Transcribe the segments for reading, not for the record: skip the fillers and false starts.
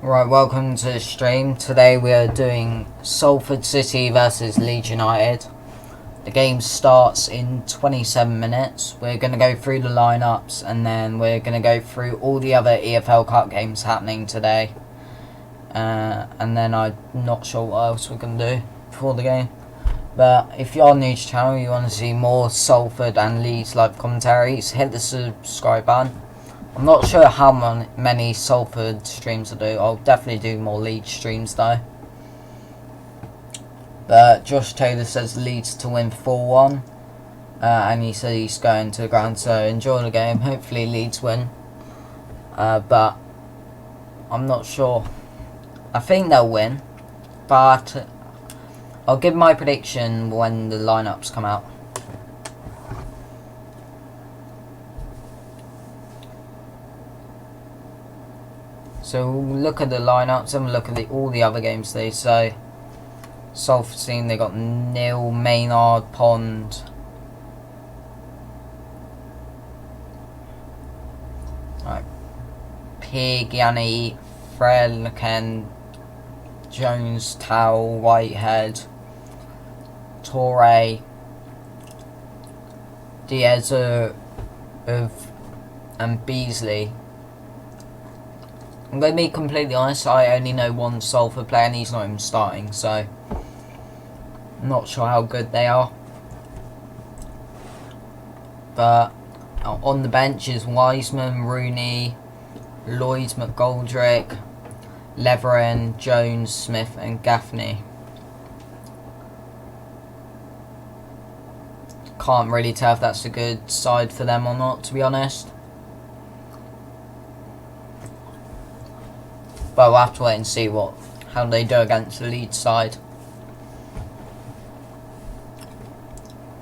Right, welcome to the stream. Today we are doing Salford City versus Leeds United. The game starts in 27 minutes. We're going to go through the lineups and then we're going to go through all the other EFL Cup games happening today. And then I'm not sure what else we're going to do before the game. But if you're new to the channel, you want to see more Salford and Leeds live commentaries, hit the subscribe button. I'm not sure how many Salford streams I'll do. I'll definitely do more Leeds streams though. But Josh Taylor says Leeds to win 4-1. And he said he's going to the ground, so enjoy the game. Hopefully Leeds win. But I'm not sure. I think they'll win. But I'll give my prediction when the lineups come out. So we'll look at the lineups and we'll look at all the other games today. So Salford team, they got Neil, Maynard, Pond. Right. Pig, Yanni, Frelken, Jones, Towell, Whitehead, Torre, Diaz and Beasley. I'm going to be completely honest, I only know one Salford player and he's not even starting, so I'm not sure how good they are. But on the bench is Wiseman, Rooney, Lloyd, McGoldrick, Leverin, Jones, Smith and Gaffney. Can't really tell if that's a good side for them or not, to be honest. But we'll have to wait and see how they do against the Leeds side.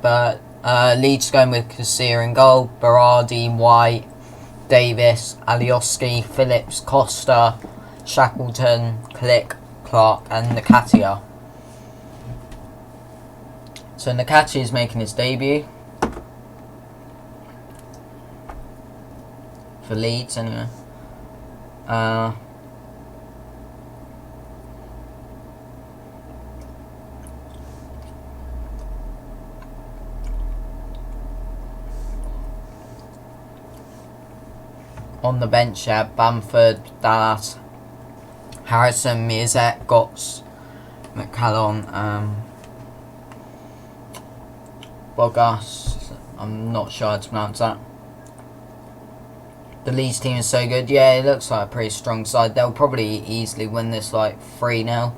But Leeds going with Casilla in goal, Berardi, White, Davis, Alioski, Phillips, Costa, Shackleton, Click, Clark and Nakatia. So Nakatia is making his debut. For Leeds anyway. On the bench, Bamford, Dallas, Harrison, Mirzet, Gotts, McCallum, Bogas. I'm not sure how to pronounce that. The Leeds team is so good. Yeah, it looks like a pretty strong side. They'll probably easily win this like 3-0.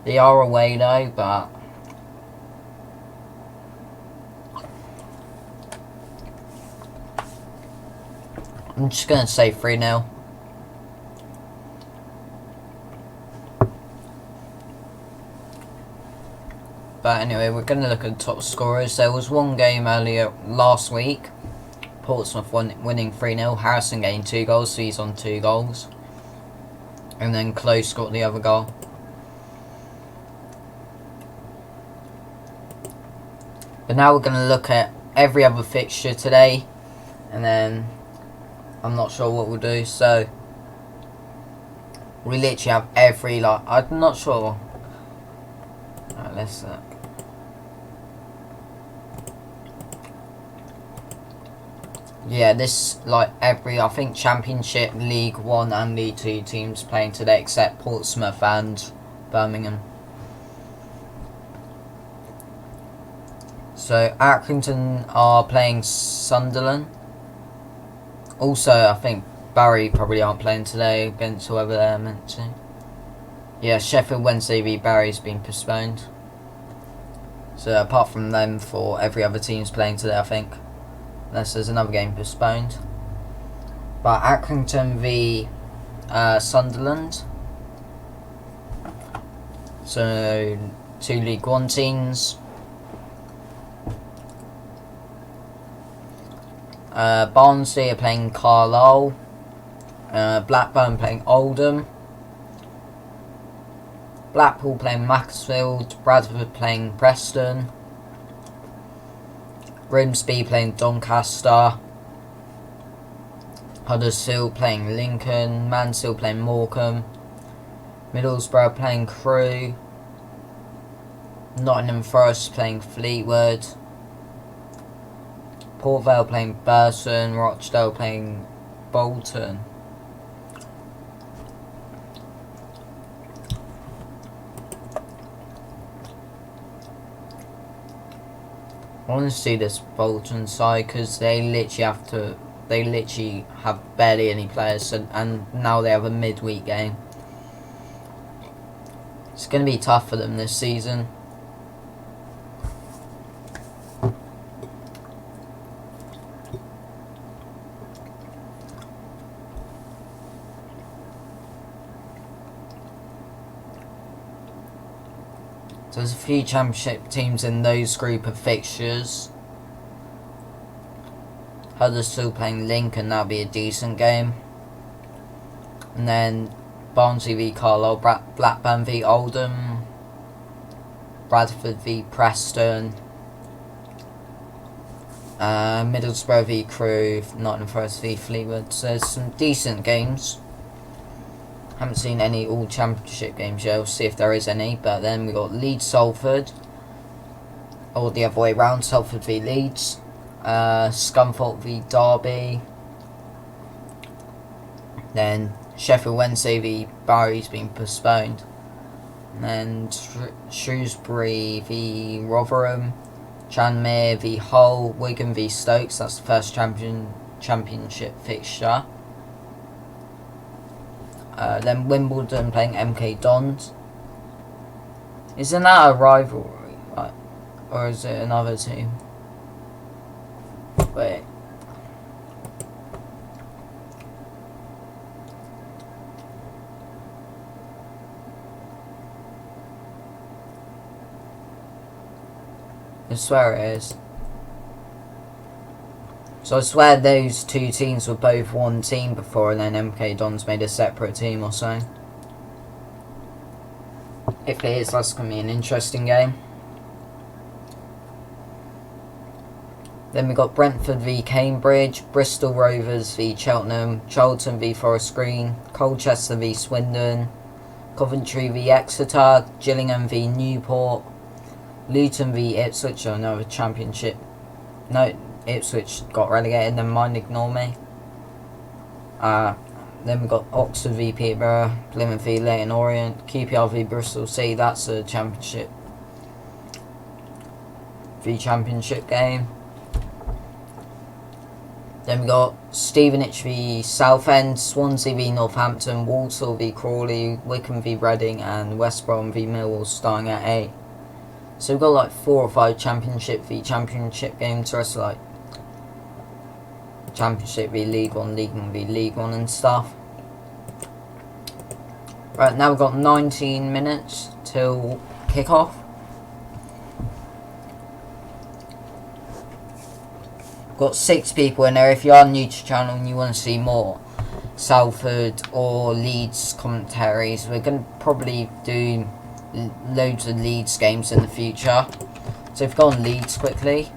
They are away though, but I'm just going to say 3-0. But anyway, we're going to look at the top scorers. There was one game earlier last week. Portsmouth winning 3-0. Harrison getting 2 goals, so he's on 2 goals. And then Close got the other goal. But now we're going to look at every other fixture today. And then I'm not sure what we'll do, so we literally have every I'm not sure. Alright, let's look. Yeah, this every, I think Championship, League 1 and League 2 teams playing today except Portsmouth and Birmingham. So Accrington are playing Sunderland. Also, I think Barry probably aren't playing today against whoever they're meant to. Yeah, Sheffield Wednesday v Barry's been postponed. So apart from them, for every other team's playing today, I think. Unless there's another game postponed. But Accrington v Sunderland. So 2 League 1 teams. Barnsley are playing Carlisle. Blackburn playing Oldham. Blackpool playing Macclesfield. Bradford playing Preston. Grimsby playing Doncaster. Huddersfield playing Lincoln, Mansfield playing Morecambe, Middlesbrough playing Crewe, Nottingham Forest playing Fleetwood, Port Vale playing Burton, Rochdale playing Bolton. I want to see this Bolton side because they literally have barely any players, and now they have a midweek game. It's going to be tough for them this season. So there's a few championship teams in those group of fixtures. Huddersfield playing Lincoln, that'll be a decent game. And then Barnsley v Carlisle, Blackburn v Oldham, Bradford v Preston, Middlesbrough v Crewe, Nottingham Forest v Fleetwood. So there's some decent games. Haven't seen any all championship games yet. We'll see if there is any. But then we got Leeds Salford, or the other way round, Salford v Leeds, Scunthorpe v Derby. Then Sheffield Wednesday v Barry's been postponed. And then Shrewsbury v Rotherham, Tranmere v Hull, Wigan v Stokes. That's the first championship fixture. Then Wimbledon playing MK Dons. Isn't that a rivalry? Right? Or is it another team? Wait. I swear it is. So I swear those two teams were both one team before, and then MK Dons made a separate team or so. If it is, that's going to be an interesting game. Then we got Brentford v Cambridge, Bristol Rovers v Cheltenham, Charlton v Forest Green, Colchester v Swindon, Coventry v Exeter, Gillingham v Newport, Luton v Ipswich, another championship. No, Ipswich got relegated, never mind, ignore me. Then we got Oxford v Peterborough, Plymouth v Leyton Orient, QPR v Bristol City, that's a championship game. Then we got Stevenage v Southend, Swansea v Northampton, Walsall v Crawley, Wycombe v Reading, and West Brom v Millwall starting at 8. So we've got like 4 or 5 championship games. The rest are like Championship v League 1, League 1 v League 1 and stuff. Right, now we've got 19 minutes till kick-off. Got 6 people in there. If you are new to the channel and you want to see more Salford or Leeds commentaries, we're going to probably do loads of Leeds games in the future. So if we go on Leeds quickly,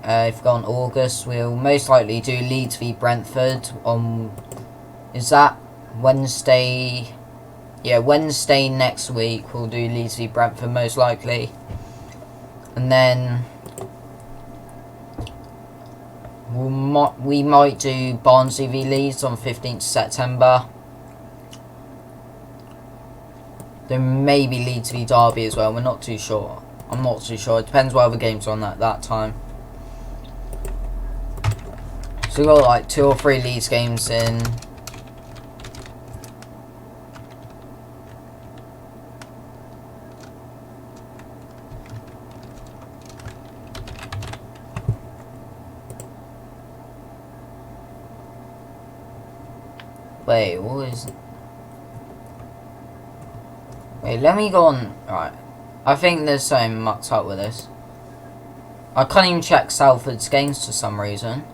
if we go on August, we'll most likely do Leeds v Brentford on, is that Wednesday? Yeah, Wednesday next week we'll do Leeds v Brentford most likely. And then we might do Barnsley v Leeds on 15th September. Then maybe Leeds v Derby as well. We're not too sure. I'm not too sure. It depends what other games are on at that time. So we've got like 2 or 3 Leeds games in. Wait, what is it? Wait, let me go on. Right. I think there's something mucked up with this. I can't even check Salford's games for some reason.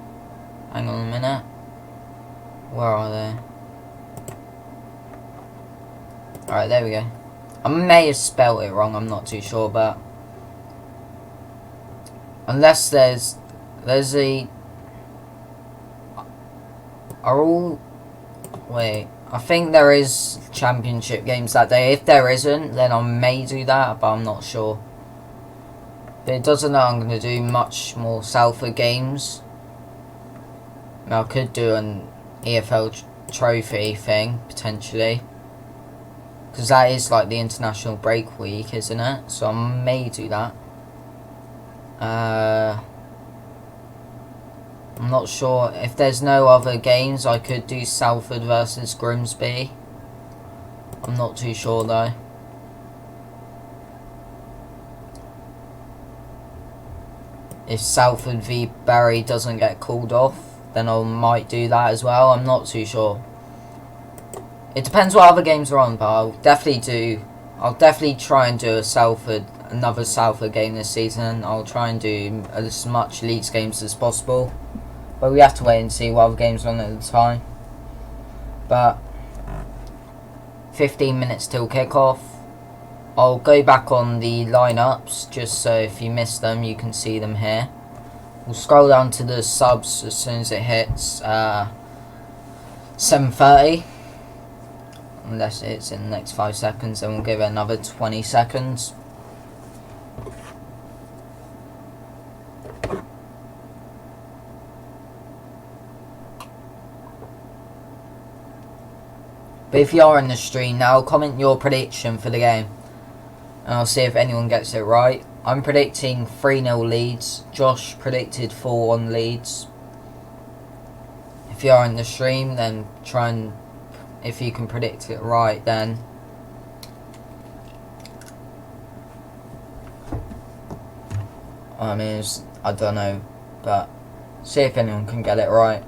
Hang on a minute. Where are they? Alright, there we go. I may have spelt it wrong, I'm not too sure, but unless there's a Are all... Wait, I think there is championship games that day. If there isn't, then I may do that, but I'm not sure. But it doesn't know I'm going to do much more Salford games. I could do an EFL trophy thing, potentially. Because that is like the international break week, isn't it? So I may do that. I'm not sure. If there's no other games, I could do Salford versus Grimsby. I'm not too sure though. If Salford v Barry doesn't get called off, then I might do that as well. I'm not too sure. It depends what other games are on, but I'll definitely try and do another Salford game this season. I'll try and do as much Leeds games as possible. But we have to wait and see what other games are on at the time. But 15 minutes till kickoff. I'll go back on the lineups just so if you missed them you can see them here. We'll scroll down to the subs as soon as it hits 7:30. Unless it's in the next 5 seconds, then we'll give it another 20 seconds. But if you are in the stream now, comment your prediction for the game. And I'll see if anyone gets it right. I'm predicting 3-0 Leeds. Josh predicted 4-1 Leeds. If you are in the stream, then try and... If you can predict it right, then... I mean, I don't know. But see if anyone can get it right.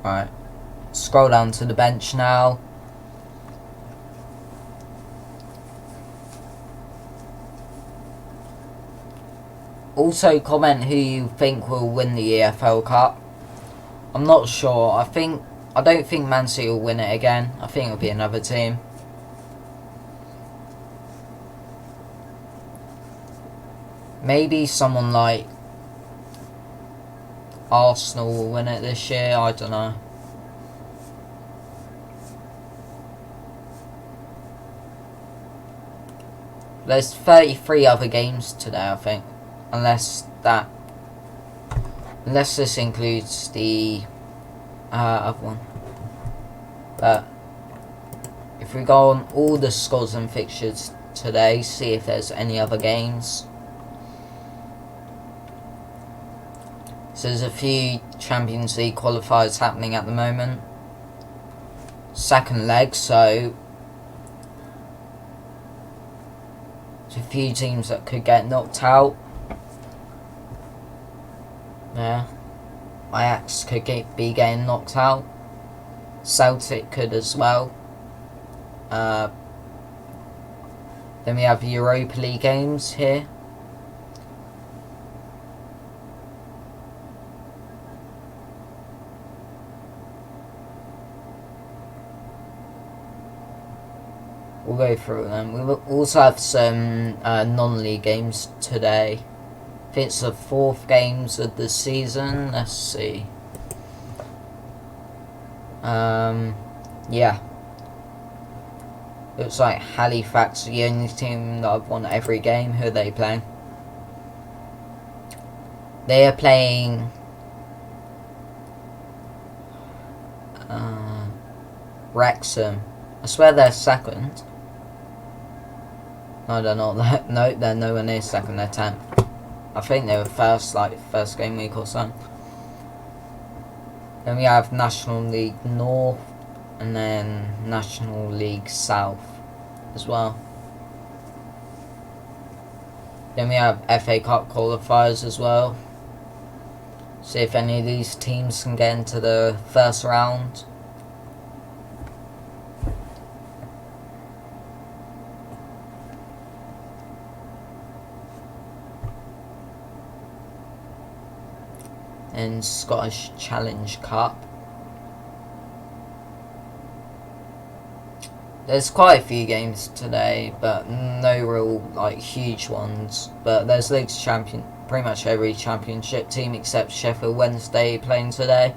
Alright, scroll down to the bench now. Also comment who you think will win the EFL Cup. I'm not sure. I don't think Man City will win it again. I think it'll be another team. Maybe someone like Arsenal will win it this year, I don't know. There's 33 other games today, I think. Unless this includes the other one. But if we go on all the scores and fixtures today, see if there's any other games. So there's a few Champions League qualifiers happening at the moment. Second leg, so there's a few teams that could get knocked out. Yeah, Ajax could be getting knocked out. Celtic could as well. Then we have Europa League games here. We'll go through them. We will also have some non-league games today. I think it's the 4th games of the season. Let's see. Yeah. Looks like Halifax are the only team that I've won every game. Who are they playing? They are playing Wrexham. I swear they're second. I don't know that. No, they're nowhere near second. They're 10th. I think they were first game week or something. Then we have National League North and then National League South as well. Then we have FA Cup qualifiers as well. See if any of these teams can get into the first round. And Scottish Challenge Cup. There's quite a few games today, but no real like huge ones. But there's Leeds champion, pretty much every championship team except Sheffield Wednesday playing today.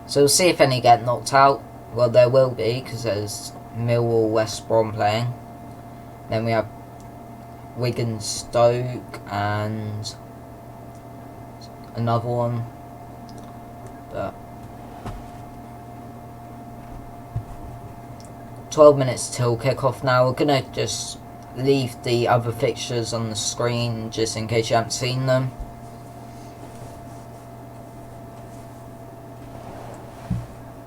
So we'll see if any get knocked out. Well, there will be, because there's Millwall, West Brom playing. Then we have Wigan, Stoke, and another one. But 12 minutes till kickoff now. We're gonna just leave the other fixtures on the screen just in case you haven't seen them.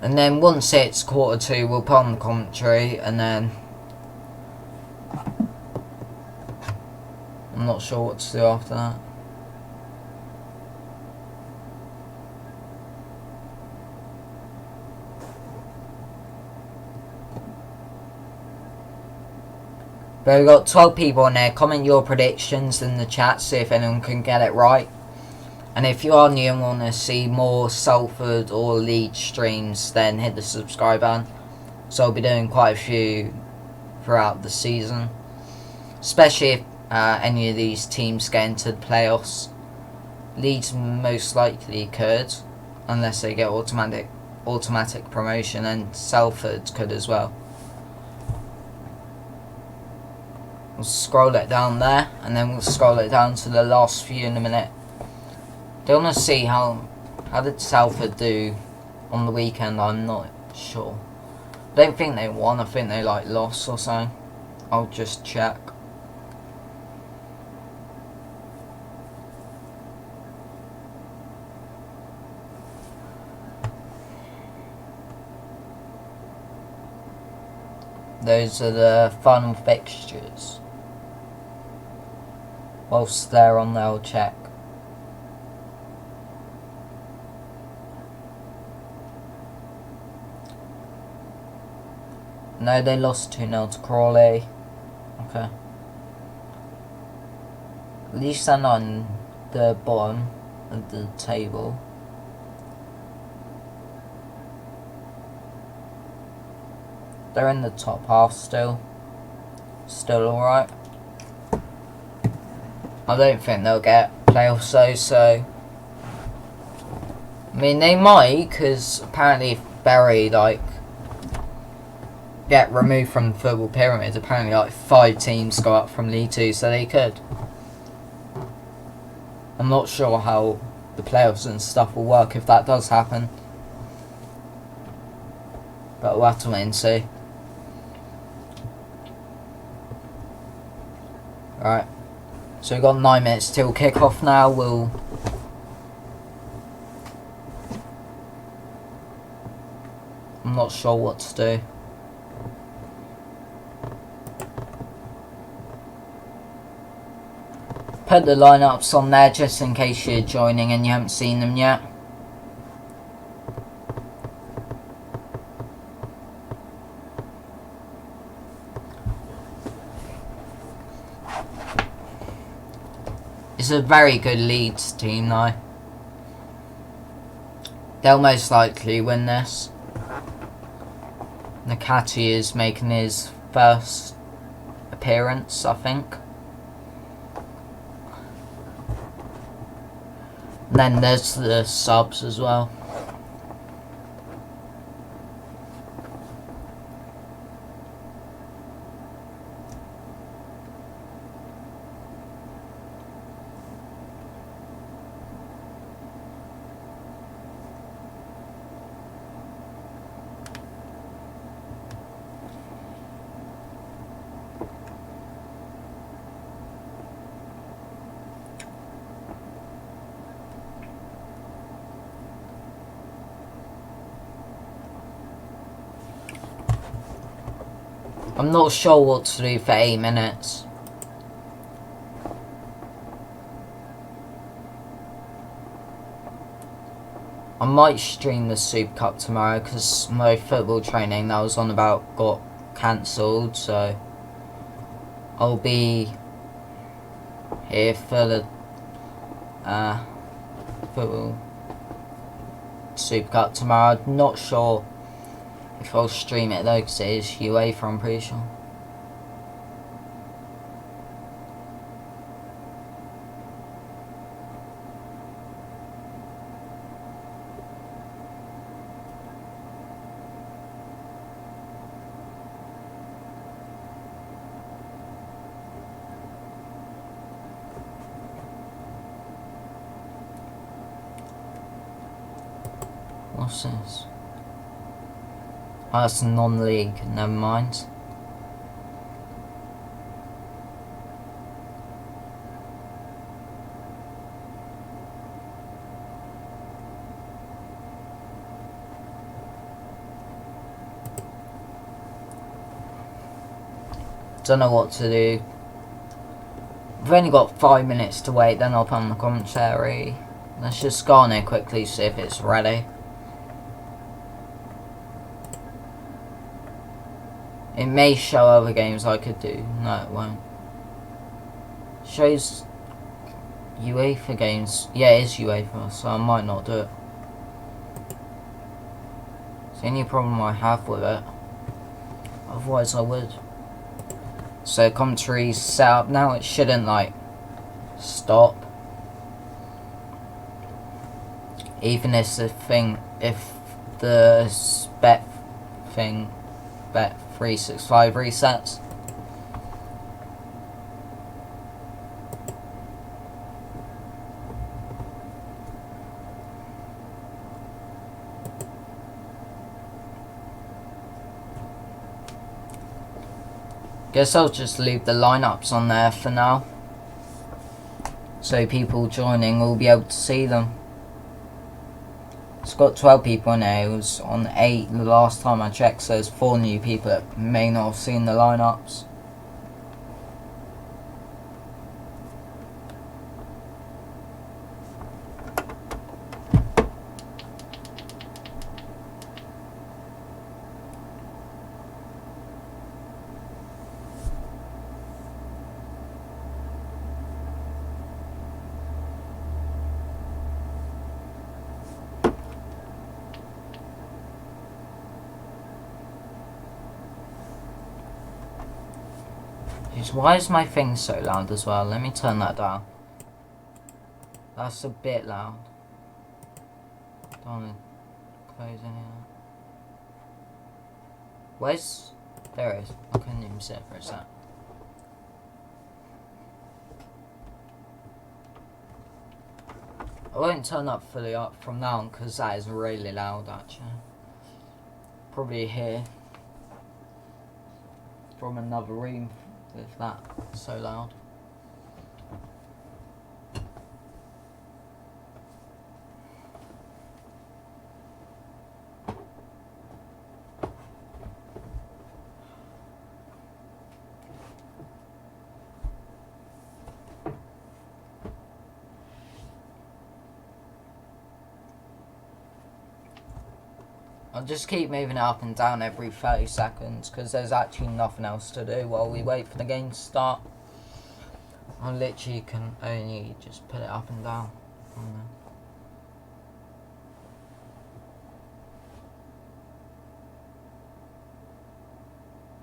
And then once it's 1:45, we'll put on the commentary, and then I'm not sure what to do after that. But we've got 12 people on there. Comment your predictions in the chat, see if anyone can get it right. And if you are new and want to see more Salford or Leeds streams, then hit the subscribe button. So I'll be doing quite a few throughout the season. Especially if any of these teams get into the playoffs. Leeds most likely could, unless they get automatic promotion, and Salford could as well. We'll scroll it down there, and then we'll scroll it down to the last few in a minute. I want to see how did Salford do on the weekend. I'm not sure. I don't think they won. I think they like lost or something. I'll just check. Those are the final fixtures. Whilst they're on there, I'll check. No, they lost 2-0 to Crawley. Okay. At least they're not on the bottom of the table. They're in the top half still. Still alright. I don't think they'll get playoffs though, so... I mean, they might, because apparently if Bury, like, get removed from the football pyramid, apparently like 5 teams go up from League 2, so they could. I'm not sure how the playoffs and stuff will work if that does happen. But we'll have to wait and see. Alright. So we've got 9 minutes till kick-off now. I'm not sure what to do. Put the lineups on there just in case you're joining and you haven't seen them yet. It's a very good Leeds team though. They'll most likely win this. Nakati is making his first appearance, I think. And then there's the subs as well. I'm not sure what to do for 8 minutes. I might stream the Super Cup tomorrow because my football training that I was on about got cancelled, so I'll be here for the football Super Cup tomorrow. I'm not sure If I'll stream it though, because it is UEFA, I'm pretty sure. What's this? Oh, that's non-league, never mind. Don't know what to do. We've only got 5 minutes to wait, then I'll put on the commentary. Let's just go on here quickly, see if it's ready. It may show other games I could do. No, it won't. Shows UEFA games. Yeah, it is UEFA, so I might not do it. It's the only problem I have with it. Otherwise I would. So commentary's set up now. It shouldn't like stop. Even if the thing, if the bet thing, bet 365 resets. Guess I'll just leave the lineups on there for now, so people joining will be able to see them. It's got 12 people in there. It was on 8 the last time I checked, so there's 4 new people that may not have seen the lineups. Why is my thing so loud as well? Let me turn that down. That's a bit loud. Don't want to close any of that. Where's... There it is. I couldn't even see it for a sec. I won't turn up fully up from now on because that is really loud actually. Probably hear from another room with that so loud. I'll just keep moving it up and down every 30 seconds because there's actually nothing else to do while we wait for the game to start. I literally can only just put it up and down on there.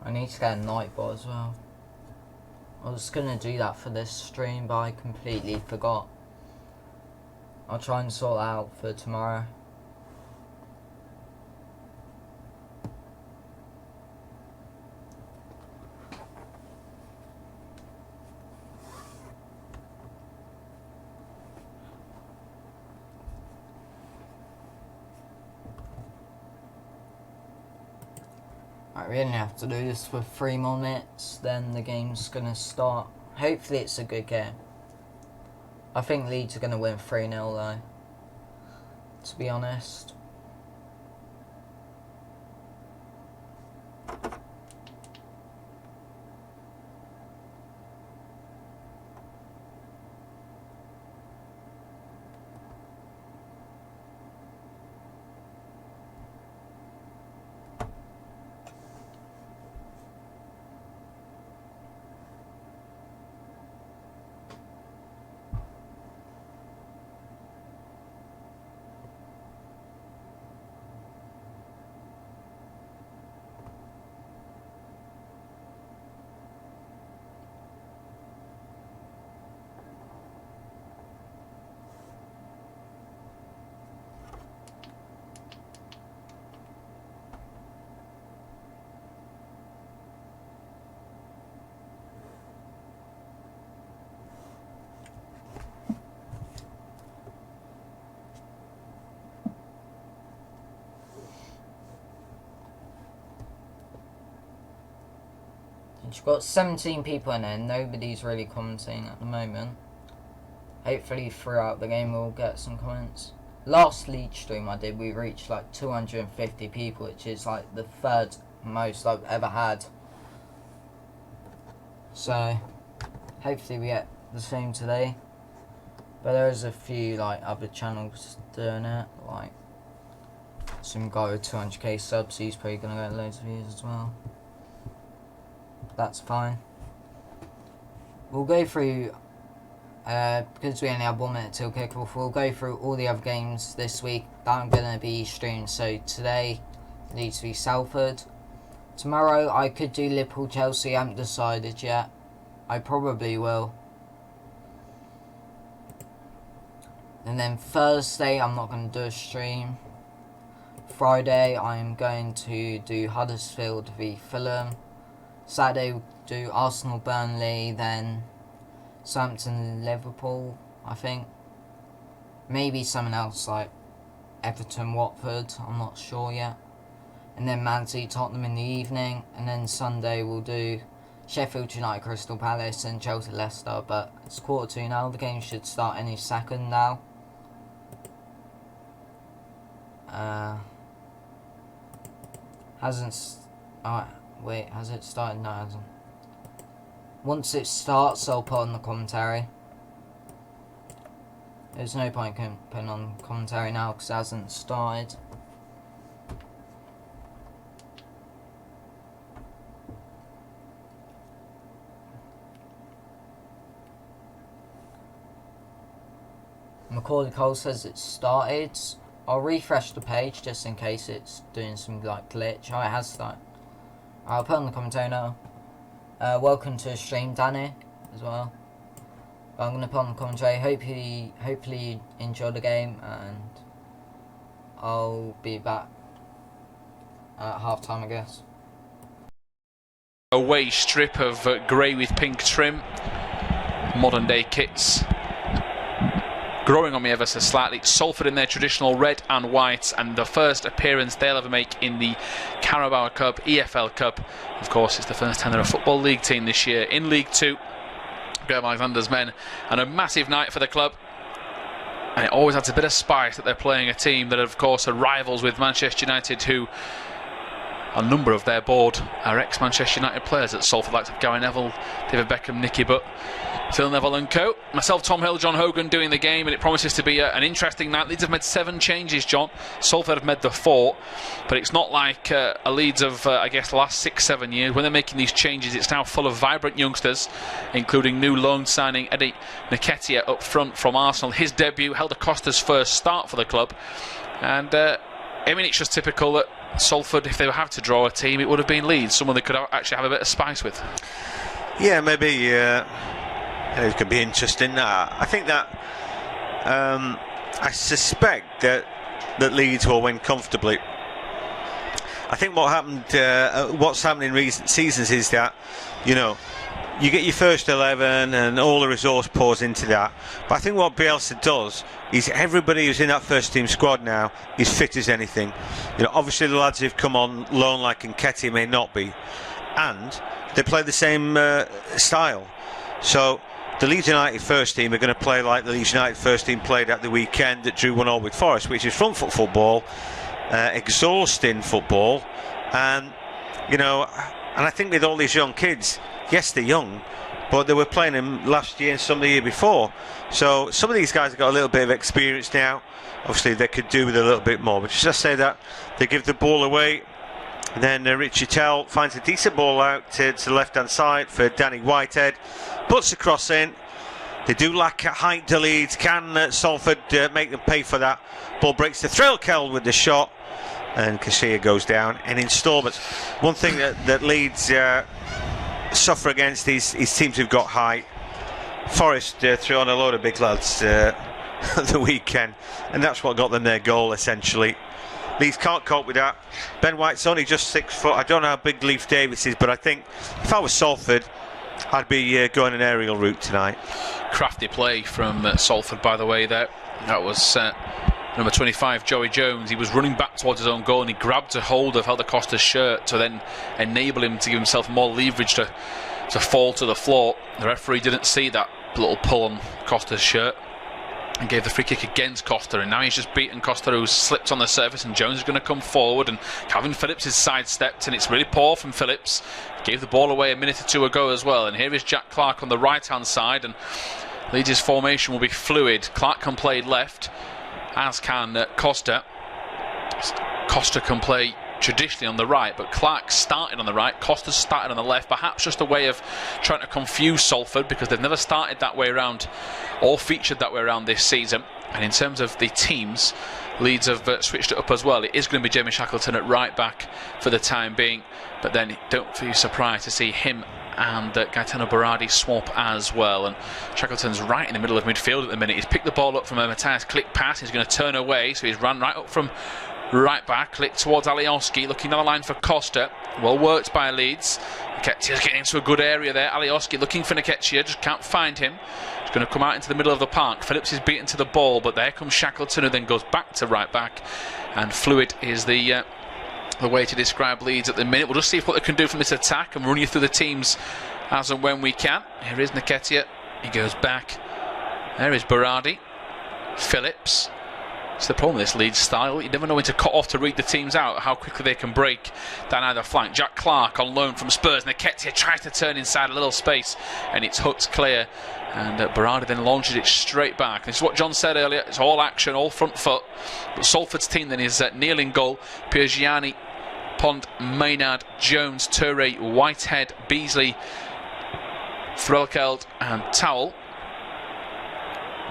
I need to get a nightbot as well. I was going to do that for this stream but I completely forgot. I'll try and sort it out for tomorrow. We only have to do this for 3 more minutes, then the game's gonna start. Hopefully it's a good game. I think Leeds are gonna win 3-0 though, to be honest. We've got 17 people in there. Nobody's really commenting at the moment. Hopefully throughout the game we'll get some comments. Last Leeds stream I did, we reached like 250 people, which is like the third most I've ever had. So hopefully we get the same today. But there's a few like other channels doing it, like some guy with 200k subs, he's probably gonna get loads of views as well. That's fine. We'll go through, because we only have 1 minute till kickoff, we'll go through all the other games this week that I'm gonna be streaming. So today, Leeds v Salford. Tomorrow I could do Liverpool Chelsea, I haven't decided yet. I probably will. And then Thursday I'm not going to do a stream. Friday I'm going to do Huddersfield v Fulham. Saturday we'll do Arsenal Burnley, then Southampton Liverpool, I think. Maybe someone else like Everton Watford, I'm not sure yet. And then Man City Tottenham in the evening. And then Sunday we'll do Sheffield United Crystal Palace and Chelsea Leicester. But it's 1:45 now, the game should start any second now. Wait, has it started? No, it hasn't. Once it starts, I'll put on the commentary. There's no point putting on commentary now because it hasn't started. Macaulay Cole says it started. I'll refresh the page just in case it's doing some like glitch. Oh, it has started. I'll put on the commentary now. Welcome to the stream, Danny, as well. But I'm going to put on the commentary. Hopefully you enjoy the game, and I'll be back at half time, I guess. Away strip of grey with pink trim. Modern day kits. Growing on me ever so slightly. Salford in their traditional red and white, and the first appearance they'll ever make in the Carabao Cup, EFL Cup. Of course, it's the first time they're a Football League team this year. In League 2, Graham Alexander's men, and a massive night for the club. And it always adds a bit of spice that they're playing a team that, of course, are rivals with Manchester United, who a number of their board are ex-Manchester United players at Salford, like Gary Neville, David Beckham, Nicky Butt, Phil Neville and co. Myself, Tom Hill, John Hogan doing the game, and it promises to be an interesting night. Leeds have made 7 changes, John. Salford have made the 4, but it's not like a Leeds of, I guess, the last 6-7 years. When they're making these changes, it's now full of vibrant youngsters, including new loan signing Eddie Nketiah up front from Arsenal. His debut, Helder Costa's first start for the club. And, I mean, it's just typical that Salford, if they have to draw a team, it would have been Leeds, someone they could actually have a bit of spice with. Yeah, maybe it could be interesting. I think that I suspect that Leeds will win comfortably. I think what's happened in recent seasons is that, you know, you get your first 11 and all the resource pours into that. But I think what Bielsa does is everybody who's in that first team squad now is fit as anything. You know, obviously the lads who've come on loan like Nketiah may not be, and they play the same style. So the Leeds United first team are going to play like the Leeds United first team played at the weekend that drew 1-1 with Forest, which is front foot football, exhausting football, and you know, and I think with all these young kids, yes, they're young, but they were playing them last year and some the year before. So some of these guys have got a little bit of experience now. Obviously they could do with a little bit more, but just say that they give the ball away. Then Richie Tell finds a decent ball out to the left hand side for Danny Whitehead, puts the cross in. They do lack height to Leeds. Can Salford make them pay for that? Ball breaks to Threlkeld with the shot, and Casilla goes down in instalments. One thing that Leeds suffer against is teams who've got height. Forest threw on a load of big lads the weekend, and that's what got them their goal essentially. Leeds can't cope with that. Ben White's only just 6 foot. I don't know how big Leif Davis is, but I think if I was Salford, I'd be going an aerial route tonight. Crafty play from Salford, by the way. That was Number 25, Joey Jones, he was running back towards his own goal and he grabbed a hold of Helder Costa's shirt to then enable him to give himself more leverage to fall to the floor. The referee didn't see that little pull on Costa's shirt and gave the free kick against Costa, and now he's just beaten Costa, who's slipped on the surface, and Jones is going to come forward, and Calvin Phillips is sidestepped, and it's really poor from Phillips. Gave the ball away a minute or two ago as well, and here is Jack Clark on the right hand side, and Leeds' formation will be fluid. Clark can play left, as can Costa. Costa can play traditionally on the right, but Clark started on the right, Costa started on the left, perhaps just a way of trying to confuse Salford, because they've never started that way around or featured that way around this season. And in terms of the teams, Leeds have switched it up as well. It is going to be Jamie Shackleton at right back for the time being, but then don't be surprised to see him and Gaetano Berardi swap as well. And Shackleton's right in the middle of midfield at the minute. He's picked the ball up from a Matthias Klick pass. He's going to turn away, so he's run right up from right back, click towards Alioski, looking down the line for Costa. Well worked by Leeds. Nketiah's getting into a good area there. Alioski looking for Nketiah, just can't find him. He's going to come out into the middle of the park. Phillips is beaten to the ball, but there comes Shackleton, who then goes back to right back. And fluid is the way to describe Leeds at the minute. We'll just see what they can do from this attack and run you through the teams as and when we can. Here is Nketiah. He goes back. There is Berardi. Phillips. It's the problem with this Leeds style. You never know when to cut off to read the teams out, how quickly they can break down either flank. Jack Clark on loan from Spurs. Nketiah tries to turn inside a little space, and it's hooked clear. And Berardi then launches it straight back. This is what John said earlier. It's all action, all front foot. But Salford's team then is Neil in goal, Piergiani, Pond, Maynard, Jones, Toure, Whitehead, Beasley, Threlkeld and Towell.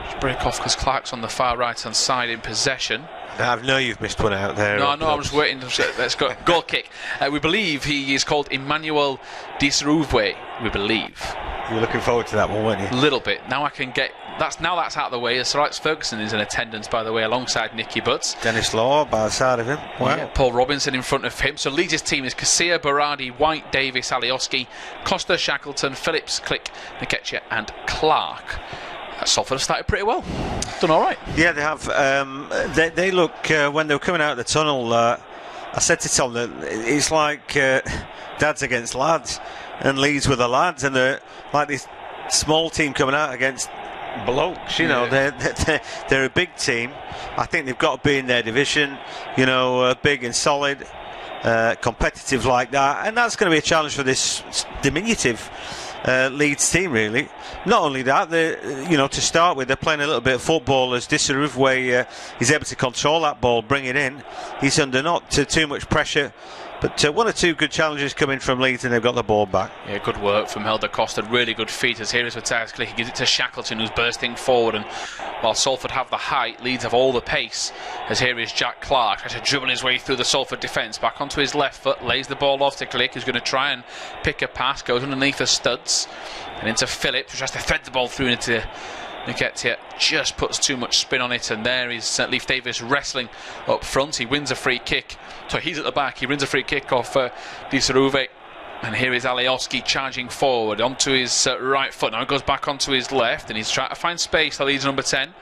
Just break off because Clark's on the far right hand side in possession. I know you've missed one out there. No, I'm just waiting. Let's go. Goal kick. We believe he is called Emmanuel Disruvwe. We believe. You were looking forward to that one, weren't you? A little bit. Now I can get. That's out of the way. Sir Alex Ferguson is in attendance, by the way, alongside Nicky Butts. Dennis Law by the side of him. Wow. Yeah, Paul Robinson in front of him. So Leeds' team is Casilla, Berardi, White, Davis, Alioski, Costa, Shackleton, Phillips, Klick, Nketiah and Clark. Salford have started pretty well. Done all right. Yeah, they have. They look, when they were coming out of the tunnel, I said to Tom that it's like dads against lads, and Leeds were the lads, and they're like this small team coming out against blokes. You know, they're a big team. I think they've got to be in their division, you know, big and solid, competitive like that, and that's going to be a challenge for this diminutive Leeds team, really. Not only that, to start with, they're playing a little bit of football as Disaruvwe is able to control that ball, bring it in. He's under not too much pressure, but one or two good challenges coming from Leeds, and they've got the ball back. Yeah, good work from Helder Costa. Really good feet as here is Matthias Klick. He gives it to Shackleton, who's bursting forward, and while Salford have the height, Leeds have all the pace. As here is Jack Clark, trying to dribble his way through the Salford defence, back onto his left foot, lays the ball off to Klick, who's going to try and pick a pass, goes underneath the studs, and into Phillips, who tries to thread the ball through into Nketiah, just puts too much spin on it, and there is Leif Davis wrestling up front. He wins a free kick. So he's at the back. He wins a free kick off Disaruvwe. And here is Alioski charging forward onto his right foot. Now he goes back onto his left, and he's trying to find space. That leads number 10,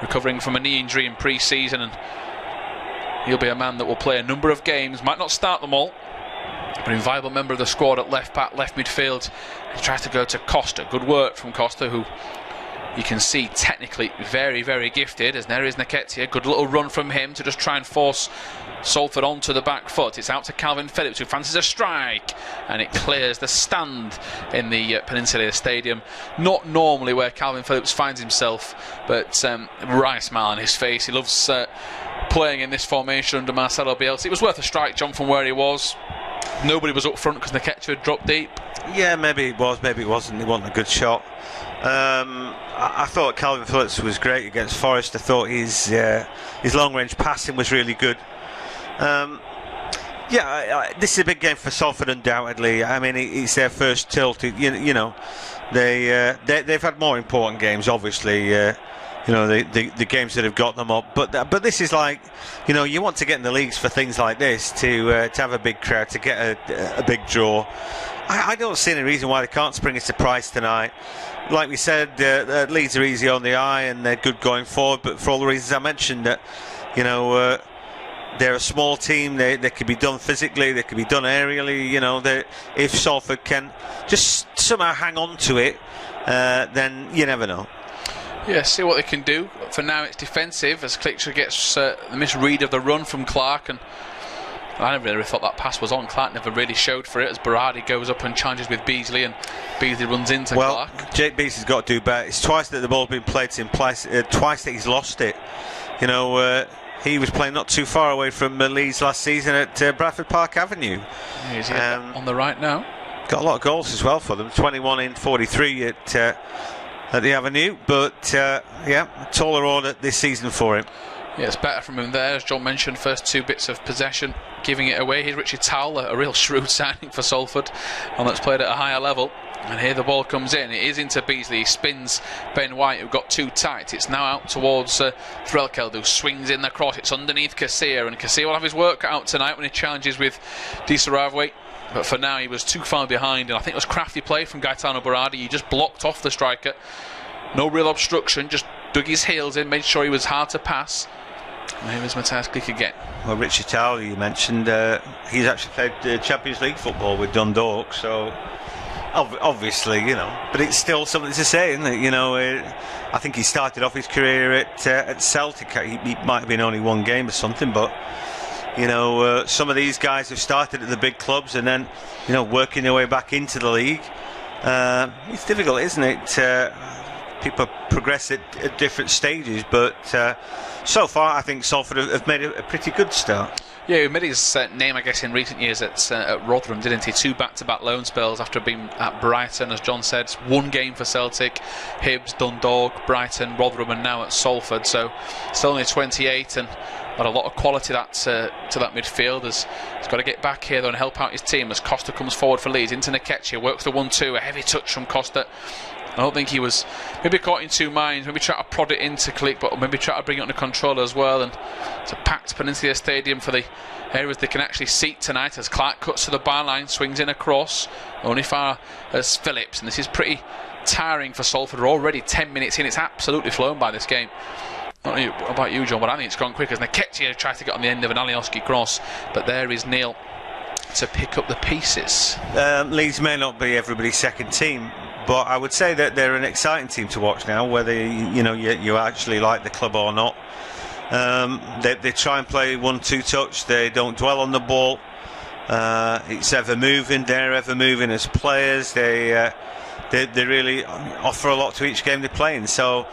recovering from a knee injury in pre-season, and he'll be a man that will play a number of games. Might not start them all, but an invaluable member of the squad at left back, left midfield. He tries to go to Costa. Good work from Costa, who you can see technically very, very gifted. As there is Nketiah. Good little run from him to just try and force Salford onto the back foot. It's out to Calvin Phillips, who fancies a strike, and it clears the stand in the Peninsula Stadium. Not normally where Calvin Phillips finds himself, but right smile on his face. He loves playing in this formation under Marcelo Bielsa. It was worth a strike, John, from where he was. Nobody was up front because Nketiah had dropped deep. Yeah, maybe it was, maybe it wasn't. It wasn't a good shot. I thought Calvin Phillips was great against Forest. I thought his long-range passing was really good. This is a big game for Salford, undoubtedly. I mean, it's their first tilt. You know, they've had more important games, obviously. The games that have got them up, but this is like, you want to get in the leagues for things like this, to have a big crowd, to get a big draw, I don't see any reason why they can't spring a surprise tonight. Like we said, Leeds are easy on the eye and they're good going forward, but for all the reasons I mentioned, that they're a small team. They could be done physically, they could be done aerially. If Salford can just somehow hang on to it, then you never know. Yeah, see what they can do. For now, it's defensive as Clicker gets the misread of the run from Clark, and I never really thought that pass was on. Clark never really showed for it as Berardi goes up and challenges with Beasley, and Beasley runs into Clark. Jake Beasley's got to do better. It's twice that the ball's been played to him, twice that he's lost it. He was playing not too far away from Leeds last season at Bradford Park Avenue. He's on the right now. Got a lot of goals as well for them. 21 in 43 at the Avenue, but taller order this season for him. Yeah, it's better from him there. As John mentioned, first 2 bits of possession, giving it away. Here's Richie Towell, a real shrewd signing for Salford, and that's played at a higher level. And here the ball comes in. It is into Beasley. He spins Ben White, who got too tight. It's now out towards Threlkeld, who swings in the cross. It's underneath Casilla, and Casilla will have his work cut out tonight when he challenges with Di Saravwe. But for now, he was too far behind, and I think it was crafty play from Gaetano Berardi. He just blocked off the striker. No real obstruction, just dug his heels in, made sure he was hard to pass. And here is Matthias Klick again. Well, Richie Towell, you mentioned, he's actually played Champions League football with Dundalk, so obviously, but it's still something to say, isn't it? I think he started off his career at Celtic. He might have been only one game or something, but some of these guys have started at the big clubs and then working their way back into the league. It's difficult, isn't it? People progress at different stages, but so far I think Salford have made a pretty good start. Yeah, he made his name, I guess, in recent years at Rotherham, didn't he? 2 back-to-back loan spells after being at Brighton, as John said. 1 game for Celtic, Hibs, Dundalk, Brighton, Rotherham, and now at Salford. So still only 28, and got a lot of quality to that midfield. He's got to get back here though and help out his team as Costa comes forward for Leeds into Nketiah, works the 1-2, a heavy touch from Costa. I don't think he was maybe caught in 2 minds, maybe try to prod it into Klick, but maybe try to bring it under control as well. And it's a packed Peninsula Stadium for the areas they can actually seat tonight as Clark cuts to the byline, swings in across, only far as Phillips, and this is pretty tiring for Salford. We're already 10 minutes in, it's absolutely flown by this game. Not about you, John, but I think it's gone quick as Nketiah tries to get on the end of an Alioski cross, but there is Neil to pick up the pieces. Leeds may not be everybody's second team, but I would say that they're an exciting team to watch now, whether you actually like the club or not. They try and play 1-2 touch. They don't dwell on the ball. It's ever moving. They're ever moving as players. They really offer a lot to each game they play in. So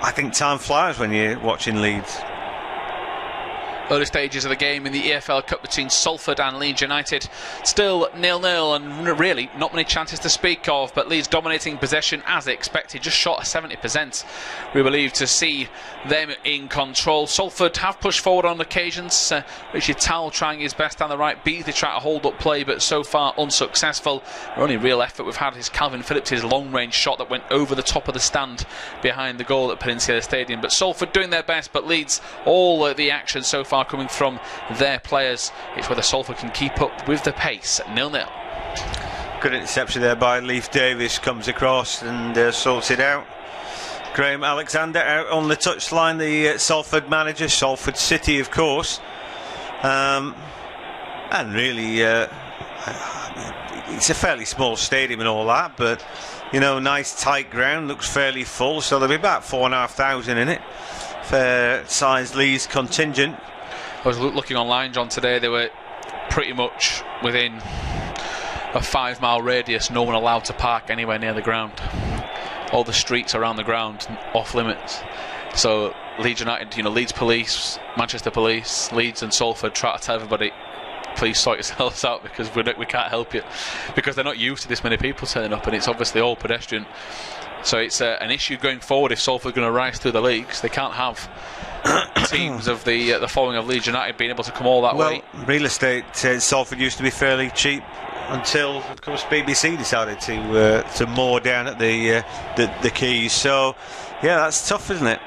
I think time flies when you're watching Leeds. Early stages of the game in the EFL Cup between Salford and Leeds United. Still 0-0 and really not many chances to speak of, but Leeds dominating possession as expected, just short of 70%. We believe to see them in control. Salford have pushed forward on occasions. Richie Towell trying his best down the right. Beasley trying to hold up play, but so far unsuccessful. The only real effort we've had is Calvin Phillips' long range shot that went over the top of the stand behind the goal at Peninsula Stadium. But Salford doing their best, but Leeds all the action so far coming from their players. It's whether Salford can keep up with the pace. 0-0. Good interception there by Leif Davis, comes across and sorts it out. Graham Alexander out on the touchline, the Salford manager, Salford City of course, and really it's a fairly small stadium and all that, but nice tight ground, looks fairly full, so there'll be about 4,500 in it. Fair sized Leeds contingent. I was looking online, John, today. They were pretty much within a 5-mile radius, no one allowed to park anywhere near the ground. All the streets around the ground off limits. So Leeds United, Leeds Police, Manchester Police, Leeds and Salford try to tell everybody, please sort yourselves out because we can't help you, because they're not used to this many people turning up, and it's obviously all pedestrian. So it's an issue going forward if Salford are going to rise through the leagues. They can't have teams of the following of Leeds United being able to come all that way. Real estate, Salford used to be fairly cheap until, of course, BBC decided to moor down at the quays. So, yeah, that's tough, isn't it?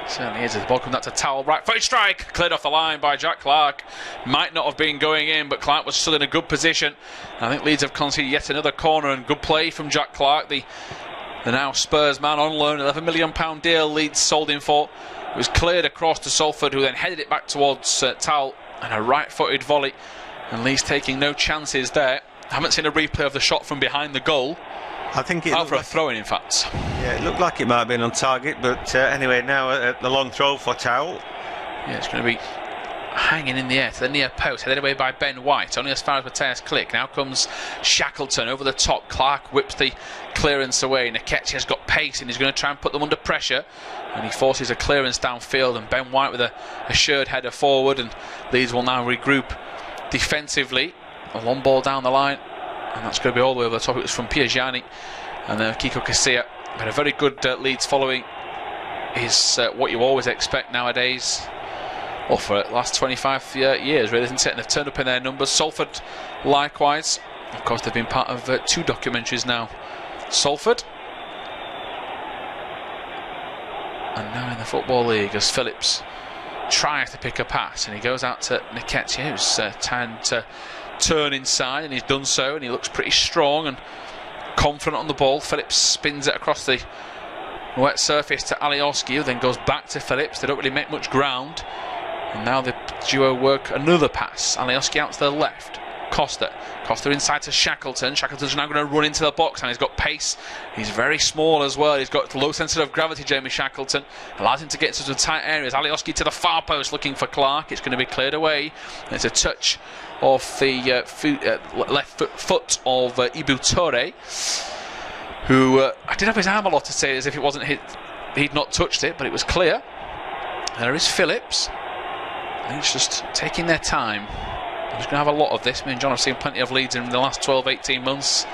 Certainly is. The ball comes out to Towell. Right footed strike. Cleared off the line by Jack Clark. Might not have been going in, but Clark was still in a good position. I think Leeds have conceded yet another corner, and good play from Jack Clark. The now Spurs man on loan, £11 million deal Leeds sold him for. It was cleared across to Salford, who then headed it back towards Towell, and a right-footed volley. And Leeds taking no chances there. I haven't seen a replay of the shot from behind the goal. I think it out for like a throw-in, in fact. Yeah, it looked like it might have been on target, but anyway, now the long throw for Towell. Yeah, it's going to be hanging in the air to the near post, headed away by Ben White, only as far as Matthias Click. Now comes Shackleton over the top. Clark whips the clearance away. Nketiah's got pace and he's going to try and put them under pressure, and he forces a clearance downfield, and Ben White with a assured header forward, and Leeds will now regroup defensively. A long ball down the line, and that's going to be all the way over the top. It was from Piagiani and Kiko Casilla. But a very good Leeds following is what you always expect nowadays. Well, for the last 25 years, really, isn't it? And they've turned up in their numbers. Salford, likewise. Of course, they've been part of 2 documentaries now. Salford. And now in the Football League, as Phillips tries to pick a pass, and he goes out to Nketiah, who's trying to turn inside, and he's done so, and he looks pretty strong and confident on the ball. Phillips spins it across the wet surface to Alioski, who then goes back to Phillips. They don't really make much ground, and now the duo work another pass. Alioski out to the left. Costa inside to Shackleton. Shackleton's now going to run into the box, and he's got pace. He's very small as well. He's got low centre of gravity, Jamie Shackleton. Allows him to get into some tight areas. Alioski to the far post looking for Clark. It's going to be cleared away. And it's a touch of the left foot of Ibu Toure, who I did have his arm a lot to say as if it wasn't hit. He'd not touched it, but it was clear. There is Phillips. He's just taking their time. He's going to have a lot of this. Me and John have seen plenty of Leeds in the last 12-18 months.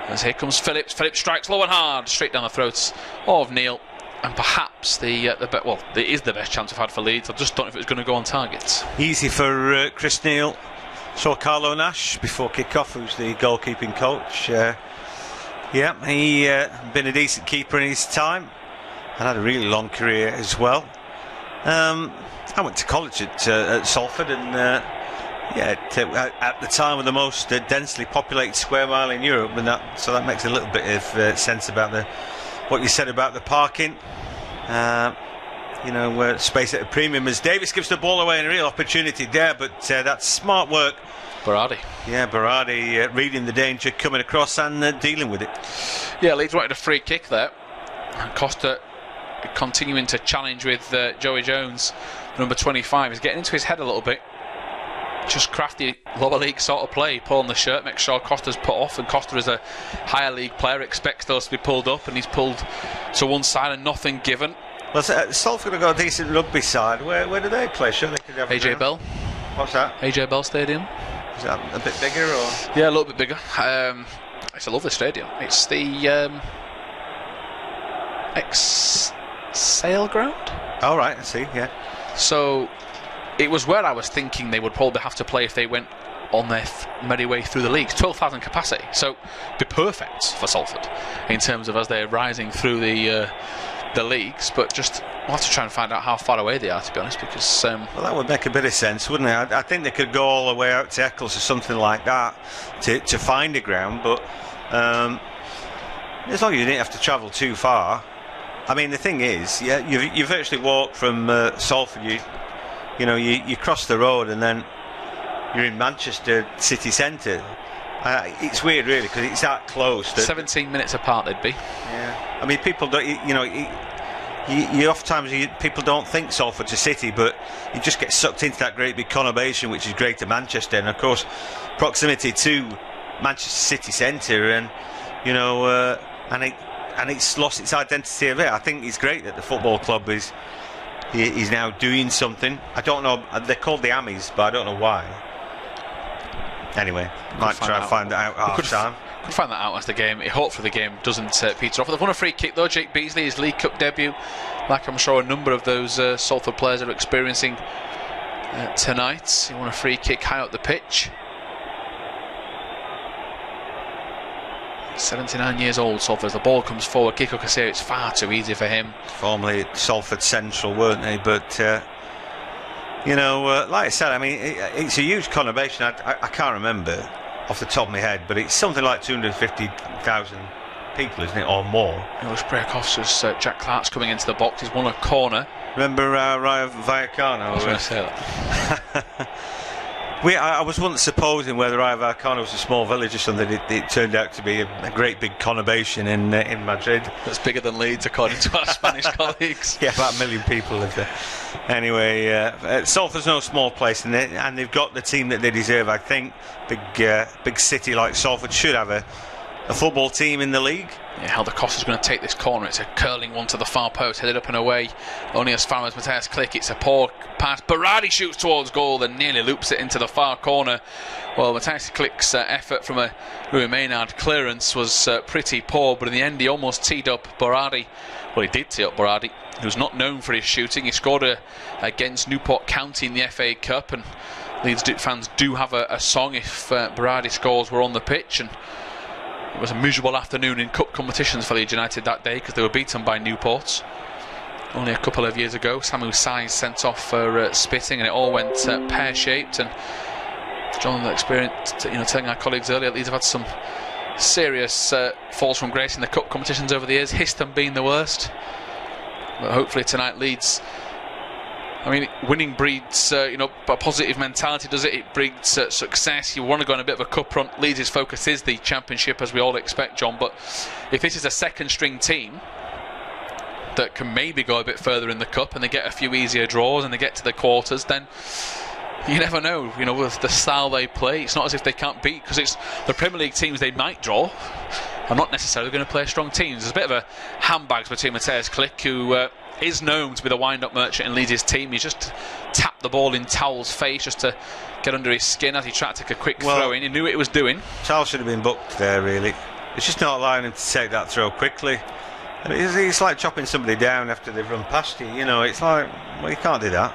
As here comes Phillips. Phillips strikes low and hard, straight down the throats of Neil. And perhaps it is the best chance I've had for Leeds. I just don't know if it was going to go on target. Easy for Chris Neil. Saw Carlo Nash before kick-off, who's the goalkeeping coach. Yeah, he been a decent keeper in his time and had a really long career as well. I went to college at Salford, and at the time of the most densely populated square mile in Europe, and that makes a little bit of sense about what you said about the parking. Space at a premium, as Davis gives the ball away, and a real opportunity there, but that's smart work. Berardi. Yeah, Berardi reading the danger, coming across and dealing with it. Yeah, Leeds wanted a free kick there. Costa continuing to challenge with Joey Jones, number 25. He's getting into his head a little bit. Just crafty lower league sort of play, pulling the shirt, make sure Costa's put off, and Costa is a higher league player, expects those to be pulled up, and he's pulled to one side and nothing given. Well, Salford have got a decent rugby side. Where do they play? Sure, they could have AJ Bell. What's that? AJ Bell Stadium. Is that a bit bigger, or? Yeah, a little bit bigger. It's a lovely stadium. It's the ex-Sale ground. Oh, right, I see, yeah. So it was where I was thinking they would probably have to play if they went on their merry way through the leagues. 12,000 capacity, so be perfect for Salford in terms of as they're rising through the leagues. But just we'll have to try and find out how far away they are, to be honest, because well, that would make a bit of sense, wouldn't it? I think they could go all the way out to Eccles or something like that to find a ground, but as long as you didn't have to travel too far. I mean, the thing is, yeah, you virtually walk from Salford. You cross the road and then you're in Manchester city centre. It's weird, really, because it's that close. 17 minutes apart they'd be. Yeah, I mean, people don't. You oftentimes people don't think Salford's a city, but you just get sucked into that great big conurbation, which is Greater Manchester, and of course, proximity to Manchester city centre, and and it's lost its identity a bit. I think it's great that the football club is now doing something. I don't know, they're called the Ammies, but I don't know why. Anyway, might try and find that out half time. Could find that out as the game. Hopefully the game doesn't peter off. They've won a free kick though. Jake Beasley, his League Cup debut, like I'm sure a number of those Salford players are experiencing tonight. He won a free kick high up the pitch. 79 years old, Salford. As the ball comes forward, Kiko Casilla, it's far too easy for him. Formerly at Salford Central, weren't they? But like I said, I mean, it's a huge conurbation. I can't remember off the top of my head, but it's something like 250,000 people, isn't it, or more? English break off as Jack Clark's coming into the box. He's won a corner. Remember Raya Vallecano? I was going to say that. I was once supposing whether Raya Vallecano was a small village or something. It turned out to be a great big conurbation in Madrid. That's bigger than Leeds, according to our Spanish colleagues. Yeah, about 1 million people live there. Anyway, Salford's no small place, and they've got the team that they deserve. I think big city like Salford should have a football team in the league. Yeah, Helder Costa's going to take this corner. It's a curling one to the far post, headed up and away. Only as far as Mateus Click. It's a poor pass. Berardi shoots towards goal, then nearly loops it into the far corner. Well, Mateus Click's effort from a Rui Maynard clearance was pretty poor, but in the end he almost teed up Berardi. Well, he did tee up Berardi, who's not known for his shooting. He scored against Newport County in the FA Cup, and Leeds fans do have a song if Berardi scores were on the pitch. And it was a miserable afternoon in cup competitions for Leeds United that day because they were beaten by Newport only a couple of years ago. Samu Sai sent off for spitting, and it all went pear-shaped. And John experienced, telling our colleagues earlier, Leeds have had some serious falls from grace in the cup competitions over the years, Histon being the worst. But hopefully tonight Leeds, I mean, winning breeds, a positive mentality, does it? It breeds success. You want to go on a bit of a cup run. Leeds' focus is the Championship, as we all expect, John. But if this is a second-string team that can maybe go a bit further in the cup and they get a few easier draws and they get to the quarters, then you never know. With the style they play, it's not as if they can't beat, because it's the Premier League teams they might draw are not necessarily going to play strong teams. There's a bit of a handbags between Mateus Click, who is known to be the wind-up merchant in Leeds' team. He just tapped the ball in Towell's face just to get under his skin as he tried to take a quick throw in. He knew what he was doing. Towell should have been booked there, really. It's just not allowing him to take that throw quickly. It's like chopping somebody down after they've run past you. It's like, well, you can't do that.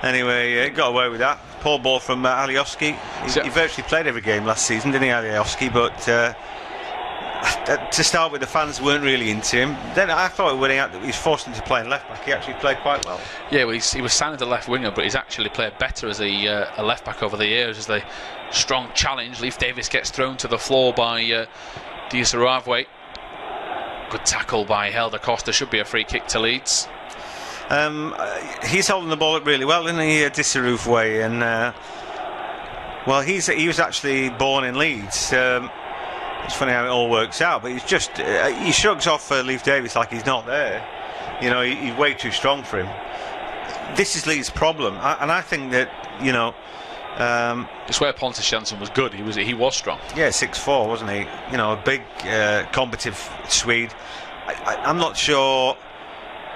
Anyway, he got away with that. Poor ball from Alioski. He virtually played every game last season, didn't he, Alioski? But to start with, the fans weren't really into him. Then I thought winning out that he's forced him to play in left back. He actually played quite well. Yeah, well, he was signed as a left winger, but he's actually played better as a left back over the years. As the strong challenge, Leif Davis gets thrown to the floor by Diasaravwe. Good tackle by Helder Costa. Should be a free kick to Leeds. He's holding the ball up really well, isn't he, Diasaravwe? And he was actually born in Leeds. It's funny how it all works out, but he shrugs off Leif Davis like he's not there. He's way too strong for him. This is Leeds' problem, and I think that it's where Pontus Jansson was good. He was strong. Yeah, 6'4", wasn't he? A big combative Swede. I'm not sure.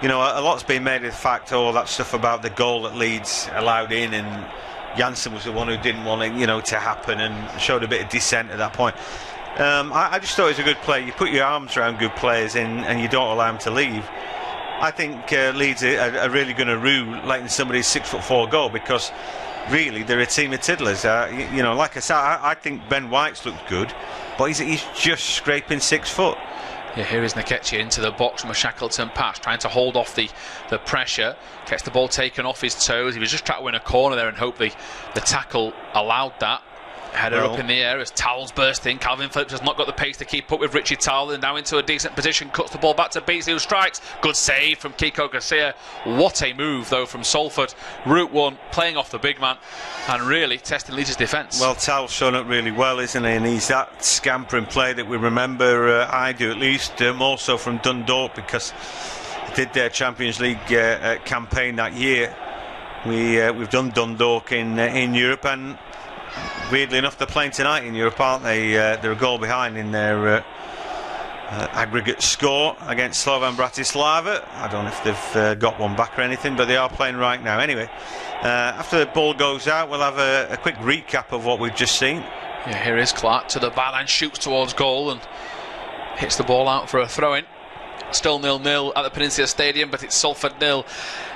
A lot's been made of the fact, that stuff about the goal that Leeds allowed in, and Jansson was the one who didn't want it, to happen, and showed a bit of dissent at that point. I just thought it was a good play. You put your arms around good players and you don't allow them to leave. I think Leeds are really going to rue letting somebody's 6'4" go, because really they're a team of tiddlers. Like I said, I think Ben White's looked good, but he's just scraping 6 foot. Yeah, here is Nkechi into the box from a Shackleton pass, trying to hold off the pressure. Gets the ball taken off his toes. He was just trying to win a corner there and hope the tackle allowed that. Header up in the air as Towell's bursting. Calvin Phillips has not got the pace to keep up with Richie Towell, and now into a decent position, cuts the ball back to Beasley, who strikes. Good save from Kiko Garcia. What a move though from Salford. Route 1, playing off the big man and really testing Leeds' defence. Well, Towell's shown up really well, isn't he? And he's that scampering play that we remember, I do at least, more so from Dundalk, because they did their Champions League campaign that year. We've done Dundalk in Europe, and weirdly enough, they're playing tonight in Europe, aren't they? They're a goal behind in their aggregate score against Slovan Bratislava. I don't know if they've got one back or anything, but they are playing right now. Anyway, after the ball goes out, we'll have a quick recap of what we've just seen. Yeah, here is Clark to the byline, shoots towards goal and hits the ball out for a throw-in. Still 0-0 at the Peninsula Stadium, but it's Salford 0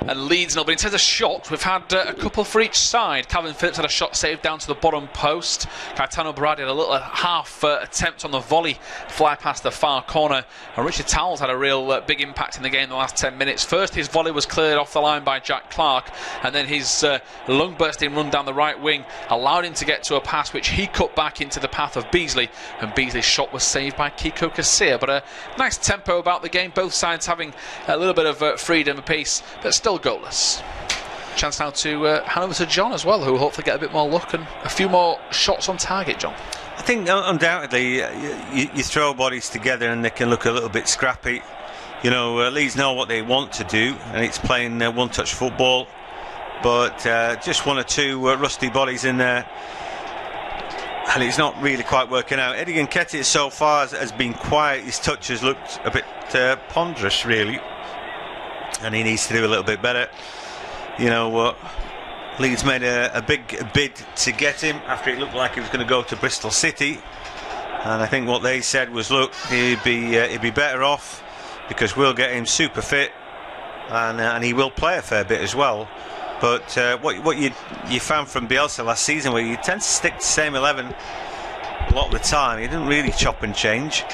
and Leeds 0. But in terms of shots, we've had a couple for each side. Calvin Phillips had a shot saved down to the bottom post. Gaetano Berardi had a little half attempt on the volley, fly past the far corner. And Richard Towell's had a real big impact in the game in the last 10 minutes. First, his volley was cleared off the line by Jack Clark, and then his lung-bursting run down the right wing allowed him to get to a pass which he cut back into the path of Beasley, and Beasley's shot was saved by Kiko Casilla. But a nice tempo about the game, both sides having a little bit of freedom apiece, but still goalless. Chance now to hand over to John as well, who will hopefully get a bit more luck and a few more shots on target. John, I think undoubtedly you throw bodies together and they can look a little bit scrappy. You know, Leeds know what they want to do, and it's playing one-touch football, but just one or two rusty bodies in there, and it's not really quite working out. Eddie Nketiah so far has been quiet. His touch has looked a bit ponderous, really, and he needs to do a little bit better. You know, Leeds made a big bid to get him after it looked like he was going to go to Bristol City, and I think what they said was, look, he'd be better off because we'll get him super fit, and he will play a fair bit as well. But what you found from Bielsa last season, where you tend to stick to the same 11 a lot of the time, he didn't really chop and change.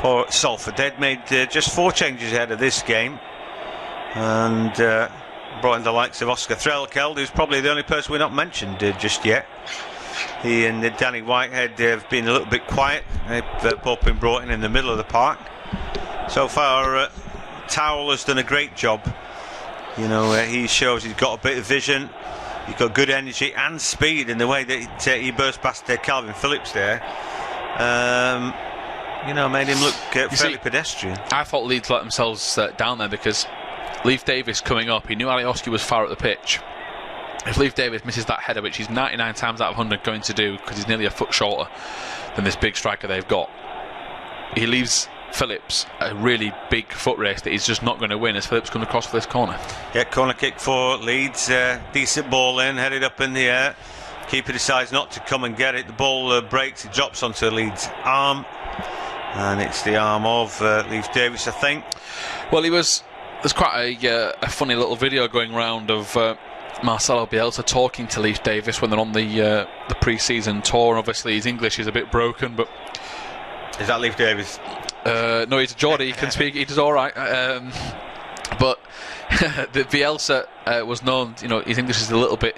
For Salford, they'd made just 4 changes ahead of this game, and brought in the likes of Oscar Threlkeld, who's probably the only person we've not mentioned just yet. He and Danny Whitehead have been a little bit quiet. They've both been brought in the middle of the park. So far, Towell has done a great job. You know, he shows he's got a bit of vision, he's got good energy and speed in the way that he burst past Calvin Phillips there. You know, made him look fairly pedestrian. I thought Leeds let themselves down there because Leif Davis coming up, he knew Alioski was far up the pitch. If Leif Davis misses that header, which he's 99 times out of 100 going to do because he's nearly a foot shorter than this big striker they've got, he leaves Phillips a really big foot race that he's just not going to win as Phillips comes across for this corner. Yeah, corner kick for Leeds. Decent ball in, headed up in the air. Keeper decides not to come and get it. The ball breaks, it drops onto Leeds' arm, and it's the arm of Leif Davis, I think. Well, there's quite a funny little video going around of Marcelo Bielsa talking to Leif Davis when they're on the pre-season tour. Obviously his English is a bit broken, but is that Leif Davis? No, he's a Geordie. He can speak. He does all right. But the Bielsa was known. You know, his English is a little bit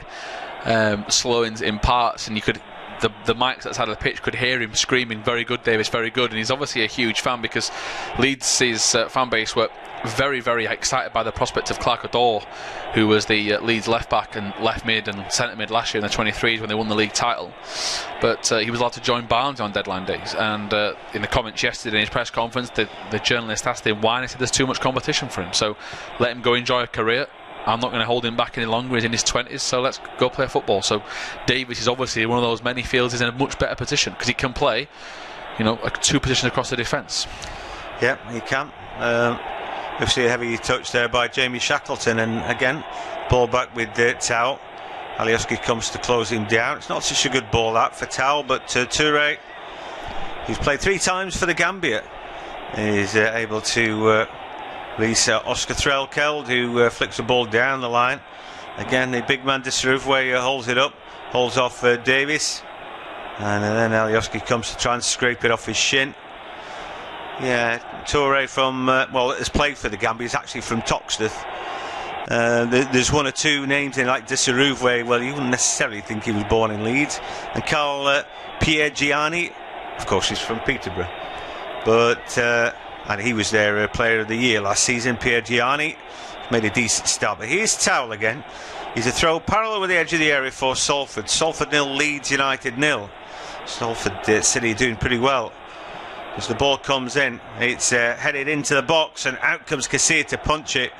slow in parts, and you could. The mics outside of the pitch could hear him screaming, "Very good, Davis, very good." And he's obviously a huge fan because Leeds' fan base were very, very excited by the prospect of Clark O'Dowd, who was the Leeds left back and left mid and centre mid last year in the 23s when they won the league title. But he was allowed to join Barnes on deadline days, and in the comments yesterday in his press conference, the journalist asked him why, and he said there's too much competition for him, so let him go enjoy a career. I'm not going to hold him back any longer. He's in his 20s, so let's go play football. So Davis is obviously one of those many fields he's in a much better position because he can play, you know, 2 positions across the defence. Yeah, he can. We've seen a heavy touch there by Jamie Shackleton, and again, ball back with Towell. Alioski comes to close him down. It's not such a good ball that for Towell, but Toure, who's played 3 times for the Gambia, is able to release Oscar Threlkeld, who flicks the ball down the line. Again, the big man Disaruvwe holds it up, holds off Davis, and then Alioski comes to try and scrape it off his shin. Yeah, Toure from has played for the Gambia. He's actually from Toxteth. There's 1 or 2 names in like Disaruvwe. Well, you wouldn't necessarily think he was born in Leeds. And Carl Piergiani, of course, he's from Peterborough, but and he was their player of the year last season. Piergiani made a decent start. But here's Towell again. He's a throw parallel with the edge of the area for Salford. Salford 0, Leeds United 0. Salford City doing pretty well. As the ball comes in, it's headed into the box, and out comes Casilla to punch it.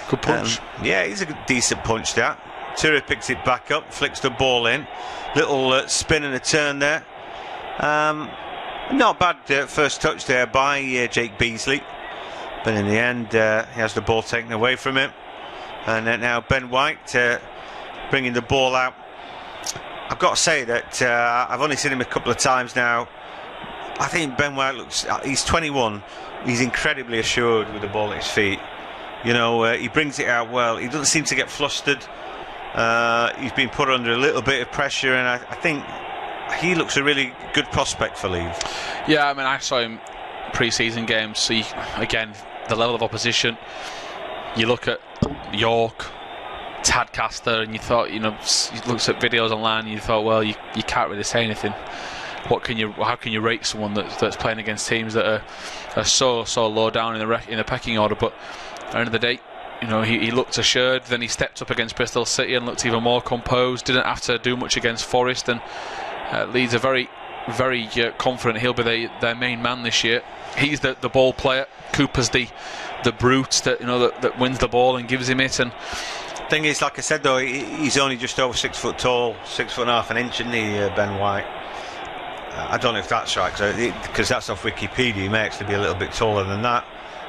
Good punch. Yeah, he's a decent punch, that. Toure picks it back up, flicks the ball in. Little spin and a turn there. Not bad first touch there by Jake Beasley, but in the end he has the ball taken away from him, and now Ben White bringing the ball out. I've got to say that I've only seen him a couple of times now I think Ben White looks. He's 21. He's incredibly assured with the ball at his feet. You know, he brings it out well. He doesn't seem to get flustered. He's been put under a little bit of pressure, and I think he looks a really good prospect for Leeds. Yeah, I mean, I saw him pre-season games. See, again, the level of opposition. You look at York, Tadcaster, and you thought, you know, you looked at videos online, and you thought, well, you can't really say anything. How can you rate someone that's playing against teams that are so low down in the pecking order? But at the end of the day, you know, he looked assured. Then he stepped up against Bristol City and looked even more composed. Didn't have to do much against Forest, and Leeds are very confident he'll be their main man this year. He's the ball player. Cooper's the brute that wins the ball and gives him it. And thing is, like I said though, he's only just over 6 foot tall, 6.5 inches, isn't he, Ben White? I don't know if that's right, because that's off Wikipedia. He may actually be a little bit taller than that.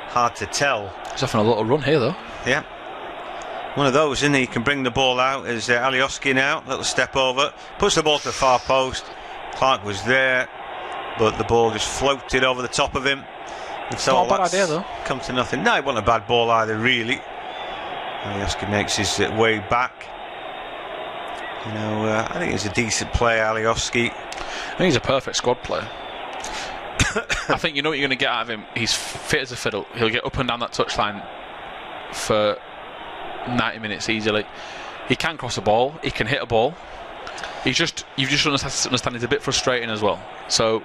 Hard to tell. He's having a little run here, though. Yeah. One of those, isn't he? He can bring the ball out. As Alioski now, little step over. Puts the ball to the far post. Clark was there, but the ball just floated over the top of him. And so not a bad idea, though. Come to nothing. No, it wasn't a bad ball either, really. Alioski makes his way back. You know, I think he's a decent player, Alioski. I think he's a perfect squad player. I think you know what you're going to get out of him. He's fit as a fiddle. He'll get up and down that touchline for 90 minutes easily. He can cross a ball. He can hit a ball. You've just understand he's a bit frustrating as well. So,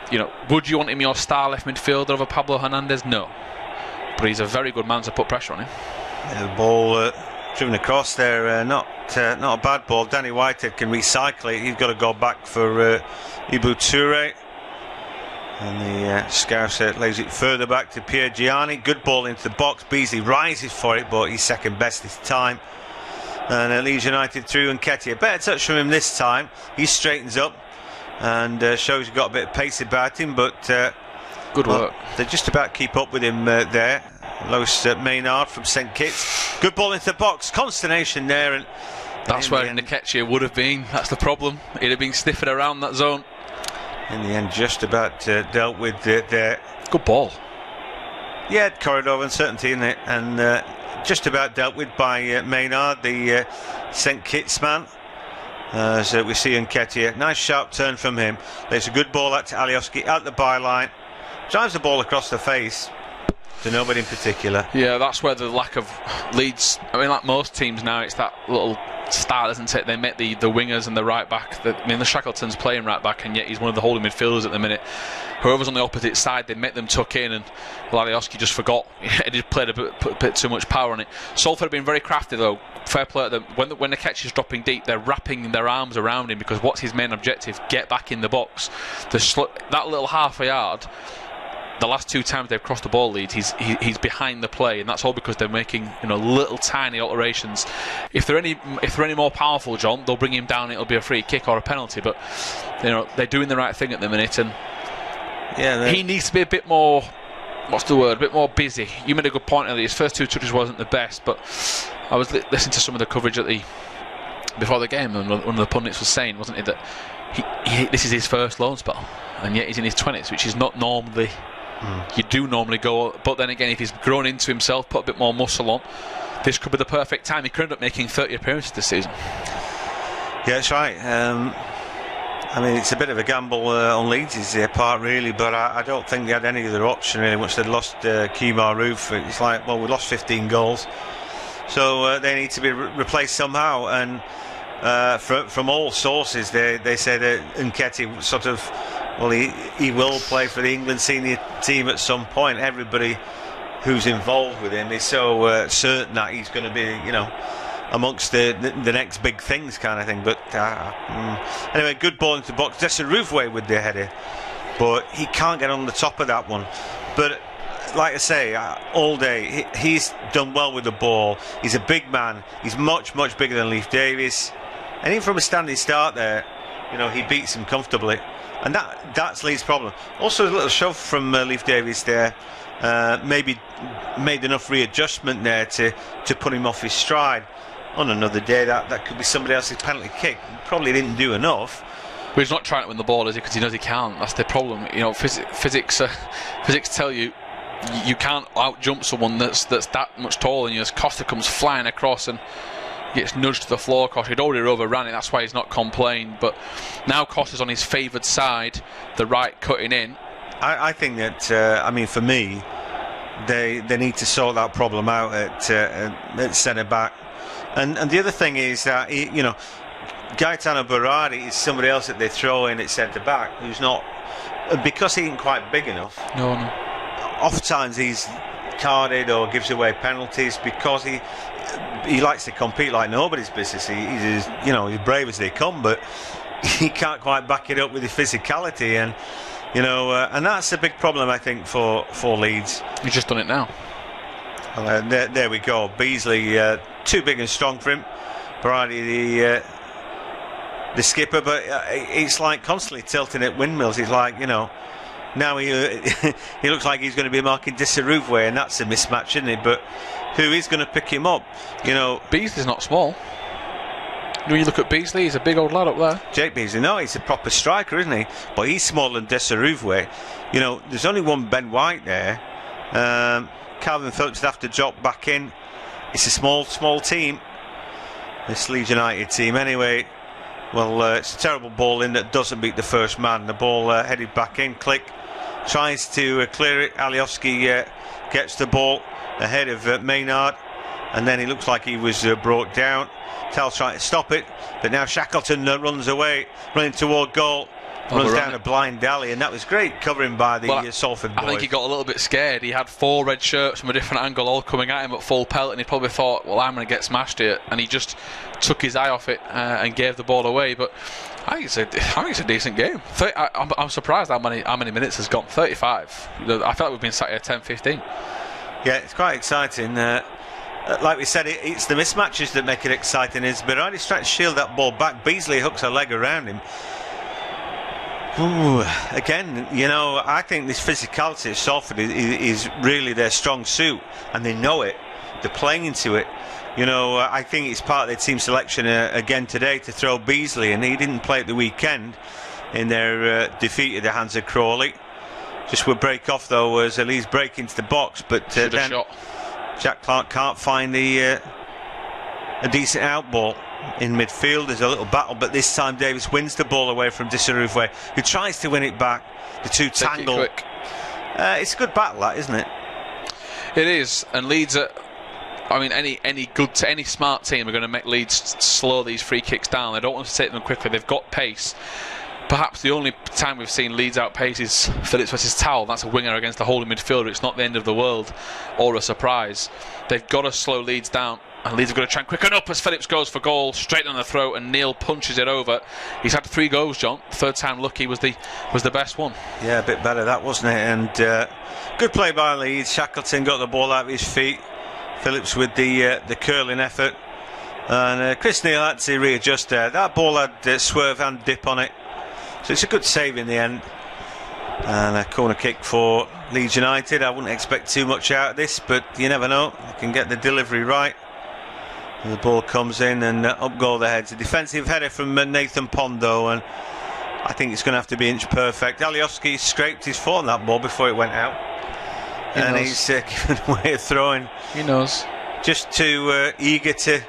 you know, would you want him your star left midfielder over Pablo Hernandez? No. But he's a very good man to put pressure on him. Yeah, the ball driven across there, not a bad ball. Danny Whitehead can recycle it. He's got to go back for Ibu Toure. And the Scouser lays it further back to Pierre Gianni. Good ball into the box. Beasley rises for it, but he's second best this time. And Leeds United through Nketiah. Better touch from him this time. He straightens up and shows he's got a bit of pace about him, but good work. They just about keep up with him there. Lois Maynard from St Kitts. Good ball into the box. Consternation there. And that's where Nketiah would have been. That's the problem. He'd have been sniffing around that zone. In the end, just about dealt with there. Good ball. Yeah, corridor of uncertainty, isn't it? And just about dealt with by Maynard, the St Kitts man. So we see Nketiah. Nice sharp turn from him. There's a good ball out to Alioski, out the byline. Drives the ball across the face to nobody in particular. Yeah, that's where the lack of Leeds, I mean, like most teams now, it's that little style, isn't it? They make the wingers and the right back. I mean, the Shackleton's playing right back, and yet he's one of the holding midfielders at the minute. Whoever's on the opposite side, they make them tuck in, and Alioski just forgot. He just played put a bit too much power on it. Salford have been very crafty, though. Fair play to them. When the catch is dropping deep, they're wrapping their arms around him, because what's his main objective? Get back in the box. That little half a yard. The last two times they've crossed the ball, Leeds, he's behind the play, and that's all because they're making, you know, little tiny alterations. If they're any more powerful, John, they'll bring him down. It'll be a free kick or a penalty. But you know, they're doing the right thing at the minute, and yeah, he needs to be a bit more. What's the word? A bit more busy. You made a good point earlier. His first two touches wasn't the best, but I was listening to some of the coverage before the game, and one of the pundits was saying, wasn't it, that this is his first loan spell, and yet he's in his 20s, which is not normally. You do normally go, but then again, if he's grown into himself, put a bit more muscle on, this could be the perfect time. He could end up making 30 appearances this season. Yeah, that's right. I mean, it's a bit of a gamble on Leeds' part, really, but I don't think they had any other option, really. Once they'd lost Kemar Roof, it's like, well, we lost 15 goals, so they need to be replaced somehow. And from all sources, they say that Nketiah sort of, well, he will play for the England senior team at some point. Everybody who's involved with him is so certain that he's going to be, you know, amongst the next big things, kind of thing. But anyway, good ball into the box. That's a Roofway with the header, but he can't get on the top of that one. But like I say, all day he's done well with the ball. He's a big man. He's much bigger than Leif Davis, and even from a standing start there, you know, he beats him comfortably. And that's Leeds' problem. Also, a little shove from Leif Davis there. Maybe made enough readjustment there to put him off his stride. On another day, that could be somebody else's penalty kick. Probably didn't do enough, But he's not trying to win the ball, is he? Because he knows he can't. That's the problem. You know, physics tell you you can't out jump someone that's that much taller than you. As Costa comes flying across and gets nudged to the floor. Costa had already overran it. That's why he's not complained. But now Costa's on his favoured side, the right cutting in. I think that for me, they need to sort that problem out at centre back. And the other thing is that Gaetano Berardi is somebody else that they throw in at centre back who's not, because he ain't quite big enough. No. Oftentimes he's carded or gives away penalties because he likes to compete like nobody's business. He's he's brave as they come, but he can't quite back it up with his physicality, and and that's a big problem, I think, for Leeds. He's just done it now. Well, there we go. Beasley too big and strong for him. Berardi the skipper, but it's like constantly tilting at windmills. He's like, now he looks like he's going to be marking Disaruvwe, and that's a mismatch, isn't it? But who is going to pick him up? Beasley's not small. When you look at Beasley, he's a big old lad up there. Jake Beasley, no, he's a proper striker, isn't he? But he's smaller than Disaruvwe. There's only one Ben White there. Calvin Phillips would have to drop back in. It's a small team, this Leeds United team. Anyway, well, it's a terrible ball in that doesn't beat the first man. The ball headed back in. Click tries to clear it. Alioski gets the ball ahead of Maynard, and then he looks like he was brought down. Tell's trying to stop it, but now Shackleton runs away, running toward goal. Runs down a blind alley, and that was great covering by the Salford boys. I think he got a little bit scared. He had 4 red shirts from a different angle all coming at him at full pelt, and he probably thought, well, I'm going to get smashed here, and he just took his eye off it and gave the ball away. But I think it's a decent game. I'm surprised how many minutes has gone. 35. I feel like we've been sat here 10-15. Yeah, it's quite exciting. Like we said, it's the mismatches that make it exciting. Is Berardi's trying to shield that ball back. Beasley hooks a leg around him. Ooh, again, I think this physicality at Salford is really their strong suit, and they know it. They're playing into it. I think it's part of their team selection again today to throw Beasley, and he didn't play at the weekend in their defeat at the hands of Crawley. Just would break off though as Leeds break into the box, but then Jack Clark can't find a decent out ball. In midfield, there's a little battle, but this time Davis wins the ball away from Disaruvwe, who tries to win it back. The two tangle. It's a good battle, that, isn't it? It is, and Leeds are. Any smart team are going to make Leeds slow these free kicks down. They don't want to take them quickly. They've got pace. Perhaps the only time we've seen Leeds outpace is Phillips versus Towell. That's a winger against a holding midfielder. It's not the end of the world or a surprise. They've got to slow Leeds down, and Leeds are going to try and quicken up as Phillips goes for goal, straight on the throat, and Neil punches it over. He's had 3 goals, John. Third time lucky was the best one. Yeah, a bit better that, wasn't it? And good play by Leeds. Shackleton got the ball out of his feet. Phillips with the curling effort, and Chris Neil had to readjust there. That ball had swerve and dip on it, so it's a good save in the end. And a corner kick for Leeds United. I wouldn't expect too much out of this, but you never know. They can get the delivery right. And the ball comes in, and up go the heads. A defensive header from Nathan Pondo, and I think it's going to have to be inch perfect. Alioski scraped his foot on that ball before it went out. He's given away a throw-in. He knows. Just too eager to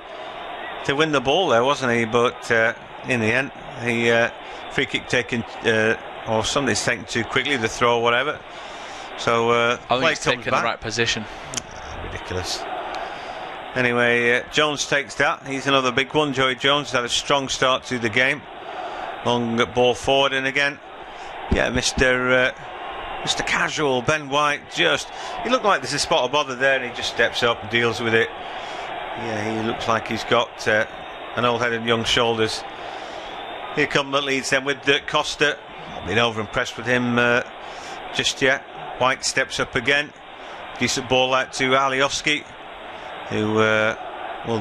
win the ball there, wasn't he? But in the end, he free kick taken, or somebody's taken too quickly, the throw or whatever. So I think he's taken the right position. Ridiculous. Anyway, Jones takes that. He's another big one. Joey Jones had a strong start to the game. Long ball forward, and again, yeah, Mr. Casual, Ben White, he looked like there's a spot of bother there, and he just steps up and deals with it. Yeah, he looks like he's got an old head and young shoulders. Here come the Leeds then with Costa. Not been over impressed with him just yet. White steps up again. Decent ball out to Alioski, who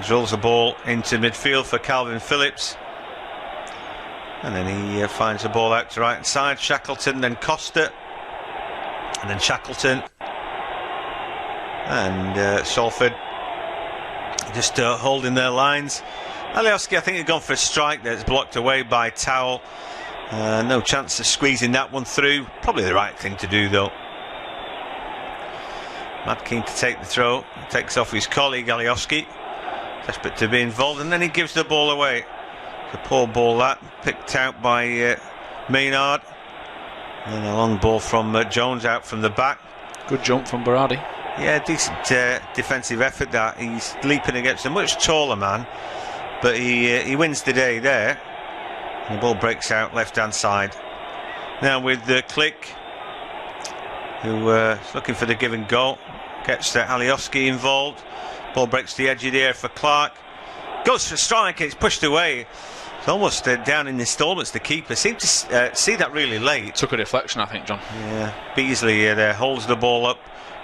drills the ball into midfield for Calvin Phillips. And then he finds the ball out to right hand side. Shackleton, then Costa. And then Shackleton. And Salford just holding their lines. Alioski, I think, had gone for a strike that's blocked away by Towell. No chance of squeezing that one through. Probably the right thing to do, though. Mad keen to take the throw. Takes off his colleague Alioski. Desperate to be involved, and then he gives the ball away. It's a poor ball that, picked out by Maynard. And a long ball from Jones out from the back. Good jump from Berardi. Yeah, decent defensive effort that. He's leaping against a much taller man, but he wins the day there. And the ball breaks out left hand side. Now with the Click, who is looking for the give and go, gets Alioski involved. Ball breaks the edge of the air for Clark. Goes for a strike, it's pushed away. It's almost down in installments. The keeper seemed to see that really late. Took a deflection, I think, John. Yeah, Beasley there holds the ball up,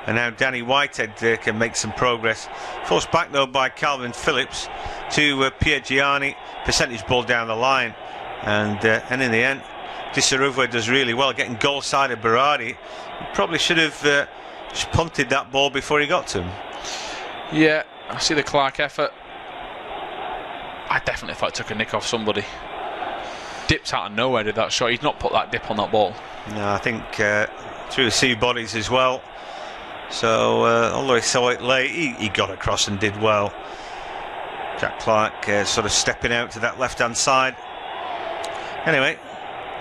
and now Danny Whitehead can make some progress. Forced back though by Calvin Phillips to Pierre Gianni. Percentage ball down the line, and in the end, Disaruvwe does really well, getting goal side of Berardi. He probably should have just punted that ball before he got to him. Yeah, I see the Clark effort. I definitely thought it took a nick off somebody. Dipped out of nowhere, did that shot. He'd not put that dip on that ball. No, I think through the sea bodies as well. So although he saw it late, he got across and did well. Jack Clark sort of stepping out to that left hand side. Anyway,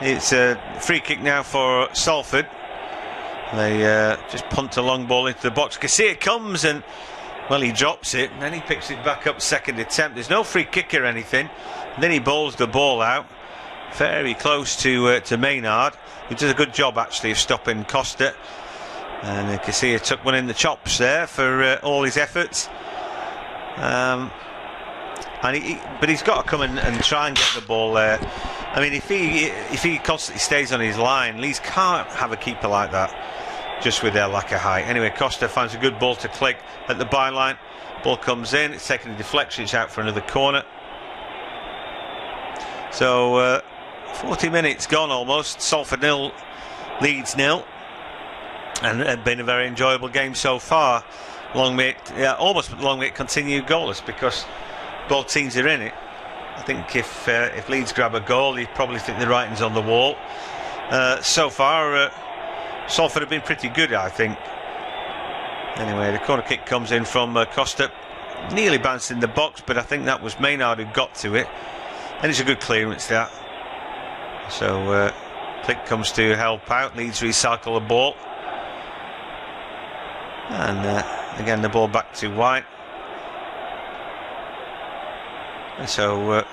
it's a free kick now for Salford. They just punt a long ball into the box. You can see it comes, and well, he drops it, and then he picks it back up second attempt. There's no free kick or anything. And then he bowls the ball out very close to Maynard, who does a good job actually of stopping Costa. And you can see he took one in the chops there for all his efforts. But he's got to come and try and get the ball there. I mean, if he constantly stays on his line, Leeds can't have a keeper like that, just with their lack of height. Anyway, Costa finds a good ball to Click at the byline. Ball comes in, it's taking a deflection, it's out for another corner. So 40 minutes gone almost. Salford 0, Leeds 0, and it's been a very enjoyable game so far. Almost long may it continue goalless, because both teams are in it. I think if Leeds grab a goal, you probably think the writing's on the wall. So far, Salford have been pretty good, I think. Anyway, the corner kick comes in from Costa. Nearly bounced in the box, but I think that was Maynard who got to it. And it's a good clearance, that. So Click comes to help out. Leeds recycle the ball. And again, the ball back to White. And so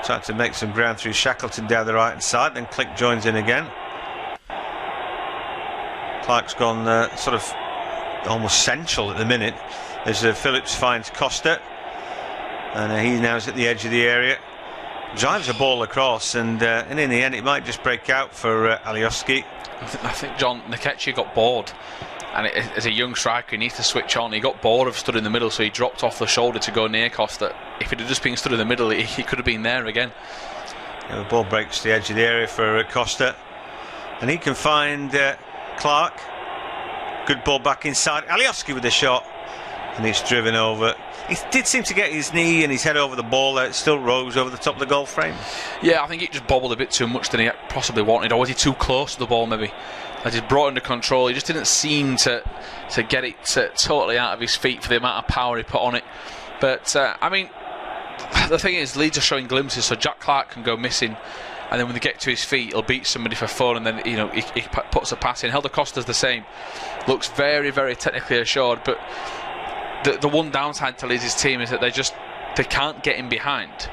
trying to make some ground through Shackleton down the right hand side. Then Click joins in again. Clark's gone sort of almost central at the minute as Phillips finds Costa, and he now is at the edge of the area, drives the ball across, and in the end it might just break out for Alioski. I think John Nkechi got bored, and as a young striker he needs to switch on. He got bored of stood in the middle, so he dropped off the shoulder to go near Costa. If it had just been stood in the middle, he could have been there again. The ball breaks the edge of the area for Costa, and he can find Clark. Good ball back inside. Alioski with the shot, and it's driven over. He did seem to get his knee and his head over the ball there. It still rose over the top of the goal frame. Yeah, I think it just bobbled a bit too much than he possibly wanted. Or was he too close to the ball, maybe? As he's brought under control, he just didn't seem to get it totally out of his feet for the amount of power he put on it. But, I mean, the thing is, Leeds are showing glimpses, so Jack Clark can go missing, and then when they get to his feet, he'll beat somebody for fun, and then he puts a pass in. Helder Costa's the same. Looks very, very technically assured, but the one downside to Leeds' team is that they can't get in behind.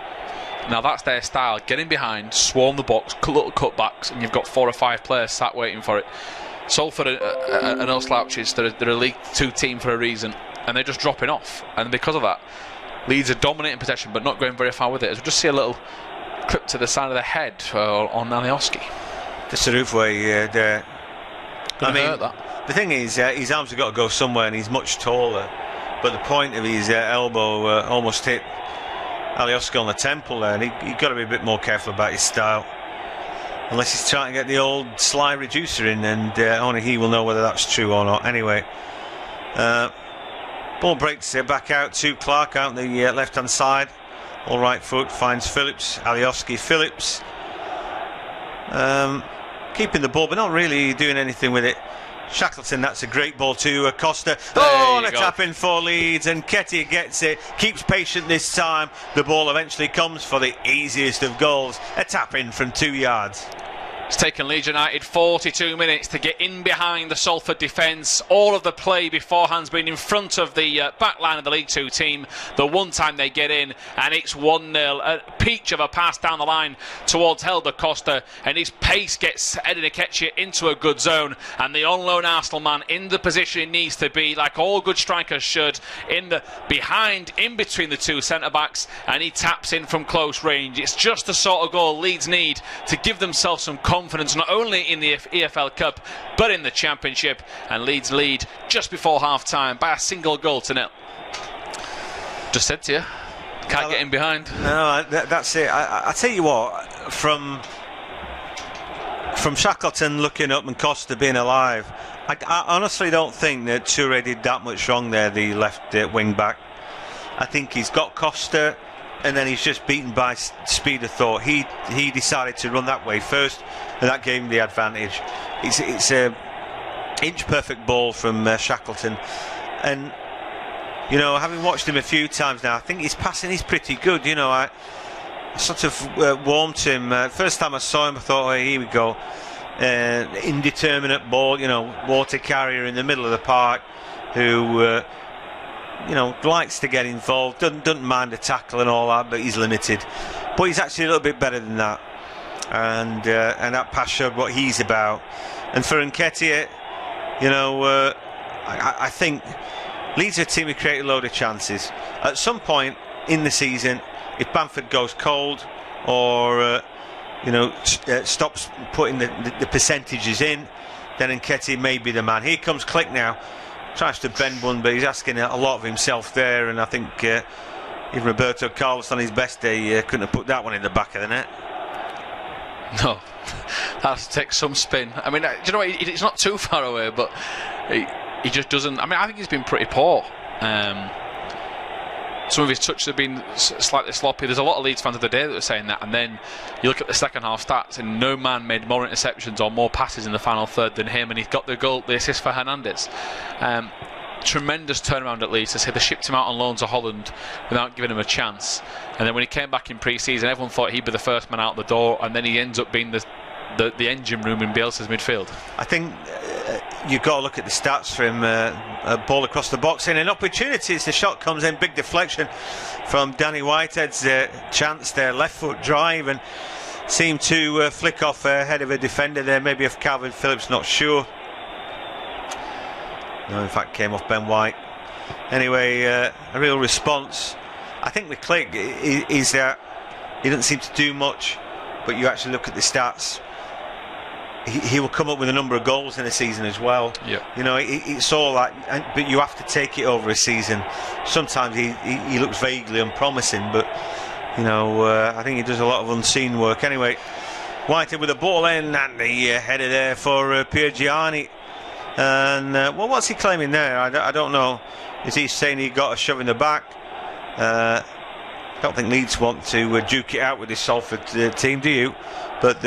Now that's their style: get in behind, swarm the box, little cutbacks, and you've got 4 or 5 players sat waiting for it. Salford are no slouches. They're a League 2 team for a reason, and they're just dropping off. And because of that, Leeds are dominating possession, but not going very far with it. As we just see a little clip to the side of the head on Alioski. The Sarufwe there. Hurt that. The thing is, his arms have got to go somewhere, and he's much taller. But the point of his elbow almost hit Alioski on the temple there, and he's got to be a bit more careful about his style. Unless he's trying to get the old sly reducer in, and only he will know whether that's true or not. Anyway, ball breaks back out to Clark out the left hand side. All right foot finds Phillips. Alioski Phillips. keeping the ball, but not really doing anything with it. Shackleton, that's a great ball to Costa. Oh, and a tap in for Leeds, and Ketty gets it, keeps patient this time. The ball eventually comes for the easiest of goals, a tap in from 2 yards. It's taken Leeds United 42 minutes to get in behind the Salford defence. All of the play beforehand's been in front of the back line of the League Two team. The one time they get in, and it's 1-0. A peach of a pass down the line towards Helder Costa, and his pace gets Edin Akechi into a good zone, and the on-loan Arsenal man in the position he needs to be, like all good strikers should, in between the two centre-backs, and he taps in from close range. It's just the sort of goal Leeds need to give themselves some confidence, not only in the EFL Cup but in the Championship, and Leeds lead just before half-time by a single goal to nil. Just said to you, can't get in behind. No, that's it. I tell you what, from Shackleton looking up and Costa being alive, I honestly don't think that Toure did that much wrong there, the left wing back. I think he's got Costa, and then he's just beaten by speed of thought. He decided to run that way first, and that gave him the advantage. It's a inch perfect ball from Shackleton, and you know, having watched him a few times now, I think his passing is pretty good. You know, I sort of warmed to him. First time I saw him, I thought, oh, here we go, indeterminate ball. You know, water carrier in the middle of the park, who. You know, likes to get involved, doesn't mind the tackle and all that, but he's limited. But he's actually a little bit better than that, and that pass showed what he's about. And for Nketiah, you know, I think Leeds are a team who create a load of chances. At some point in the season, if Bamford goes cold or you know, stops putting the percentages in, then Nketiah may be the man. Here comes Click now. Tries to bend one, but he's asking a lot of himself there, and I think even Roberto Carlos on his best day couldn't have put that one in the back of the net. No, has to take some spin. I mean, do you know what? It's not too far away, but he just doesn't. I mean, I think he's been pretty poor. Some of his touches have been slightly sloppy. There's a lot of Leeds fans of the day that were saying that, and then you look at the second half stats, and no man made more interceptions or more passes in the final third than him, and he's got the assist for Hernandez. Tremendous turnaround at Leeds. To say they shipped him out on loan to Holland without giving him a chance, and then when he came back in pre-season, everyone thought he'd be the first man out the door, and then he ends up being the engine room in Bielsa's midfield. I think you've got to look at the stats for him. A ball across the box in, and opportunities. The shot comes in, big deflection from Danny Whitehead's chance there, left foot drive, and seemed to flick off ahead of a defender there, maybe of Calvin Phillips, not sure. No, in fact came off Ben White. Anyway, a real response. I think with Click is that he doesn't seem to do much, but you actually look at the stats, he will come up with a number of goals in a season as well. Yeah. You know, it's all that, but you have to take it over a season. Sometimes he looks vaguely unpromising, but you know, I think he does a lot of unseen work. Anyway, Whitehead with a ball in, and the header there for Pierre Gianni. And well, what's he claiming there? I don't know. Is he saying he got a shove in the back? I don't think Leeds want to duke it out with this Salford team, do you? But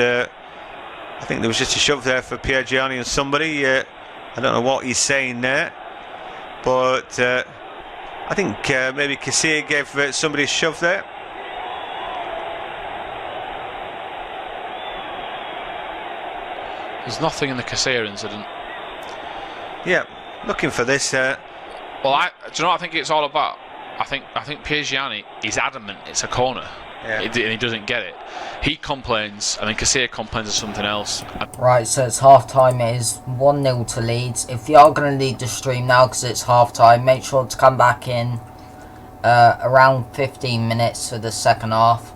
I think there was just a shove there for Pierre Gianni and somebody. I don't know what he's saying there, but I think maybe Casilla gave somebody a shove there. There's nothing in the Casilla incident. Yeah, looking for this. Well, do you know what I think it's all about? I think Pierre Gianni is adamant it's a corner. Yeah. And he doesn't get it. He complains, and then Casilla complains of something else. Right, so it's half time. It is 1-0 to Leeds. If you are going to lead the stream now because it's half time, make sure to come back in around 15 minutes for the second half.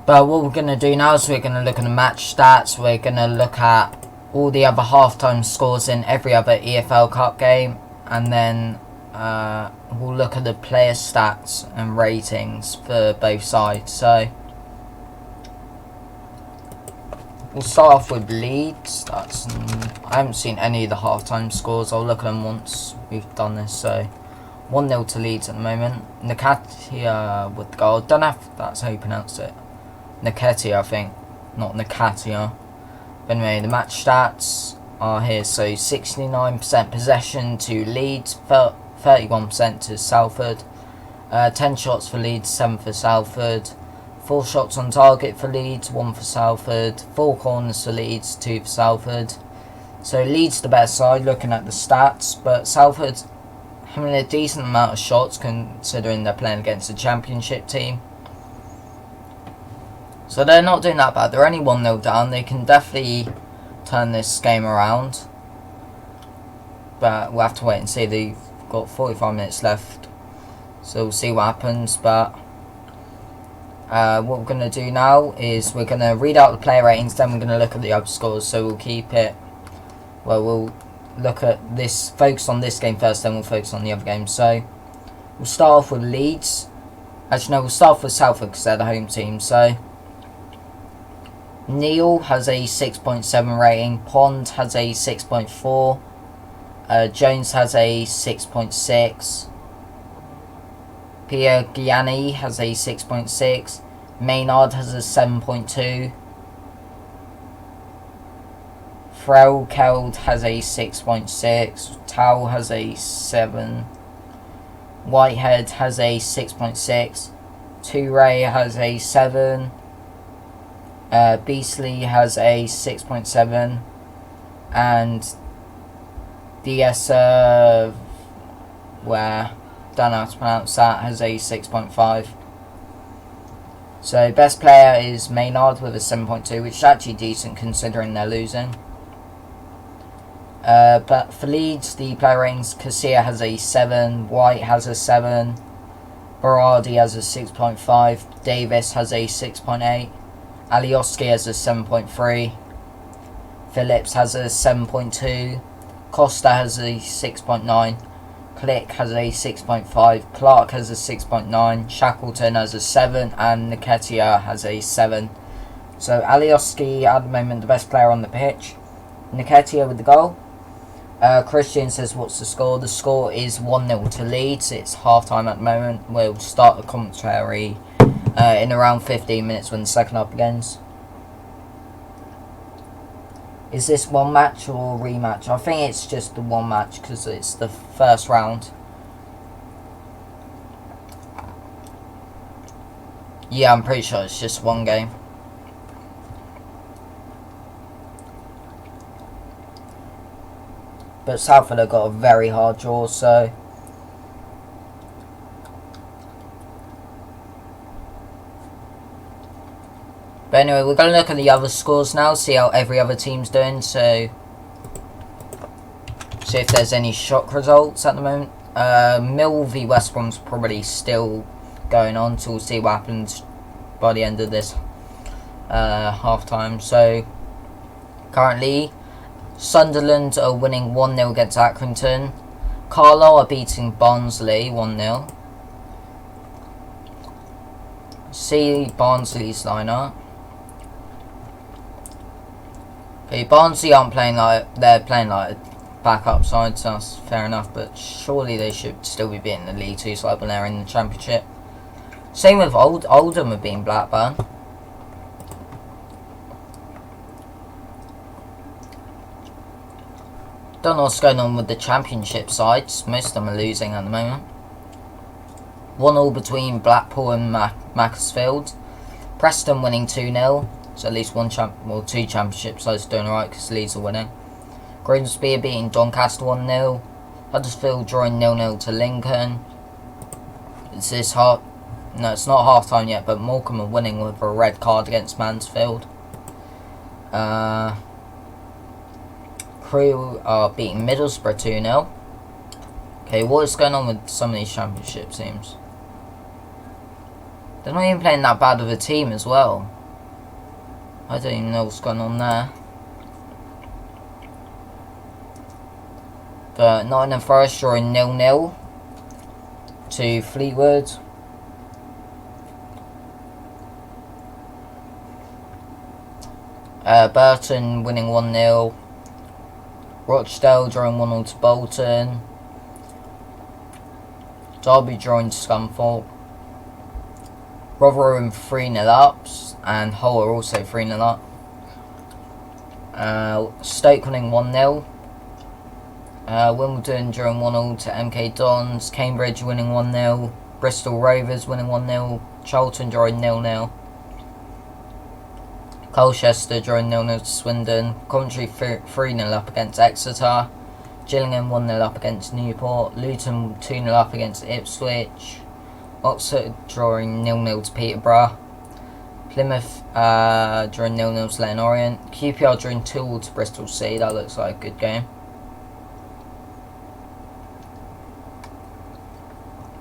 But what we're going to do now is we're going to look at the match stats. We're going to look at all the other half-time scores in every other EFL Cup game, and then we'll look at the player stats and ratings for both sides. So we'll start off with Leeds. I haven't seen any of the half-time scores. I'll look at them once we've done this. So 1-0 to Leeds at the moment. Nketiah with the goal. Don't know if that's how you pronounce it. Nketiah, I think. Not Nketiah. But anyway, the match stats are here. So 69% possession to Leeds, 31% to Salford. 10 shots for Leeds, 7 for Salford. 4 shots on target for Leeds, 1 for Salford. 4 corners for Leeds, 2 for Salford. So Leeds the better side looking at the stats, but Salford having a decent amount of shots considering they're playing against a championship team. So they're not doing that bad. They're only 1-0 down. They can definitely turn this game around. But we'll have to wait and see. They've got 45 minutes left. So we'll see what happens. But what we're going to do now is we're going to read out the player ratings. Then we're going to look at the other scores. So we'll keep it... Well, we'll look at this... Focus on this game first. Then we'll focus on the other games. So we'll start off with Leeds. Actually, no, we'll start off with Salford because they're the home team. So... Neil has a 6.7 rating, Pond has a 6.4, Jones has a 6.6, Pierre Gianni has a 6.6, Maynard has a 7.2, Frelkeld has a 6.6, Tau has a 7, Whitehead has a 6.6, Toure has a 7, Beasley has a 6.7 and DS don't know how to pronounce that, has a 6.5. So best player is Maynard with a 7.2, which is actually decent considering they're losing. But for Leeds, the player ratings, Casilla has a 7, White has a 7, Berardi has a 6.5, Davis has a 6.8, Alioski has a 7.3, Phillips has a 7.2, Costa has a 6.9, Click has a 6.5, Clark has a 6.9, Shackleton has a 7, and Nketiah has a 7. So Alioski at the moment the best player on the pitch. Nketiah with the goal. Christian says what's the score? The score is 1-0 to Leeds. It's half time at the moment. We'll start the commentary in around 15 minutes when the second half begins. Is this one match or rematch? I think it's just the one match because it's the first round. Yeah, I'm pretty sure it's just one game. But Salford have got a very hard draw, so... But anyway, we're going to look at the other scores now, see how every other team's doing, so... See if there's any shock results at the moment. Mill v West Brom's probably still going on, so we'll see what happens by the end of this half-time. So, currently, Sunderland are winning 1-0 against Accrington. Carlisle are beating Barnsley 1-0. See Barnsley's lineup. Okay, Barnsley aren't playing like... They're playing like a backup side, so that's fair enough. But surely they should still be beating the League 2 side when they're in the Championship. Same with Oldham have been Blackburn. Don't know what's going on with the Championship sides. Most of them are losing at the moment. 1-1 between Blackpool and Macclesfield. Preston winning 2-0. So at least two Championship sides doing alright because Leeds are winning. Grimsby are beating Doncaster 1-0. Huddersfield drawing 0-0 to Lincoln. Is this half? No, it's not half time yet, but Morecambe are winning with a red card against Mansfield. Crewe are beating Middlesbrough 2-0. Okay, what is going on with some of these Championship teams? They're not even playing that bad of a team as well. I don't even know what's going on there. But Nottingham Forest drawing 0-0 to Fleetwood. Burton winning 1-0. Rochdale drawing 1-0 to Bolton. Derby drawing to Scunthorpe. Rotherham 3-0 up, and Hull are also 3-0 up. Stoke winning 1-0. Wimbledon drawing 1-1 to MK Dons. Cambridge winning 1-0. Bristol Rovers winning 1-0. Charlton drawing 0-0. Colchester drawing 0-0 to Swindon. Coventry 3-0 up against Exeter. Gillingham 1-0 up against Newport. Luton 2-0 up against Ipswich. Oxford drawing 0-0 to Peterborough. Plymouth drawing 0-0 to Leyton Orient. QPR drawing 2-2 to Bristol City. That looks like a good game.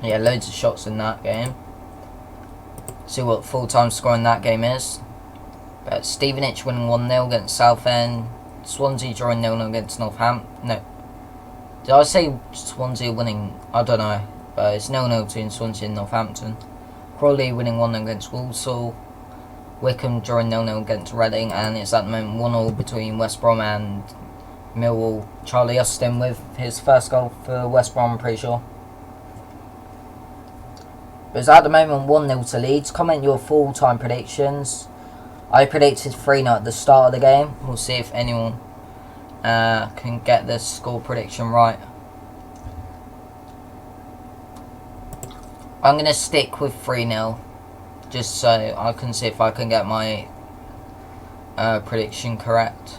Yeah, loads of shots in that game. See what full-time score in that game is. But Stevenage winning 1-0 against Southend. Swansea drawing 0-0 against Northampton. No. Did I say Swansea winning? I don't know. But it's 0-0 between Swansea and Northampton. Crawley winning 1-0 against Walsall. Wickham drawing 0-0 against Reading. And it's at the moment 1-0 between West Brom and Millwall. Charlie Austin with his first goal for West Brom, I'm pretty sure. But it's at the moment 1-0 to Leeds. Comment your full-time predictions. I predicted 3-0 at the start of the game. We'll see if anyone can get the score prediction right. I'm going to stick with 3-0. Just so I can see if I can get my prediction correct.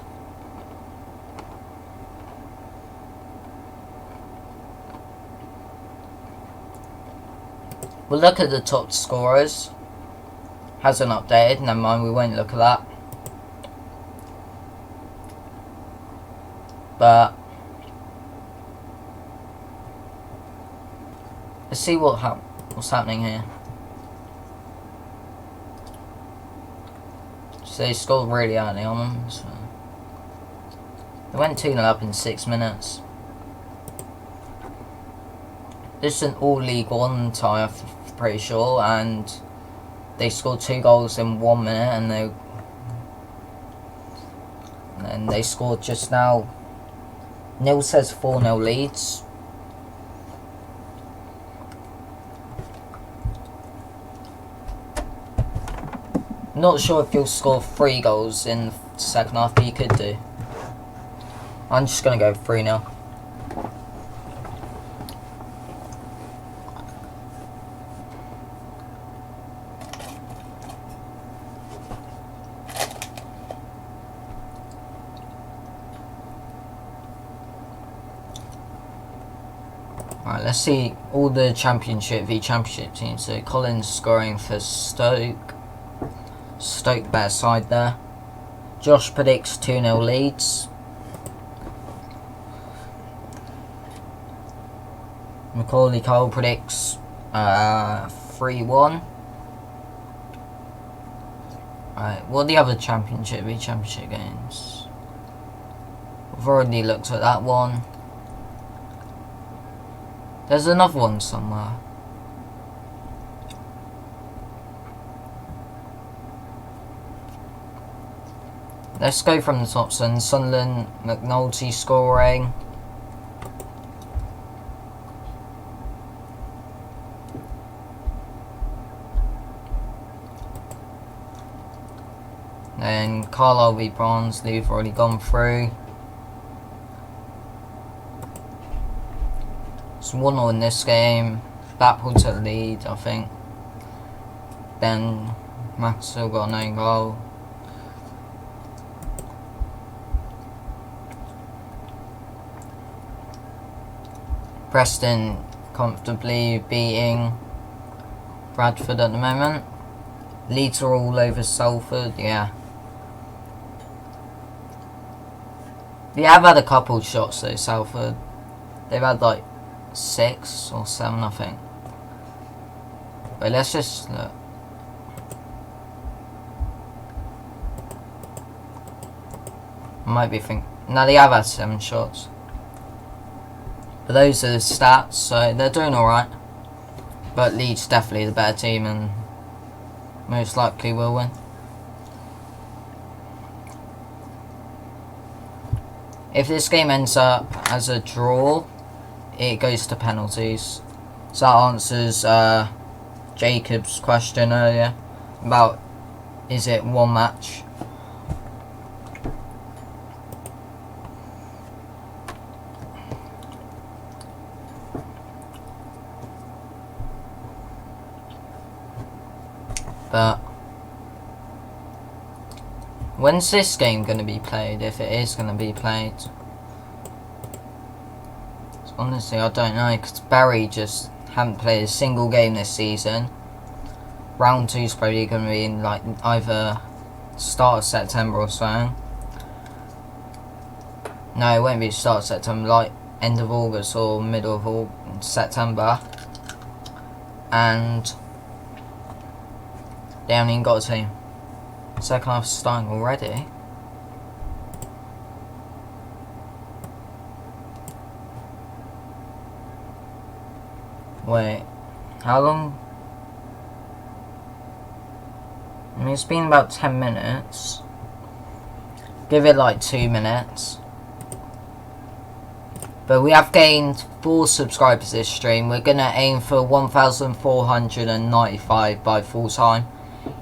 We'll look at the top scorers. Hasn't updated, never mind, we won't look at that. But let's see what's happening here. So they scored really early on them. So they went 2-0 up in 6 minutes. This is an all League One tie, I'm pretty sure, and they scored 2 goals in 1 minute, and they scored just now. Neil says 4-0 Leeds. Not sure if you'll score 3 goals in the second half, but you could do. I'm just going to go 3-0. Right, let's see all the Championship v Championship teams. So Collins scoring for Stoke. Stoke better side there. Josh predicts 2-0 Leeds. Macaulay Cole predicts 3-1. Right, what are the other Championship v Championship games? We've already looked at that one. There's another one somewhere. Let's go from the top. So Sunderland, McNulty scoring. Then Carlisle v Barnsley, we've already gone through. It's 1-0 in this game. Blackpool to the lead, I think. Then Maxwell got an own goal. Preston comfortably beating Bradford at the moment. Leeds are all over Salford, yeah. They have had a couple shots though, Salford. They've had like 6 or 7, I think. But let's just look. Might be think. No, they have had 7 shots. But those are the stats, so they're doing alright. But Leeds definitely the better team and most likely will win. If this game ends up as a draw, it goes to penalties. So that answers Jacob's question earlier about is it one match. But when's this game going to be played, if it is going to be played? Honestly, I don't know, because Barry just haven't played a single game this season. Round 2 is probably going to be in like either start of September or something. No, it won't be start of September, like end of August or middle of September. And they haven't even got a team. Second half starting already. Wait, how long? I mean, it's been about 10 minutes. Give it like 2 minutes. But we have gained 4 subscribers this stream. We're going to aim for 1,495 by full time.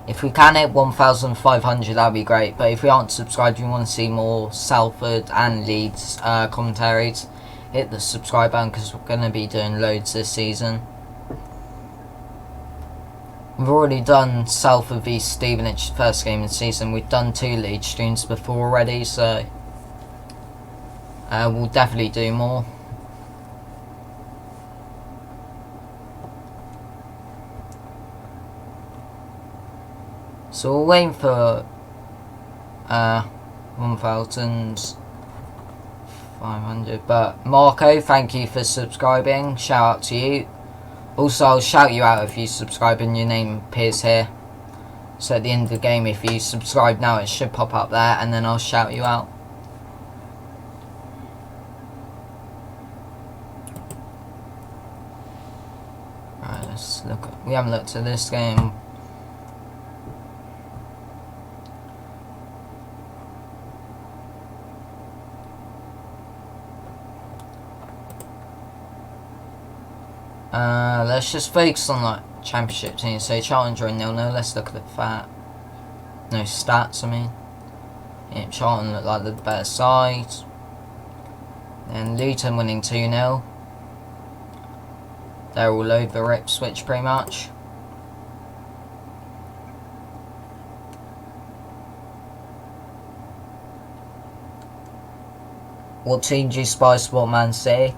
If we can hit 1,500, that'd be great. But if we aren't subscribed, you want to see more Salford and Leeds commentaries, hit the subscribe button, because we're going to be doing loads this season. We've already done Salford v Stevenage first game of the season. We've done 2 Leeds streams before already, so we'll definitely do more. So we're waiting for 1,500. But Marco, thank you for subscribing. Shout out to you. Also, I'll shout you out if you subscribe and your name appears here. So at the end of the game, if you subscribe now, it should pop up there, and then I'll shout you out. Alright, let's look. We haven't looked at this game. Let's just focus on like championship teams. So Charlton drawing 0-0. Let's look at the stats. I mean, yeah, Charlton look like the better side. Then Luton winning 2-0. They're all over Ipswich pretty much. What team do you spy support? Man City?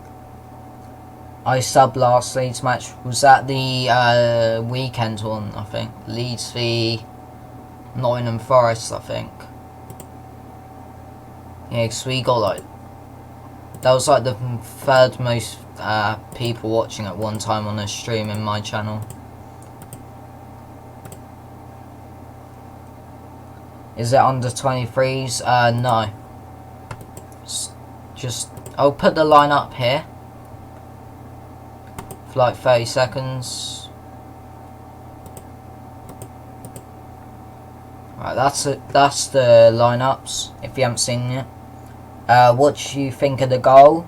I subbed last Leeds match. Was that the weekend one, I think? Leeds v Nottingham Forest, I think. Yeah, because we got like... That was like the 3rd most people watching at one time on a stream in my channel. Is it under 23s? No. Just... I'll put the line up here. For like 30 seconds. Right, that's it. That's the lineups. If you haven't seen it, what do you think of the goal?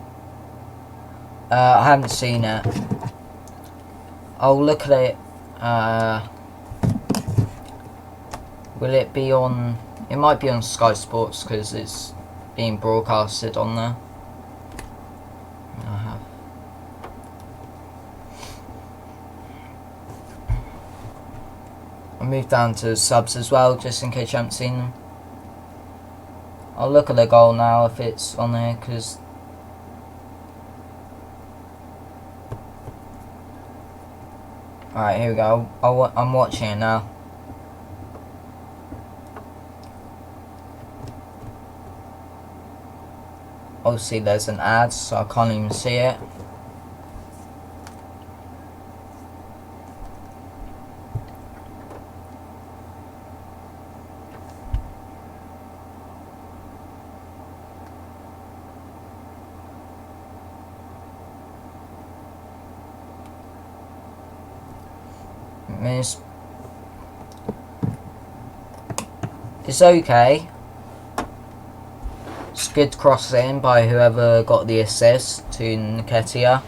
I haven't seen it. I'll look at it. Will it be on? It might be on Sky Sports because it's being broadcasted on there. I have. I'll move down to subs as well, just in case you haven't seen them. I'll look at the goal now if it's on there, because... Alright, here we go. I'm watching it now. Obviously there's an ad, so I can't even see it. It's okay. It's good crossing by whoever got the assist to Nketiah.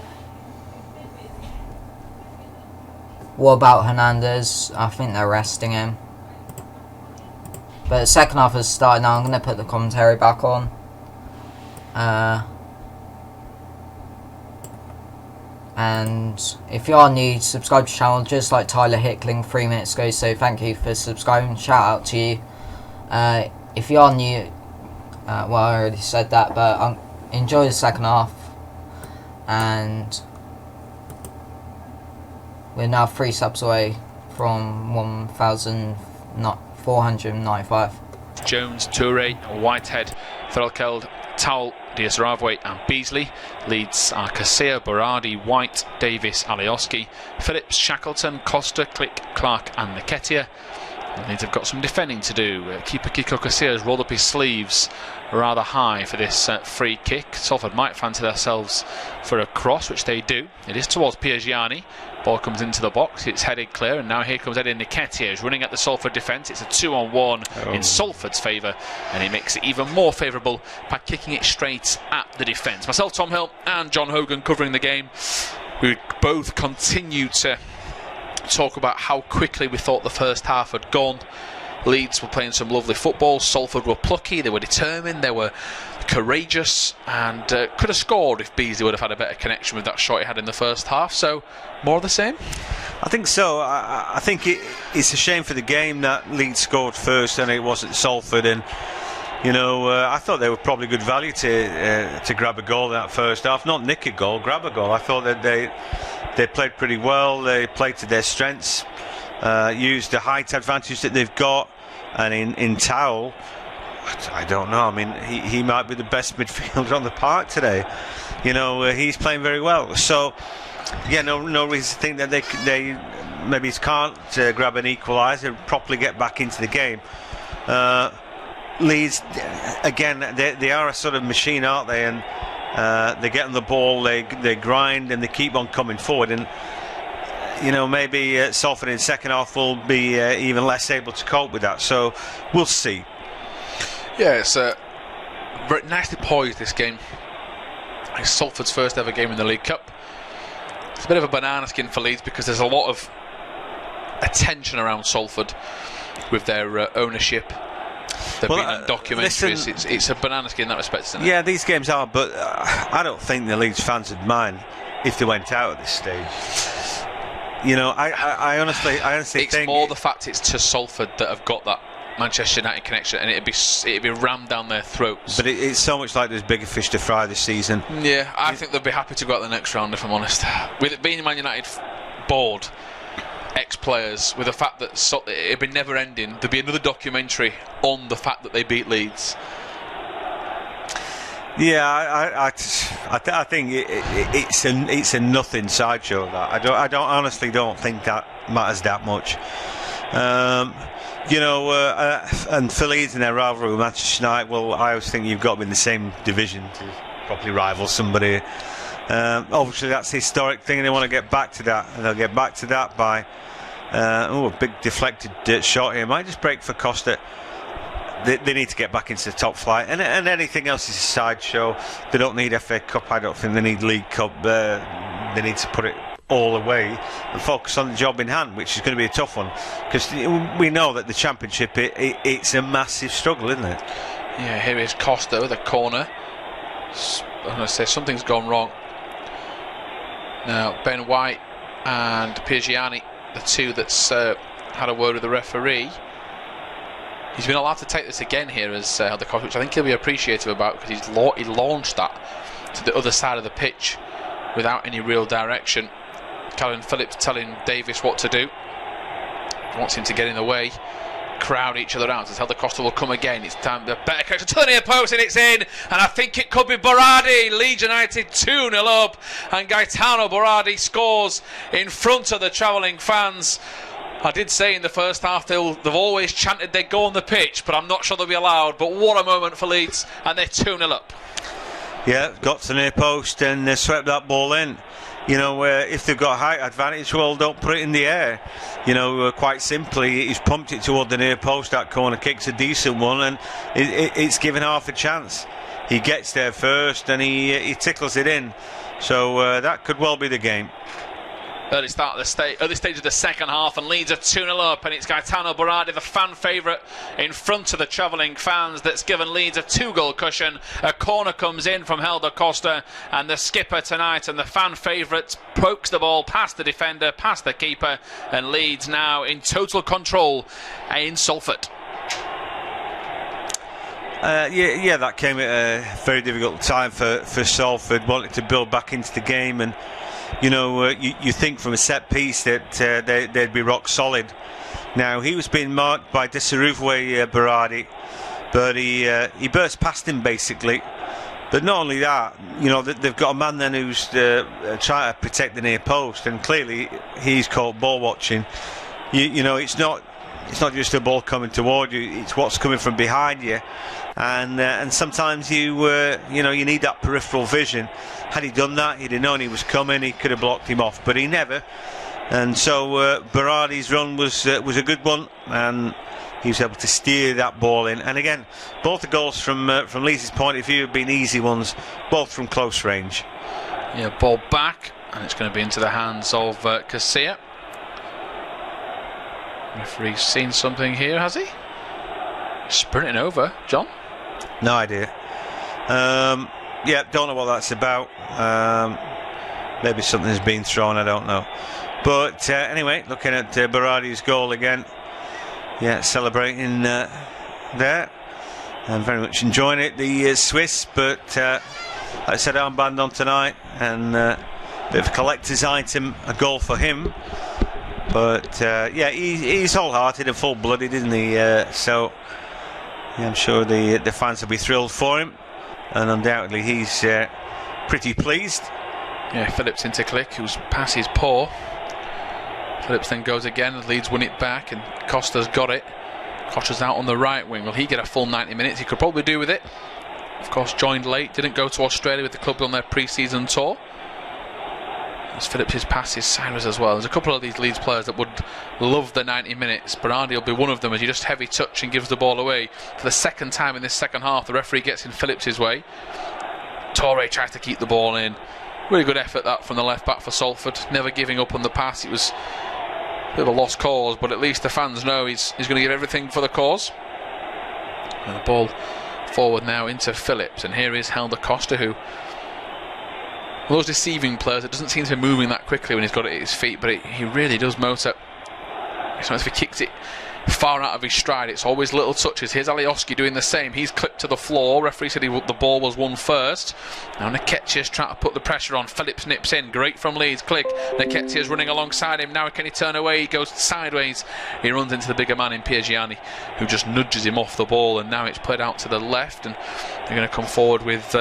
What about Hernandez? I think they're resting him. But the second half has started now. I'm going to put the commentary back on. And if you are new, subscribe to the channel, just like Tyler Hickling 3 minutes ago. So thank you for subscribing. Shout out to you. If you are new, well, I already said that, but enjoy the second half. And we're now 3 subs away from 1,495. Jones, Toure, Whitehead, Threlkeld, Towell, Diaz-Ravwe and Beasley. Leeds are Casilla, Berardi, White, Davis, Alioski, Phillips, Shackleton, Costa, Click, Clark and Nketiah. Leeds have got some defending to do. Keeper Kiko Casilla has rolled up his sleeves rather high for this free kick. Salford might fancy themselves for a cross, which they do. It is towards Piergiani. Ball comes into the box, it's headed clear, and now here comes Edin Nketiah, who's running at the Salford defence. It's a 2-on-1 in Salford's favour, and he makes it even more favourable by kicking it straight at the defence. Myself, Tom Hill, and John Hogan covering the game. We both continue to talk about how quickly we thought the first half had gone. Leeds were playing some lovely football. Salford were plucky, they were determined, they were courageous, and could have scored if Beasley would have had a better connection with that shot he had in the first half. So, more of the same? I think so. I think it's a shame for the game that Leeds scored first and it wasn't Salford. And you know, I thought they were probably good value to grab a goal in that first half. Not nick a goal, grab a goal. I thought that they played pretty well. They played to their strengths, used the height advantage that they've got. And in Towell, I don't know. I mean, he might be the best midfielder on the park today. You know, he's playing very well. So, yeah, no reason to think that they maybe can't grab an equaliser and properly get back into the game. Leeds, again, they are a sort of machine, aren't they? And they get on the ball, they grind, and they keep on coming forward. And you know, maybe Salford in second half will be even less able to cope with that. So we'll see. Yeah, it's very nicely poised, this game. It's Salford's first ever game in the League Cup. It's a bit of a banana skin for Leeds because there's a lot of attention around Salford with their ownership. They've been on documentaries. Listen, it's a banana skin in that respect, isn't it? Yeah, these games are, but I don't think the Leeds fans would mind if they went out at this stage. You know, I honestly it's think it's more the fact it's to Salford that have got that Manchester United connection, and it'd be rammed down their throats. But it's so much like there's bigger fish to fry this season. Yeah, I think they'd be happy to go out the next round, if I'm honest. With it being Man United board, ex-players, with the fact that it'd be never ending, there'd be another documentary on the fact that they beat Leeds. Yeah, I think it's a nothing sideshow. That I honestly don't think that matters that much. You know, and for Leeds in their rivalry with Manchester United, well, I always think you've got to be in the same division to properly rival somebody. Obviously, that's a historic thing, and they want to get back to that. And they'll get back to that by a big deflected shot here. Might just break for Costa. They need to get back into the top flight, and anything else is a sideshow. They don't need FA Cup. I don't think they need League Cup. They need to put it all away and focus on the job in hand, which is going to be a tough one, because we know that the Championship it's a massive struggle, isn't it? Yeah, here is Costa with a corner. I'm going to say something's gone wrong. Now Ben White and Piergiani, the two that's had a word with the referee. He's been allowed to take this again here as the coach, which I think he'll be appreciative about, because he launched that to the other side of the pitch without any real direction. Calvin Phillips telling Davis what to do. He wants him to get in the way, crowd each other out. As Helder Costa will come again. It's time the better catch to the near post, and it's in. And I think it could be Berardi. Leeds United 2-0 up, and Gaetano Berardi scores in front of the travelling fans. I did say in the first half they've always chanted they'd go on the pitch, but I'm not sure they'll be allowed. But what a moment for Leeds, and they're 2-0 up. Yeah, got to the near post and they swept that ball in. You know, if they've got height advantage, well, don't put it in the air. You know, quite simply, he's pumped it toward the near post. That corner kick's a decent one, and it's given half a chance. He gets there first and he tickles it in. So that could well be the game. early stage of the second half, and Leeds are 2-0 up, and it's Gaetano Berardi, the fan favourite, in front of the travelling fans, that's given Leeds a 2-goal cushion. A corner comes in from Helder Costa, and the skipper tonight and the fan favourite pokes the ball past the defender, past the keeper, and Leeds now in total control in Salford. That came at a very difficult time for Salford, wanting to build back into the game, and you think from a set piece that they'd be rock solid. Now, he was being marked by Desaruwe Berardi, but he burst past him basically. But not only that, they've got a man then who's trying to protect the near post, and clearly he's caught ball watching. It's not just a ball coming toward you; it's what's coming from behind you, and sometimes you need that peripheral vision. Had he done that, he'd have known he was coming. He could have blocked him off, but he never. And so Berardi's run was a good one, and he was able to steer that ball in. And again, both the goals from Leeds' point of view have been easy ones, both from close range. Yeah, ball back, and it's going to be into the hands of Casilla. Referee's seen something here, has he? Sprinting over, John? No idea. Don't know what that's about. Maybe something's been thrown, I don't know. But anyway, looking at Berardi's goal again. Yeah, celebrating there. I'm very much enjoying it, the Swiss. But like I said, armband on tonight, and a bit of a collector's item, a goal for him. But he's wholehearted and full-blooded, isn't he? So I'm sure the fans will be thrilled for him, and undoubtedly he's pretty pleased. Yeah, Phillips into Click, whose pass is poor. Phillips then goes again, Leeds win it back, and Costa's got it. Costa's out on the right wing. Will he get a full 90 minutes? He could probably do with it. Of course, joined late, didn't go to Australia with the club on their pre-season tour. As Phillips' pass is sideways as well. There's a couple of these Leeds players that would love the 90 minutes. Berardi will be one of them, as he just heavy touch and gives the ball away. For the second time in this second half, the referee gets in Phillips' way. Torre tries to keep the ball in. Really good effort that from the left back for Salford. Never giving up on the pass. It was a bit of a lost cause, but at least the fans know he's going to give everything for the cause. And the ball forward now into Phillips, and here is Helder Costa, who, those deceiving players, it doesn't seem to be moving that quickly when he's got it at his feet, but he really does motor. Sometimes if he kicks it far out of his stride, it's always little touches. Here's Alioski doing the same. He's clipped to the floor. Referee said the ball was won first. Now Nketiah's trying to put the pressure on. Phillips nips in. Great from Leeds. Click. Nketiah's running alongside him. Now can he turn away? He goes sideways. He runs into the bigger man in Piergiani, who just nudges him off the ball, and now it's played out to the left, and they're going to come forward with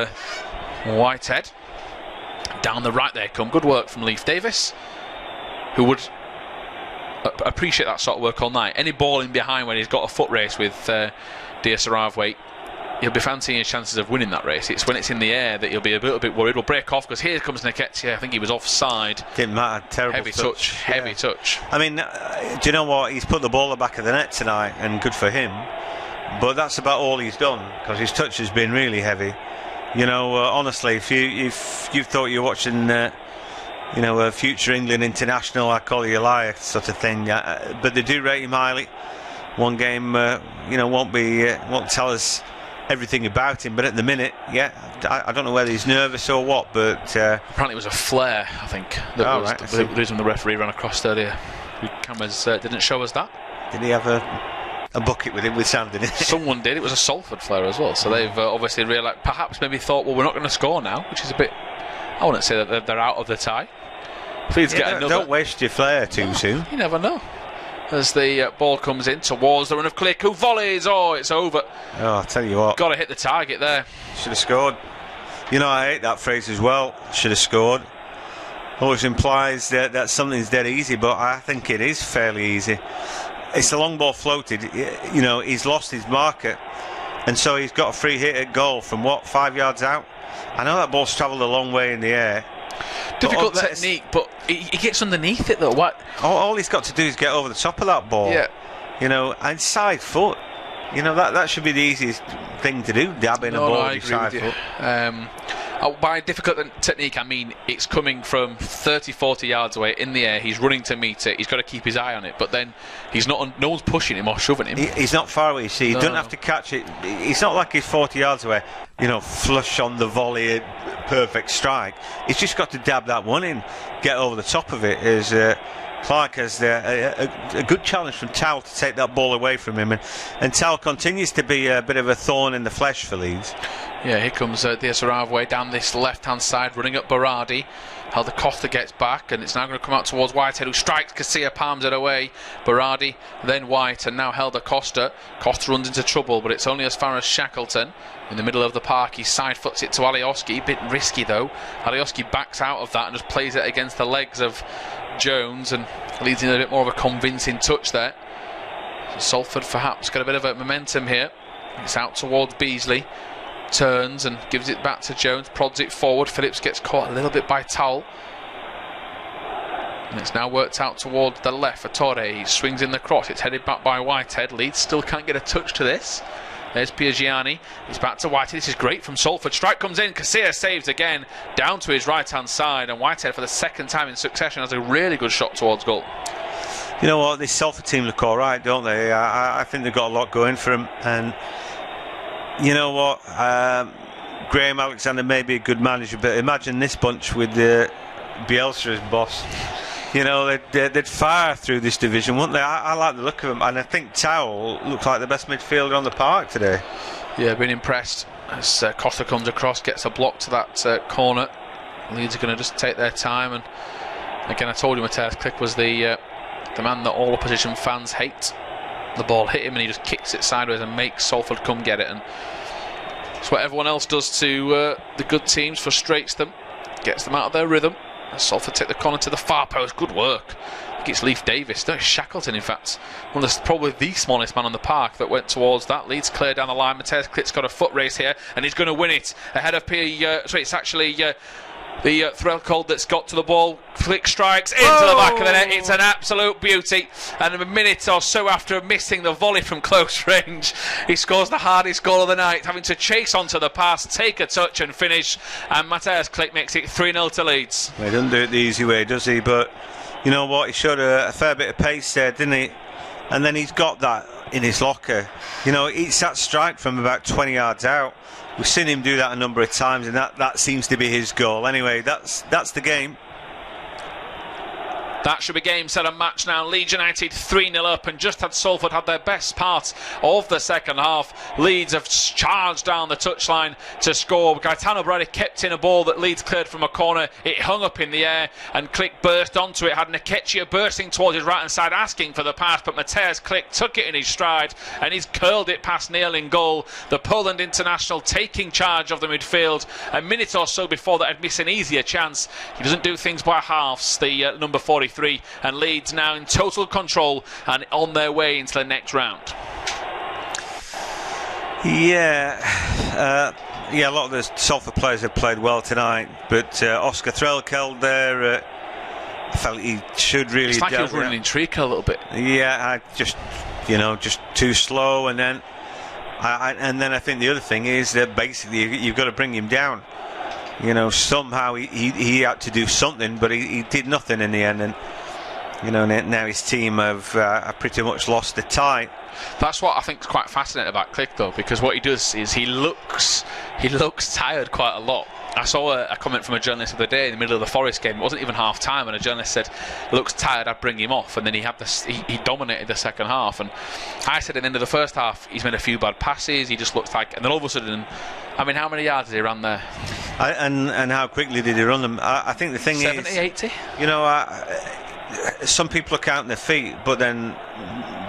Whitehead. Down the right they come. Good work from Leif Davis, who would appreciate that sort of work all night. Any ball in behind when he's got a foot race with Desaruwe, he'll be fancying his chances of winning that race. It's when it's in the air that he'll be a little bit worried. We'll break off, because here comes Nketiah. I think he was offside. Didn't matter. Terrible heavy touch. Heavy touch. I mean, do you know what? He's put the ball at the back of the net tonight, and good for him. But that's about all he's done, because his touch has been really heavy. Honestly, if you thought you were watching, a future England international, I call you a liar, sort of thing. But they do rate him highly. One game, won't tell us everything about him. But at the minute, I don't know whether he's nervous or what. But apparently it was a flare, I think. That was the reason the referee ran across earlier. The cameras didn't show us that. Did he have a bucket with him with sand in it? Someone did. It was a Salford flare as well, so they've obviously realised, perhaps maybe thought, well, we're not going to score now, which is a bit, I wouldn't say that they're out of the tie. Please get another. Don't waste your flare too soon. You never know. As the ball comes in towards the run of Click, who volleys. Oh, it's over. Oh, I'll tell you what, got to hit the target there. Should have scored. I hate that phrase as well, should have scored. Always implies that something's dead easy, but I think it is fairly easy. It's a long ball floated. He's lost his marker, and so he's got a free hit at goal from 5 yards out. I know that ball's travelled a long way in the air. Difficult technique, but he gets underneath it though. What? All he's got to do is get over the top of that ball. Yeah. And side foot. That should be the easiest thing to do. Dabbing a ball with side foot. By difficult technique, I mean it's coming from 30-40 yards away in the air. He's running to meet it. He's got to keep his eye on it. But then he's not. No one's pushing him or shoving him. He's not far away. You see, he doesn't have to catch it. It's not like he's 40 yards away. Flush on the volley, perfect strike. He's just got to dab that one in, get over the top of it. As Clark has a good challenge from Towell to take that ball away from him, and Towell continues to be a bit of a thorn in the flesh for Leeds. Yeah, here comes the Saravway down this left-hand side, running up Berardi. Helder Costa gets back, and it's now going to come out towards Whitehead, who strikes. Casilla palms it away. Berardi, then White, and now Helder Costa. Costa runs into trouble, but it's only as far as Shackleton. In the middle of the park, he side foots it to Alioski. A bit risky, though. Alioski backs out of that and just plays it against the legs of Jones, and leads in a bit more of a convincing touch there. So Salford perhaps got a bit of a momentum here. It's out towards Beasley. Turns and gives it back to Jones, prods it forward. Phillips gets caught a little bit by Towell, and it's now worked out towards the left for Torre. He swings in the cross, it's headed back by Whitehead. Leeds still can't get a touch to this. There's Piagiani, he's back to Whitehead. This is great from Salford. Strike comes in, Casilla saves again, down to his right hand side, and Whitehead for the second time in succession has a really good shot towards goal. You know what, this Salford team look alright, don't they? I think they've got a lot going for them, and you know what, Graham Alexander may be a good manager, but imagine this bunch with Bielsa as boss. They'd fire through this division, wouldn't they? I like the look of them, and I think Towell looks like the best midfielder on the park today. Yeah, been impressed as Costa comes across, gets a block to that corner. Leeds are going to just take their time, and again I told you Matthias Klick was the man that all opposition fans hate. The ball hit him and he just kicks it sideways and makes Salford come get it, and it's what everyone else does to the good teams, frustrates them, gets them out of their rhythm. Salford take the corner to the far post. Good work. I think it's Leif Davis. No, Shackleton, in fact. Probably the smallest man on the park that went towards that. Leeds clear down the line. Matthias Klick's got a foot race here, and he's going to win it ahead of it's actually the Threlcold that's got to the ball. Flick strikes into the back of the net. It's an absolute beauty, and a minute or so after missing the volley from close range, he scores the hardest goal of the night, having to chase onto the pass, take a touch and finish, and Matthias Klick makes it 3-0 to Leeds. Well, he doesn't do it the easy way, does he? But you know what, he showed a fair bit of pace there, didn't he? And then he's got that in his locker. It's that strike from about 20 yards out. We've seen him do that a number of times, and that seems to be his goal. Anyway, that's the game. That should be game, set and match now. Leeds United 3-0 up, and just had Salford had their best part of the second half. Leeds have charged down the touchline to score. Gaetano Berardi kept in a ball that Leeds cleared from a corner. It hung up in the air, and Klick burst onto it. Had Nketiah bursting towards his right hand side, asking for the pass, but Matthias Klick took it in his stride, and he's curled it past Neil in goal. The Poland international taking charge of the midfield. A minute or so before that, had missed an easier chance. He doesn't do things by halves, the number 43. And Leeds now in total control and on their way into the next round. Yeah, a lot of the Salford players have played well tonight, but Oscar Threlkeld there, I felt he should really. It's like he was running in Trika a little bit. Yeah, just too slow, and then I think the other thing is that basically you've got to bring him down. Somehow he had to do something, but he did nothing in the end, and now his team have pretty much lost the tie. That's what I think is quite fascinating about Klick, though, because what he does is he looks tired quite a lot. I saw a comment from a journalist the other day in the middle of the Forest game. It wasn't even half time, and a journalist said, "Looks tired, I'd bring him off." And then he dominated the second half. And I said at the end of the first half, he's made a few bad passes. He just looks like, and then all of a sudden, how many yards did he run there? And how quickly did he run them? I think the thing 70, is, 80? Some people are counting their feet, but then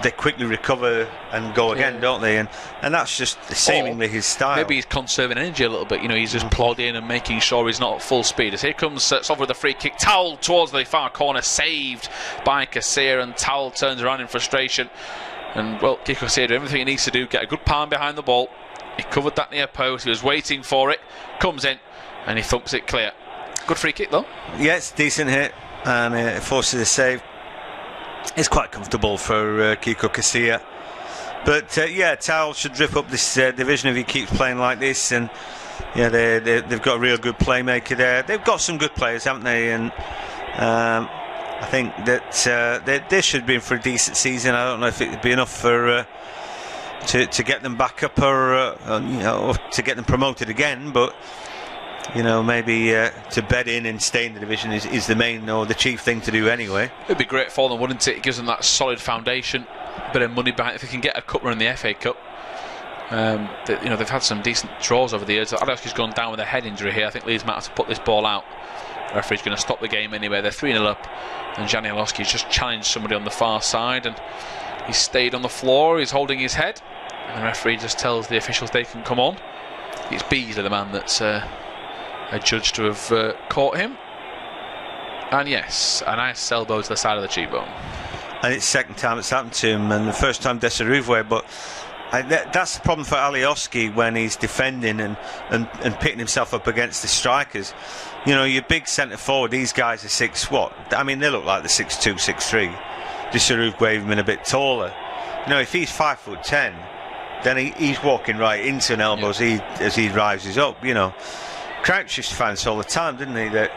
they quickly recover and go again, don't they? And that's just seemingly his style. Maybe he's conserving energy a little bit. He's just plodding and making sure he's not at full speed. As here comes Salford with a free kick. Towell towards the far corner, saved by Casilla, and Towell turns around in frustration. And well, Kiko Casilla did everything he needs to do, get a good palm behind the ball. He covered that near post. He was waiting for it. Comes in and he thumps it clear. Good free kick though. Yes, decent hit, and it forces a save. It's quite comfortable for Kiko Casilla, but Towell should rip up this division if he keeps playing like this. And yeah, they've got a real good playmaker there. They've got some good players, haven't they? And I think that they should be in for a decent season. I don't know if it'd be enough for to get them back up or to get them promoted again, but maybe to bed in and stay in the division is the main or the chief thing to do anyway. It'd be great for them, wouldn't it? It gives them that solid foundation, a bit of money behind. If they can get a cup run in the FA Cup, they've had some decent draws over the years. Alioski's gone down with a head injury here. I think Leeds might have to put this ball out. The referee's going to stop the game anyway. They're 3-0 up, and Gianni Alioski's just challenged somebody on the far side, and he's stayed on the floor. He's holding his head, and the referee just tells the officials they can come on. It's Beasley, the man that's adjudged to have caught him, and yes, a nice elbow to the side of the cheekbone. And it's the second time it's happened to him, and the first time Desaruve, but that's the problem for Alioski when he's defending and pitting himself up against the strikers. Your big centre forward, these guys are 6 what? I mean, they look like they're 6'2", 6'3". Desaruve even been a bit taller. If he's 5'10", then he's walking right into an elbow as he rises up. Crouch used to find this all the time, didn't he? That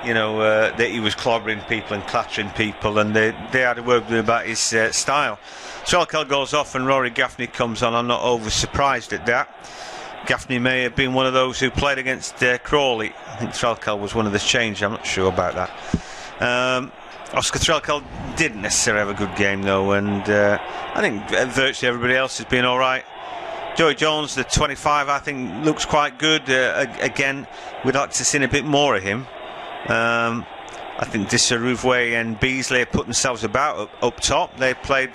that he was clobbering people and clattering people, and they had a word with him about his style. Trelkel goes off and Rory Gaffney comes on. I'm not over surprised at that. Gaffney may have been one of those who played against Crawley. I think Trelkel was one of the change. I'm not sure about that. Oscar Trelkel didn't necessarily have a good game though, and I think virtually everybody else has been alright. Joey Jones, the 25, I think looks quite good. Again, we'd like to see a bit more of him. I think Desaruve and Beasley have put themselves about up top. They played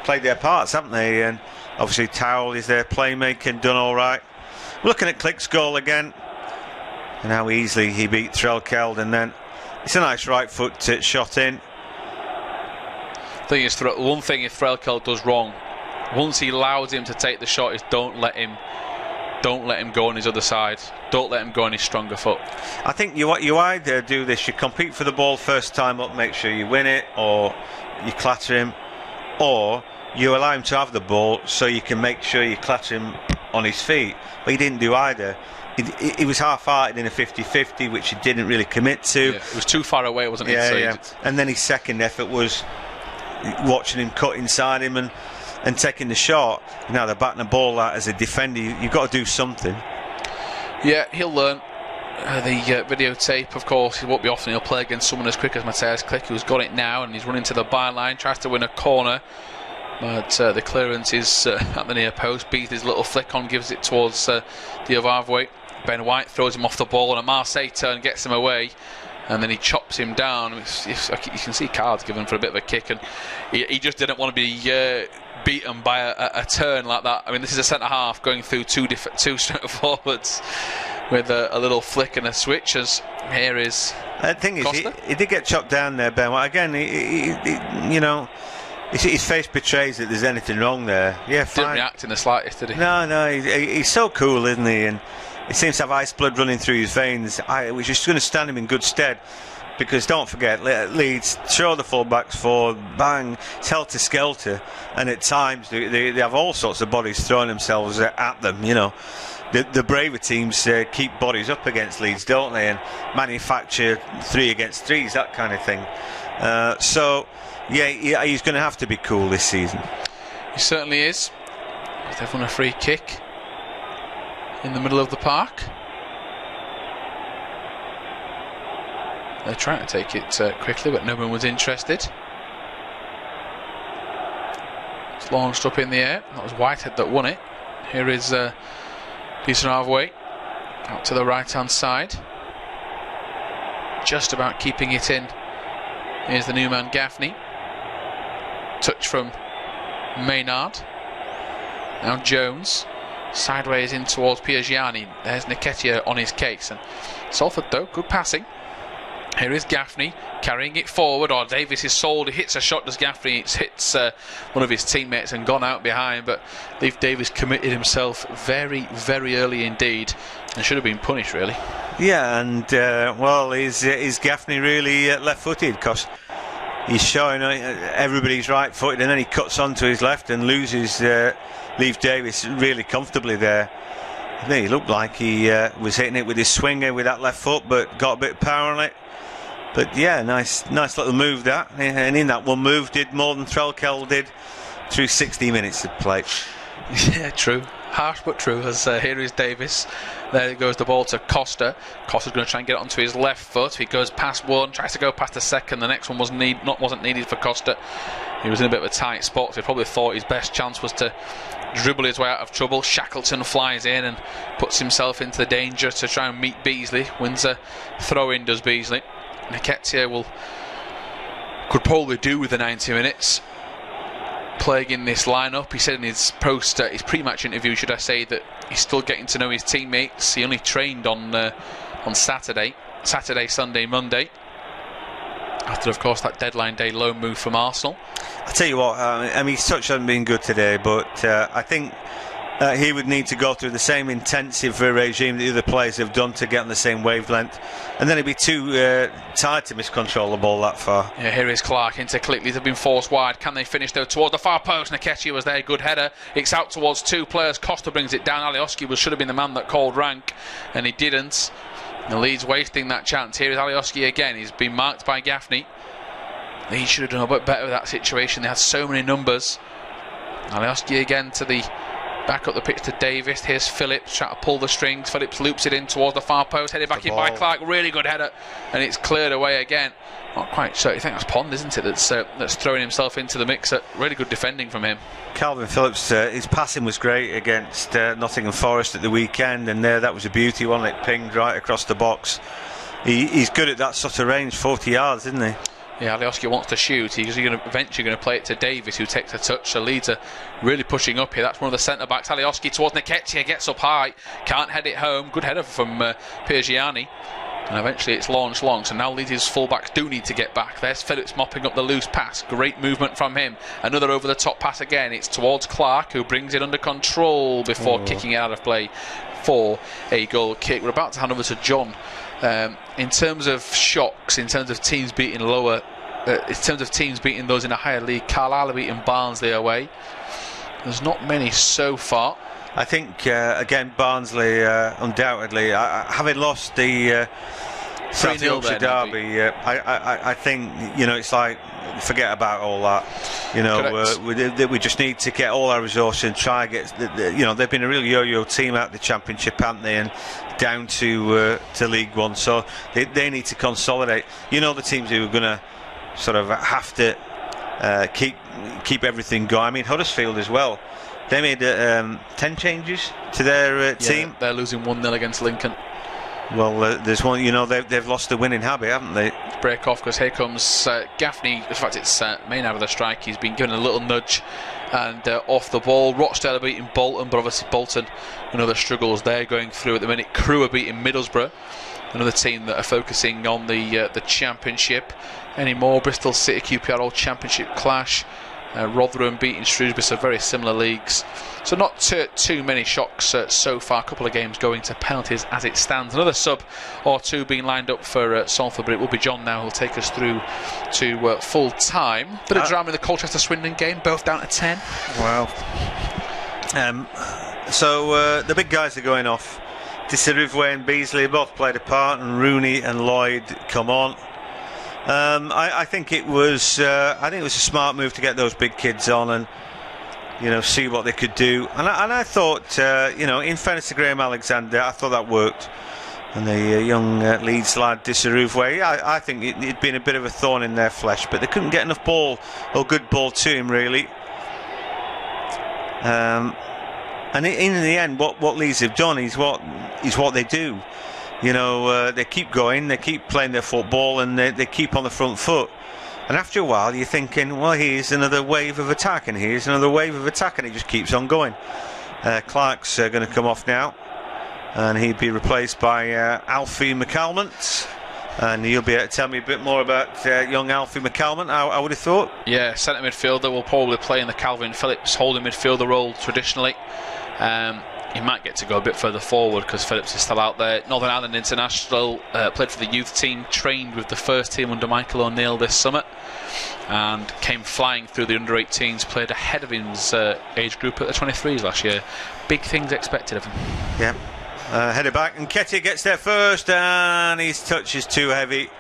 their parts, haven't they? And obviously Towell is their playmaker and done all right. Looking at Click's goal again, and how easily he beat Trelkeld, and then it's a nice right foot shot in. Thing is, one thing if Trelkeld does wrong, once he allows him to take the shot, is don't let him go on his other side. Don't let him go on his stronger foot. I think you either do this: you compete for the ball first time up, make sure you win it, or you clatter him, or you allow him to have the ball so you can make sure you clatter him on his feet. But he didn't do either. He was half-hearted in a 50-50, which he didn't really commit to. Yeah, it was too far away, wasn't it? Yeah. And then his second effort was watching him cut inside him and taking the shot. Now they're batting the ball out as a defender. You've got to do something. Yeah, he'll learn. The videotape, of course, it won't be often he'll play against someone as quick as Matthias Klick, who's got it now, and he's running to the byline, tries to win a corner, but the clearance is at the near post. Beasley's little flick on gives it towards the Ovavwe. Ben White throws him off the ball, and a Marseille turn gets him away, and then he chops him down. You can see cards given for a bit of a kick, and he just didn't want to be beaten by a turn like that. I mean, this is a centre half going through two centre forwards with a little flick and a switch. As here is the thing is, he did get chopped down there, Ben White. Again, his face betrays that there's anything wrong there. Yeah, fine. Didn't react in the slightest, did he? No, he's so cool, isn't he? And he seems to have ice blood running through his veins, which is going to stand him in good stead. Because don't forget, Leeds throw the fullbacks forward, bang, it's helter-skelter, and at times they have all sorts of bodies throwing themselves at them. The braver teams keep bodies up against Leeds, don't they, and manufacture 3 against 3s, that kind of thing. So he's going to have to be cool this season. He certainly is. They've won a free kick in the middle of the park. They're trying to take it quickly, but no one was interested. It's launched up in the air. That was Whitehead that won it. Here is Ovavwe out to the right-hand side. Just about keeping it in. Here's the new man, Gaffney. Touch from Maynard. Now Jones. Sideways in towards Piergiani. There's Nketiah on his case. And Salford, though, good passing. Here is Gaffney carrying it forward. Davis is sold. He hits a shot. Does Gaffney? It hits one of his teammates and gone out behind. But Leif Davis committed himself very, very early indeed, and should have been punished, really. Yeah, and is Gaffney really left-footed? Because he's showing everybody's right-footed, and then he cuts onto his left and loses Leif Davis really comfortably there. He looked like he was hitting it with his swinger with that left foot, but got a bit of power on it. But yeah, nice little move that. And in that one move, did more than Threlkel did through 60 minutes of play. Yeah, true. Harsh but true. As here is Davis. There goes the ball to Costa. Costa's going to try and get it onto his left foot. He goes past one, tries to go past the second. The next one wasn't needed for Costa. He was in a bit of a tight spot, so he probably thought his best chance was to dribble his way out of trouble. Shackleton flies in and puts himself into the danger to try and meet Beasley. Wins a throw-in, does Beasley. Nketiah could probably do with the 90 minutes playing in this lineup. He said in his pre-match interview, should I say, that he's still getting to know his teammates. He only trained on Saturday, Sunday, Monday, after of course that deadline day loan move from Arsenal. I'll tell you what, I mean, his touch hasn't been good today, but I think he would need to go through the same intensive regime that the other players have done to get on the same wavelength, and then he'd be too tired to miscontrol the ball that far. Yeah, here is Clark into Click. Leeds have been forced wide. Can they finish though towards the far post? Nketiah was there, good header. It's out towards two players. Costa brings it down. Alioski should have been the man that called rank, and he didn't. And Leeds wasting that chance. Here is Alioski again. He's been marked by Gaffney. Leeds should have done a bit better with that situation. They had so many numbers. Alioski again to the back up the pitch to Davis. Here's Phillips trying to pull the strings. Phillips loops it in towards the far post, headed back in by Clark. Really good header, and it's cleared away again. Not quite sure. I think that's Pond, isn't it? That's throwing himself into the mix. Really good defending from him. Calvin Phillips, his passing was great against Nottingham Forest at the weekend, and that was a beauty, wasn't it? Pinged right across the box. He's good at that sort of range, 40 yards, isn't he? Yeah, Alioski wants to shoot. He's eventually going to play it to Davis, who takes a touch. So Leeds are really pushing up here. That's one of the centre-backs. Alioski towards Nketiah, gets up high, can't head it home. Good header from Piergiani. And eventually it's launched long. So now Leeds' full-backs do need to get back. There's Phillips mopping up the loose pass. Great movement from him. Another over-the-top pass again. It's towards Clark, who brings it under control before kicking it out of play for a goal kick. We're about to hand over to John. In terms of shocks, in terms of teams beating those in a higher league, Carlisle are beating Barnsley away. There's not many so far. I think again Barnsley undoubtedly, having lost the South Yorkshire derby, I think it's like forget about all that. We just need to get all our resources and try and get. They've been a real yo-yo team out the Championship, haven't they? And down to League One, so they need to consolidate. The teams who are going to sort of have to keep everything going. I mean, Huddersfield as well. They made 10 changes to their team. They're losing 1-0 against Lincoln. Well, there's one. They've lost the winning habit, haven't they? Break off because here comes Gaffney. In fact, it's main out of the strike. He's been given a little nudge and off the ball. Rochdale are beating Bolton, but obviously Bolton, another struggles they're going through at the minute. Crewe are beating Middlesbrough, another team that are focusing on the Championship. Any more? Bristol City QPR Old Championship clash. Rotherham beating Shrewsbury, so very similar leagues. So not too many shocks so far. A couple of games going to penalties as it stands. Another sub or two being lined up for Salford, but it will be John now who'll take us through to full time. Bit of drama in the Colchester-Swindon game, both down to 10. Wow. So the big guys are going off. Disarivwe and Beasley both played a part, and Rooney and Lloyd come on. I think it was a smart move to get those big kids on and see what they could do. And I thought in fairness to Graham Alexander, I thought that worked. And the young Leeds lad Disarivwe, I think it'd been a bit of a thorn in their flesh, but they couldn't get enough ball or good ball to him really. And in the end, what Leeds have done is what they do. They keep going, they keep playing their football, and they keep on the front foot. And after a while, you're thinking, well, here's another wave of attack, and here's another wave of attack, and it just keeps on going. Clark's going to come off now, and he'd be replaced by Alfie McCalmont. And you'll be able to tell me a bit more about young Alfie McCalmont, I would have thought. Yeah, centre midfielder will probably play in the Calvin Phillips holding midfielder role traditionally. He might get to go a bit further forward because Phillips is still out there. Northern Ireland international, played for the youth team, trained with the first team under Michael O'Neill this summer. and came flying through the under-18s, played ahead of his age group at the 23s last year. Big things expected of him. Yeah. Headed back, and Nketiah gets there first, and his touch is too heavy.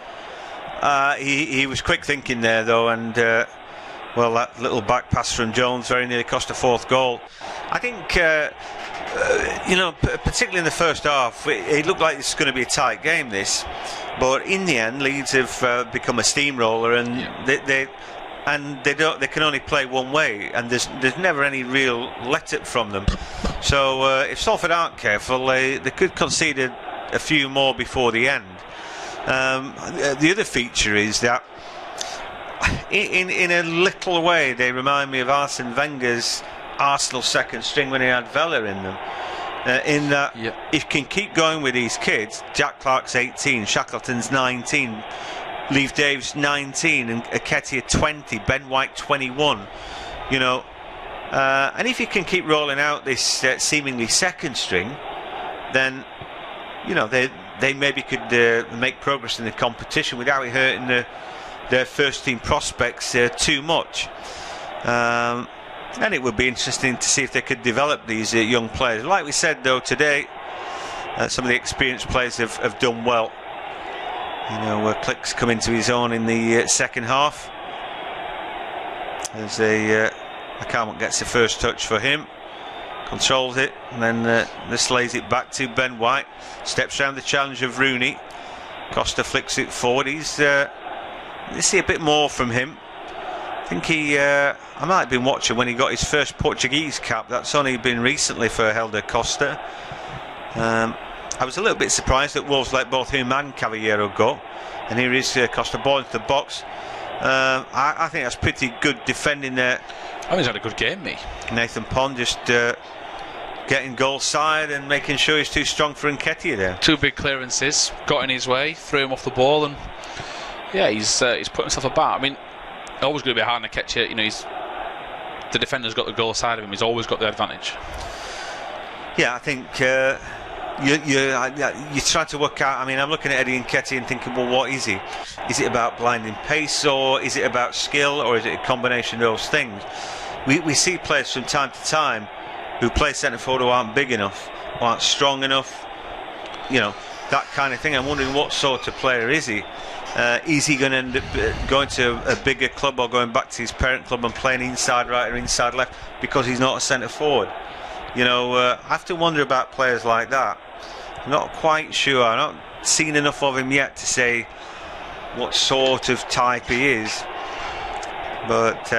He was quick thinking there, though, and well, that little back pass from Jones very nearly cost a fourth goal. I think, particularly in the first half, it looked like it's going to be a tight game, this. But in the end, Leeds have become a steamroller, and they can only play one way, and there's never any real let-up from them. So if Salford aren't careful, they could concede a few more before the end. The other feature is that in a little way they remind me of Arsene Wenger's Arsenal second string when he had Vella in them. In that, if you can keep going with these kids, Jack Clark's 18, Shackleton's 19, Leif Dave's 19, and Nketiah 20, Ben White 21. And if you can keep rolling out this seemingly second string, then they maybe could make progress in the competition without it hurting their first team prospects too much. And it would be interesting to see if they could develop these young players. Like we said, though, today, some of the experienced players have done well. Click's come into his own in the second half. As McCalmont gets the first touch for him, controls it, and then this lays it back to Ben White. Steps round the challenge of Rooney. Costa flicks it forward. Let's see a bit more from him. I think I might have been watching when he got his first Portuguese cap. That's only been recently for Helder Costa. I was a little bit surprised that Wolves let both him and Caballero go, and here is Costa ball into the box. I think that's pretty good defending there. I think he's had a good game, mate. Nathan Pond just getting goal side and making sure he's too strong for Nketiah there. Two big clearances, got in his way, threw him off the ball, and he's put himself about. I mean, always going to be hard on Nketiah. The defender's got the goal side of him. He's always got the advantage. Yeah, I think you try to work out. I mean, I'm looking at Eddie Nketiah and thinking, well, what is he? Is it about blinding pace, or is it about skill, or is it a combination of those things? We see players from time to time who play centre forward who aren't big enough, or aren't strong enough, that kind of thing. I'm wondering what sort of player is he? Is he going to end up going to a bigger club, or going back to his parent club and playing inside right or inside left because he's not a centre forward? I have to wonder about players like that. I'm not quite sure. I've not seen enough of him yet to say what sort of type he is. But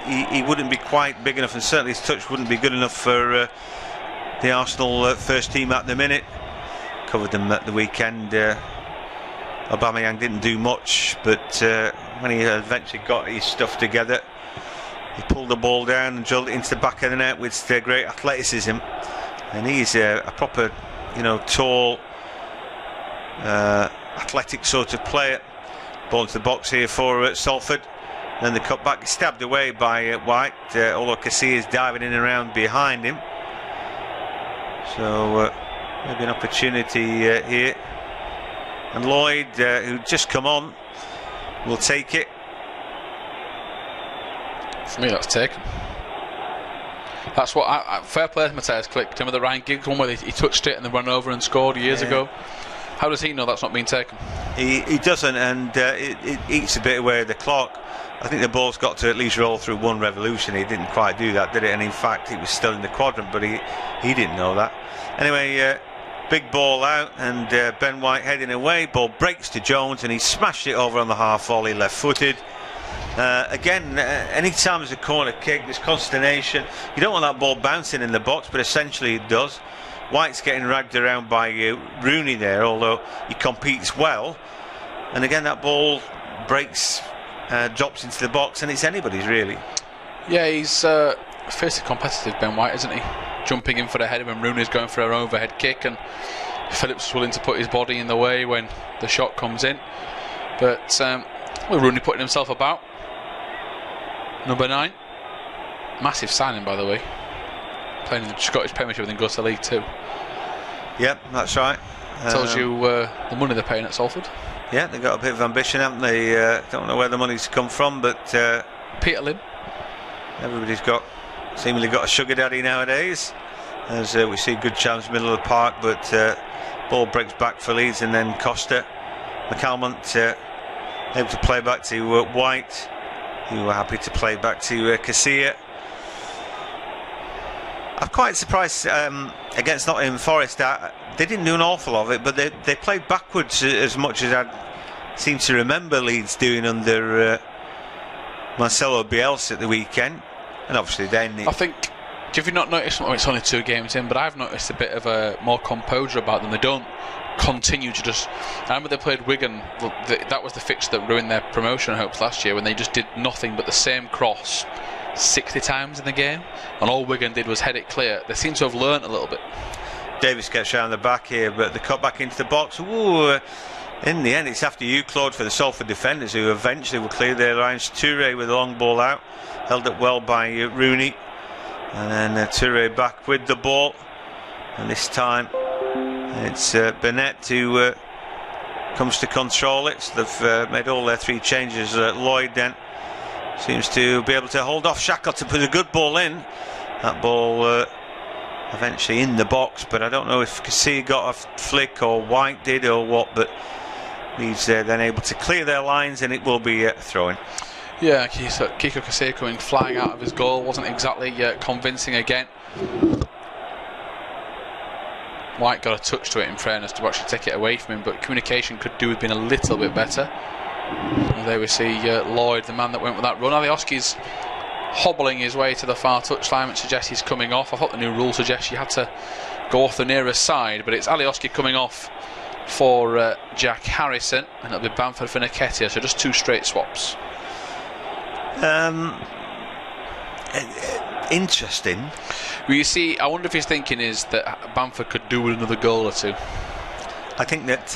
he wouldn't be quite big enough, and certainly his touch wouldn't be good enough for the Arsenal first team at the minute. Covered them at the weekend. Aubameyang didn't do much, but when he eventually got his stuff together, he pulled the ball down and drilled it into the back of the net with great athleticism. And he's a proper, tall, athletic sort of player. Ball into the box here for Salford. Then the cut back, stabbed away by White, although Cassie is diving in and around behind him. So maybe an opportunity here. And Lloyd, who'd just come on, will take it. For me, that's taken. That's what fair play to Matthias Click. Remember the Ryan Giggs one where he touched it and then ran over and scored years ago? How does he know that's not being taken? He doesn't, and it eats a bit away of the clock. I think the ball's got to at least roll through one revolution. He didn't quite do that, did it? And in fact, it was still in the quadrant, but he didn't know that. Anyway, big ball out, and Ben White heading away. Ball breaks to Jones, and he smashed it over on the half volley, left-footed. Again, any time there's a corner kick, there's consternation. You don't want that ball bouncing in the box, but essentially it does. White's getting dragged around by Rooney there, although he competes well. And again, that ball breaks, drops into the box, and it's anybody's, really. Yeah, he's fiercely competitive, Ben White, isn't he? Jumping in for the header when Rooney's going for an overhead kick, and Phillips is willing to put his body in the way when the shot comes in. But Rooney putting himself about. Number 9. Massive signing, by the way. Playing in the Scottish Premiership and then goes to League 2. Yep, that's right. Tells you the money they're paying at Salford. Yeah, they've got a bit of ambition, haven't they? Don't know where the money's come from, but Peter Lim. everybody's seemingly got a sugar daddy nowadays. As we see good chance middle of the park, but ball breaks back for Leeds, and then Costa, McCalmont able to play back to White, who were happy to play back to Casilla. I'm quite surprised against Nottingham Forest that they didn't do an awful lot of it, but they played backwards as much as I seem to remember Leeds doing under Marcelo Bielsa at the weekend. And obviously then I think, have you not noticed, well, it's only 2 games in, but I've noticed a bit of a more composure about them. They don't continue to just... I remember they played Wigan, that was the fixture that ruined their promotion hopes last year, when they just did nothing but the same cross 60 times in the game, and all Wigan did was head it clear. They seem to have learnt a little bit. Davis gets round the back here, but the cut back into the box. Ooh, in the end, it's after you, Claude, for the Salford defenders, who eventually will clear their lines. Toure with a long ball out, held up well by Rooney, and then Toure back with the ball, and this time it's Burnett who comes to control it. So they've made all their 3 changes. Lloyd then seems to be able to hold off Shackleton, put a good ball in. That ball eventually in the box, but I don't know if Cassie got a flick or White did or what, but Leeds then able to clear their lines, and it will be throwing. Yeah, Kiko Casilla coming flying out of his goal wasn't exactly convincing again. White got a touch to it, in fairness, to actually take it away from him, but communication could do with being a little bit better. And there we see Lloyd, the man that went with that run. Alioski's hobbling his way to the far touchline, which suggests he's coming off. I thought the new rule suggests you had to go off the nearest side, but it's Alioski coming off for Jack Harrison, and it'll be Bamford for Nketiah, so just 2 straight swaps. Interesting. Well, you see, I wonder if his thinking is that Bamford could do with another goal or 2. I think that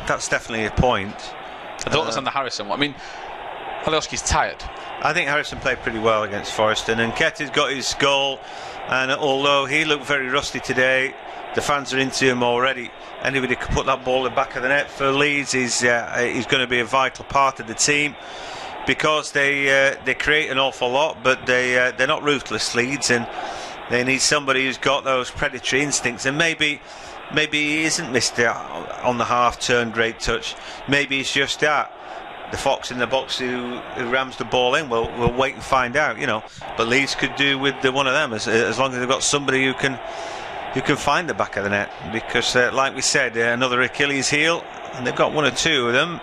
that's definitely a point. I don't understand the Harrison one. I mean, Alioski's tired. I think Harrison played pretty well against Forest, and Nketiah's got his goal, and although he looked very rusty today, the fans are into him already. Anybody could put that ball in the back of the net for Leeds. He's going to be a vital part of the team, because they create an awful lot, but they're not ruthless, Leeds, and they need somebody who's got those predatory instincts. And maybe he isn't Mr. on the half-turn great touch. Maybe it's just that the fox in the box who rams the ball in. We'll wait and find out, you know. But Leeds could do with one of them as long as they've got somebody who can find the back of the net, because like we said, another Achilles heel, and they've got 1 or 2 of them.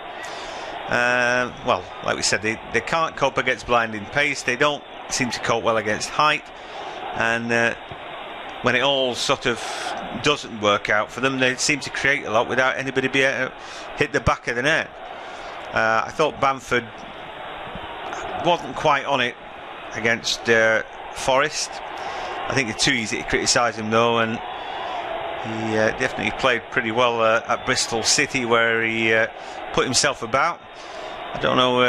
Well, like we said, they can't cope against blinding pace. They don't seem to cope well against height, and when it all sort of doesn't work out for them, they seem to create a lot without anybody being able to hit the back of the net. I thought Bamford wasn't quite on it against Forest. I think it's too easy to criticise him though, and he definitely played pretty well at Bristol City, where he put himself about. I don't know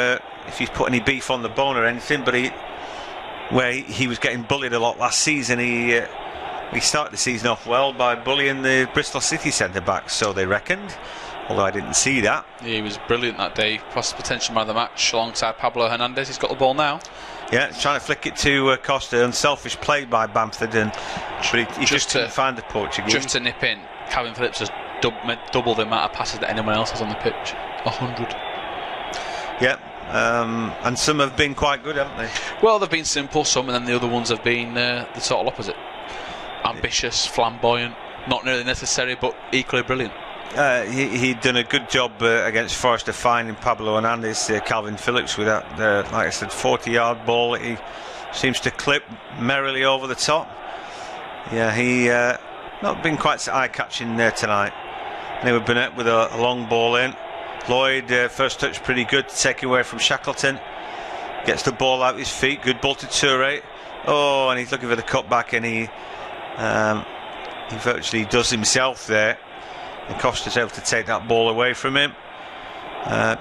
if he's put any beef on the bone or anything, but he was getting bullied a lot last season. He started the season off well by bullying the Bristol City centre-back, so they reckoned, although I didn't see that. Yeah, he was brilliant that day, plus potential man of the match alongside Pablo Hernandez. He's got the ball now. Yeah, he's trying to flick it to Costa. Unselfish play by Bamford, but he just couldn't find the Portuguese. Just to nip in, Calvin Phillips has double the amount of passes that anyone else has on the pitch. 100. Yeah, and some have been quite good, haven't they? Well, they've been simple, some, and then the other ones have been the total opposite. Ambitious, flamboyant, not nearly necessary, but equally brilliant. He'd done a good job against Forest of finding Pablo Hernandez, Calvin Phillips, with that, like I said, 40-yard ball that he seems to clip merrily over the top. Yeah, he not been quite so eye-catching there tonight. Anyway, Burnett with a long ball in. Lloyd, first touch pretty good, taken away from Shackleton. Gets the ball out of his feet, good ball to Toure. Oh, and he's looking for the cutback, and he virtually does himself there. And Costa's able to take that ball away from him.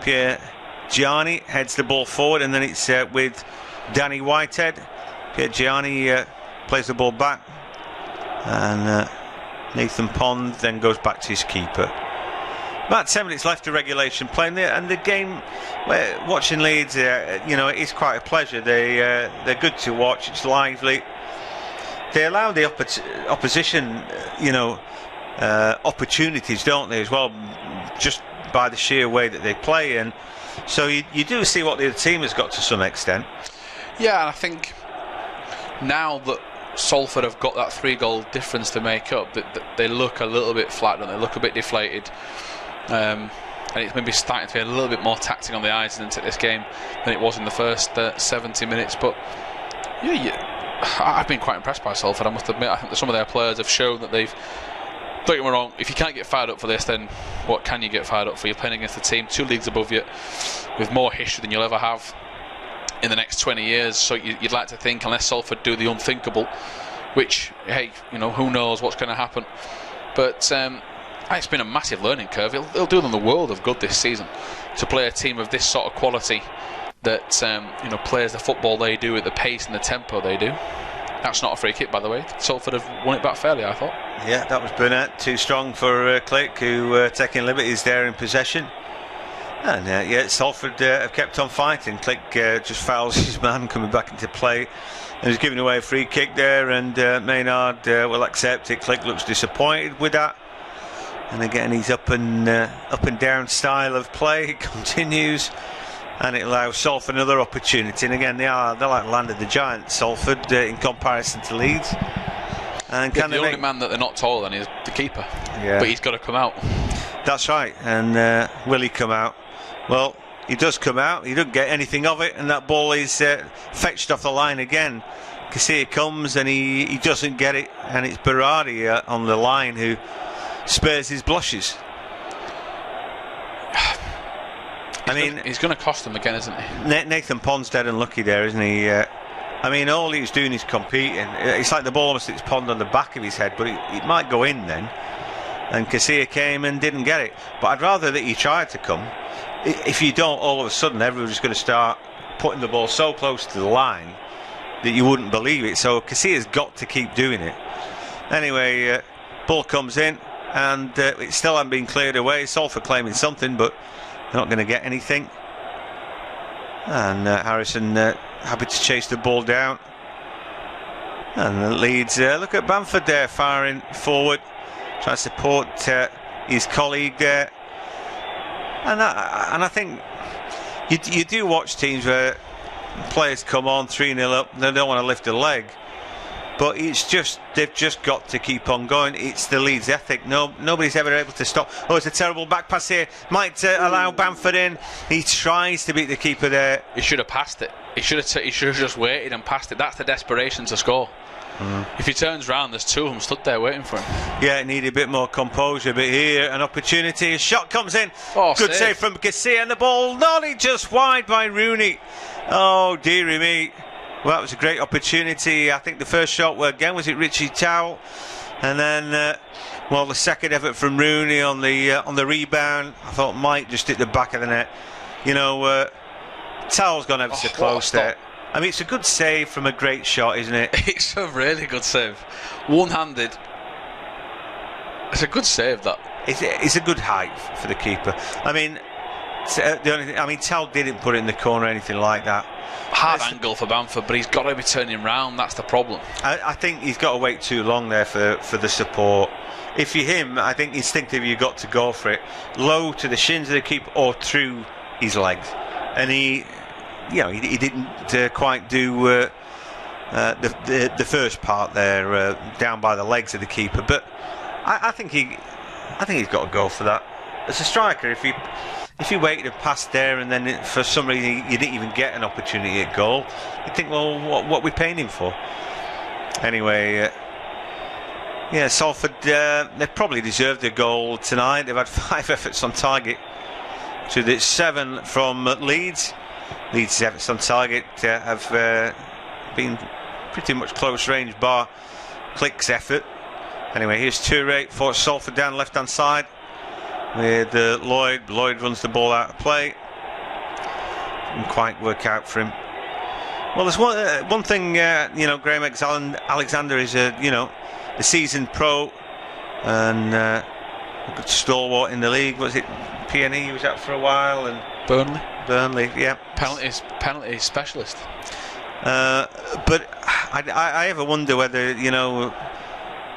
Pierre Gianni heads the ball forward, and then it's with Danny Whitehead. Pierre Gianni plays the ball back, and Nathan Pond then goes back to his keeper. About 10 minutes left of regulation playing there, and the game. Watching Leeds, it is quite a pleasure. They're good to watch. It's lively. They allow the opposition, opportunities, don't they, as well, just by the sheer way that they play, and so you do see what the other team has got to some extent. Yeah, and I think now that Salford have got that 3-goal difference to make up, that they look a little bit flat, and they look a bit deflated. And it's maybe starting to be a little bit more taxing on the eyes into this game than it was in the first 70 minutes. But I've been quite impressed by Salford, I must admit. I think that some of their players have shown that they've. Don't get me wrong, if you can't get fired up for this, then what can you get fired up for? You're playing against a team 2 leagues above you with more history than you'll ever have in the next 20 years. So you'd like to think, unless Salford do the unthinkable, which, hey, who knows what's going to happen. But it's been a massive learning curve. It'll do them the world of good this season to play a team of this sort of quality that plays the football they do at the pace and the tempo they do. That's not a free kick, by the way. Salford have won it back fairly, I thought. Yeah, that was Burnett, too strong for Click, who taking liberties there in possession. And Salford have kept on fighting. Click just fouls his man coming back into play. And he's giving away a free kick there, and Maynard will accept it. Click looks disappointed with that. And again, his up and down style of play continues. And it allows Salford another opportunity. And again, they're like land of the giants, Salford, in comparison to Leeds. And the only man that they're not taller than is the keeper. Yeah. But he's got to come out. That's right. And will he come out? Well, he does come out. He doesn't get anything of it. And that ball is fetched off the line again. Casilla comes and he doesn't get it. And it's Berardi on the line who spares his blushes. He's going to cost them again, isn't he? Nathan Pond's dead unlucky there, isn't he? All he's doing is competing. It's like the ball almost hits Pond on the back of his head, but it might go in then. And Casilla came and didn't get it. But I'd rather that he tried to come. If you don't, all of a sudden everyone's going to start putting the ball so close to the line that you wouldn't believe it. So Casilla's got to keep doing it. Anyway, ball comes in, and it still hasn't been cleared away. Salford claiming something, but they're not going to get anything. And Harrison happy to chase the ball down. And Leeds, look at Bamford there firing forward, trying to support his colleague there. And I think you do watch teams where players come on 3-0 up, they don't want to lift a leg. But they've just got to keep on going. It's the Leeds ethic. Nobody's ever able to stop. Oh, it's a terrible back pass here. Might allow Bamford in. He tries to beat the keeper there. He should have passed it. He should have just waited and passed it. That's the desperation to score. If he turns round, there's 2 of them stood there waiting for him. Yeah, it needed a bit more composure. But here, an opportunity. A shot comes in. Oh, good save from Casilla, and the ball nodded just wide by Rooney. Oh, dearie me. Well, that was a great opportunity. I think the first shot, was it Richie Towell? And then, the second effort from Rooney on the rebound. I thought Mike just hit the back of the net. Towell's gone ever so close there. It's a good save from a great shot, isn't it? It's a really good save. One-handed. It's a good save, that. It's a good height for the keeper. The only thing, Towell didn't put it in the corner or anything like that. Hard angle for Bamford, but he's got to be turning round. That's the problem. I think he's got to wait too long there for the support. If you're him, I think instinctively you've got to go for it. Low to the shins of the keeper or through his legs. And he didn't quite do the first part there, down by the legs of the keeper. But I think he's got to go for that. As a striker, if you waited and passed there and then for some reason you didn't even get an opportunity at goal, you'd think, well, what are we paying him for? Anyway, Salford, they probably deserved a goal tonight. They've had 5 efforts on target to the 7 from Leeds. Leeds' efforts on target have been pretty much close range bar Click's effort. Anyway, here's Toure for Salford down left hand side with Lloyd. Lloyd runs the ball out of play. Didn't quite work out for him. Well, there's one thing, Graham Alexander is a seasoned pro, and a good stalwart in the league. Was it PNE he was at for a while? And Burnley, yeah. Penalty specialist. But I ever wonder whether, you know,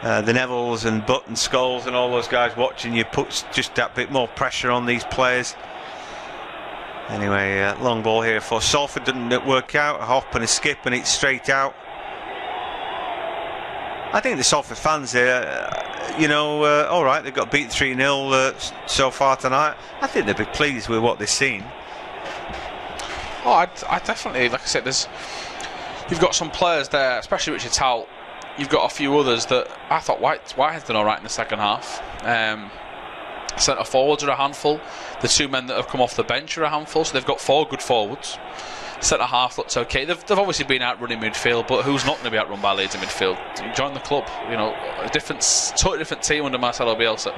the Nevilles and Butt and Scholes and all those guys watching you puts just that bit more pressure on these players. Anyway, long ball here for Salford, didn't work out. A hop and a skip and it's straight out. I think the Salford fans here, you know, alright, they've got beat 3-0 so far tonight. I think they'll be pleased with what they've seen. Oh, I definitely, like I said, you've got some players there, especially Richard Towell. You've got a few others that I thought Whitehead's done alright in the second half. Centre forwards are a handful. The two men that have come off the bench are a handful, so they've got 4 good forwards. Centre half looks okay. They've obviously been outrunning midfield, but who's not going to be outrun by Leeds in midfield? Join the club, you know, totally different team under Marcelo Bielsa.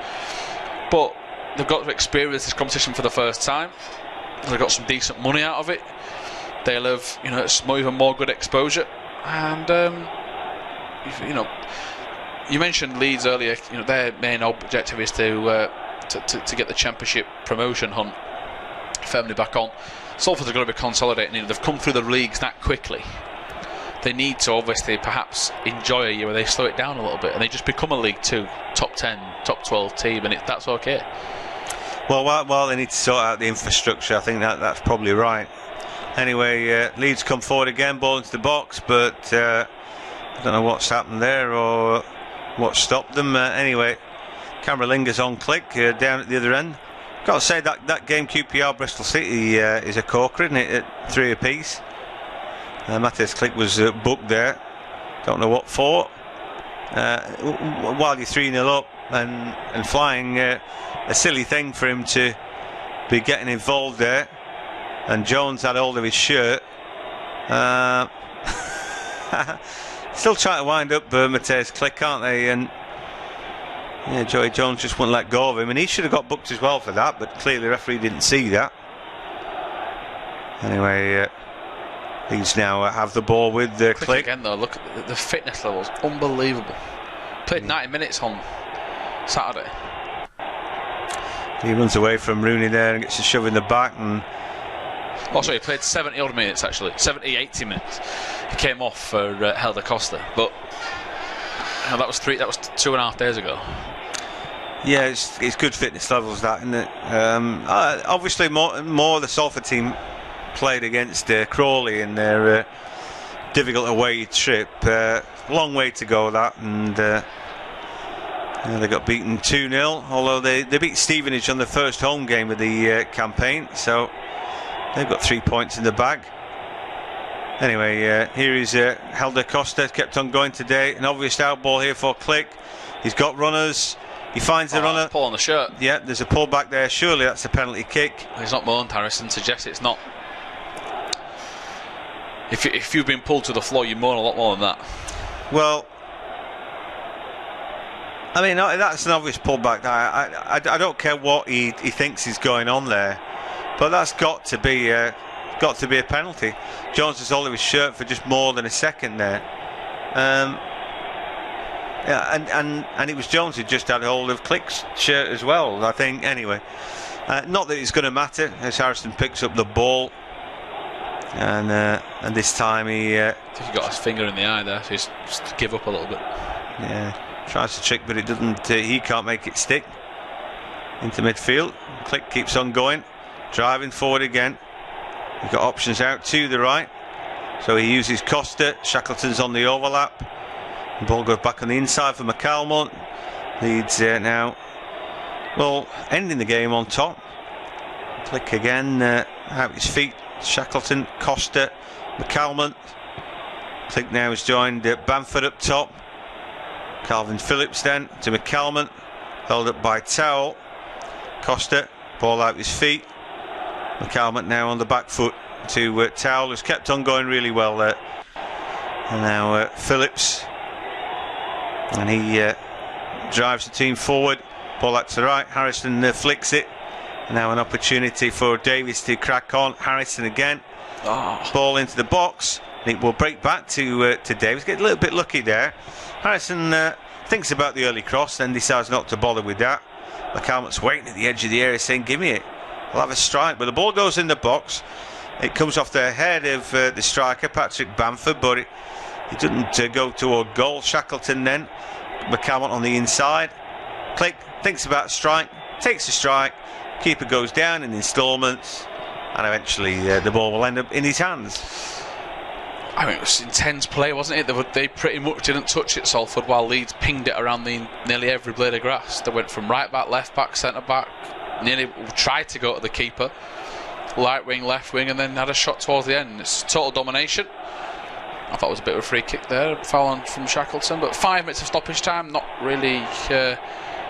But they've got to experience this competition for the first time. They've got some decent money out of it. They'll have, you know, it's even more good exposure. And you know, you mentioned Leeds earlier. You know, their main objective is to get the Championship promotion hunt firmly back on. Salford are going to be consolidating. You know, they've come through the leagues that quickly. They need to obviously perhaps enjoy a year where they slow it down a little bit and they just become a League 2 top 10, top 12 team, and that's okay. Well, while they need to sort out the infrastructure, I think that's probably right. Anyway, Leeds come forward again, ball into the box, but I don't know what's happened there or what stopped them. Anyway, camera lingers on Click down at the other end. Got to say that game QPR Bristol City is a corker, isn't it? At 3 apiece. Matthias Click was booked there. Don't know what for. While you're 3-0 up and flying, a silly thing for him to be getting involved there. And Jones had hold of his shirt. Still trying to wind up Matthias Click, aren't they? And yeah, Joey Jones just wouldn't let go of him, and he should have got booked as well for that, but clearly the referee didn't see that. Anyway, Leeds now have the ball with Click again though. Look at the fitness levels, unbelievable. Played 90 minutes on Saturday. He runs away from Rooney there and gets a shove in the back. And he played 70 odd minutes actually, 70-80 minutes. He came off for Helder Costa, but you know, that was 2.5 days ago. Yeah, it's good fitness levels, that, isn't it? Obviously, more the Salford team played against Crawley in their difficult away trip. Long way to go, that, and they got beaten 2-0. Although they beat Stevenage on the first home game of the campaign, so they've got 3 points in the bag. Anyway, here is Helder Costa, kept on going today. An obvious out ball here for Click. He's got runners. He finds the runner. Pull on the shirt. Yeah, there's a pull back there. Surely that's a penalty kick. He's not moaned, Harrison. Suggests it's not. If you've been pulled to the floor, you moan a lot more than that. Well, I mean, that's an obvious pullback. I don't care what he thinks is going on there, but that's got to be a penalty. Jones has holding his shirt for just more than a second there. Yeah, and it was Jones who just had hold of Click's shirt as well, I think. Anyway, not that it's going to matter as Harrison picks up the ball, and this time he. I think he got his finger in the eye there, so he's just give up a little bit. Yeah, tries to trick, but it doesn't. He can't make it stick into midfield. Click keeps on going, driving forward again. He's got options out to the right, so he uses Costa. Shackleton's on the overlap. The ball goes back on the inside for McCalmont. Leeds now, well, ending the game on top. Click again, out his feet. Shackleton, Costa, McCalmont. Click now has joined Bamford up top. Calvin Phillips then to McCalmont, held up by Towell. Costa, ball out his feet. McCalmont now on the back foot to Towell, who's kept on going really well there. And now Phillips. And he drives the team forward. Ball out to the right. Harrison flicks it. Now an opportunity for Davies to crack on. Harrison again. Ball into the box. It will break back to Davies. Get a little bit lucky there. Harrison thinks about the early cross, then decides not to bother with that. McCalmont's waiting at the edge of the area saying, give me it, I'll have a strike. But the ball goes in the box. It comes off the head of the striker, Patrick Bamford, but it doesn't go toward goal. Shackleton then, McCalmont on the inside. Click, thinks about a strike, takes a strike. Keeper goes down in instalments, and eventually the ball will end up in his hands. I mean, it was intense play, wasn't it? They pretty much didn't touch it, Salford, while Leeds pinged it around nearly every blade of grass. They went from right back, left back, centre back, nearly tried to go to the keeper, right wing, left wing, and then had a shot towards the end. It's total domination. I thought it was a bit of a free kick there, foul on from Shackleton, but 5 minutes of stoppage time, not really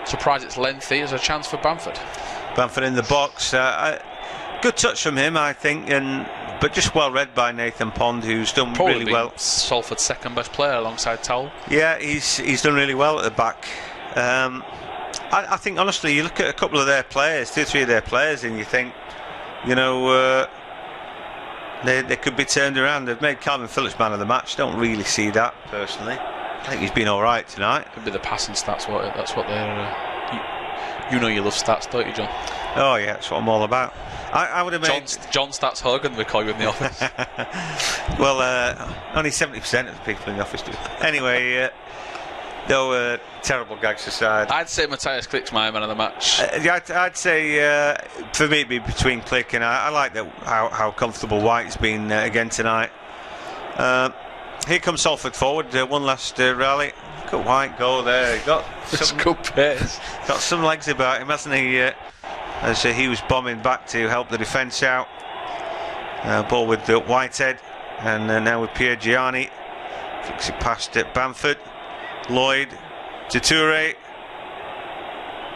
surprised it's lengthy. There's a chance for Bamford. Bamford in the box. Good touch from him, I think, but just well read by Nathan Pond, who's done Probably really well. Salford's second best player alongside Towell. Yeah, he's done really well at the back. I think honestly, you look at a couple of their players, 2 or 3 of their players, and you think, you know, they could be turned around. They've made Calvin Phillips man of the match. Don't really see that personally. I think he's been all right tonight. Could be the passing stats. That's what they're. You know you love stats, don't you, John? Oh yeah, that's what I'm all about. I would have made John Stats Hogan, they call you in the office. Well, only 70% of the people in the office do. Anyway, though, terrible gags aside, I'd say Matthias Klick's my man of the match. I'd say for me it'd be between Klick, and I like that how comfortable White's been again tonight. Here comes Salford forward, one last rally. Look at White go there. He got some good pace. Got some legs about him, hasn't he? As he was bombing back to help the defence out. Ball with Whitehead, and now with Pierre Gianni. Kicks it past Bamford. Lloyd to Toure,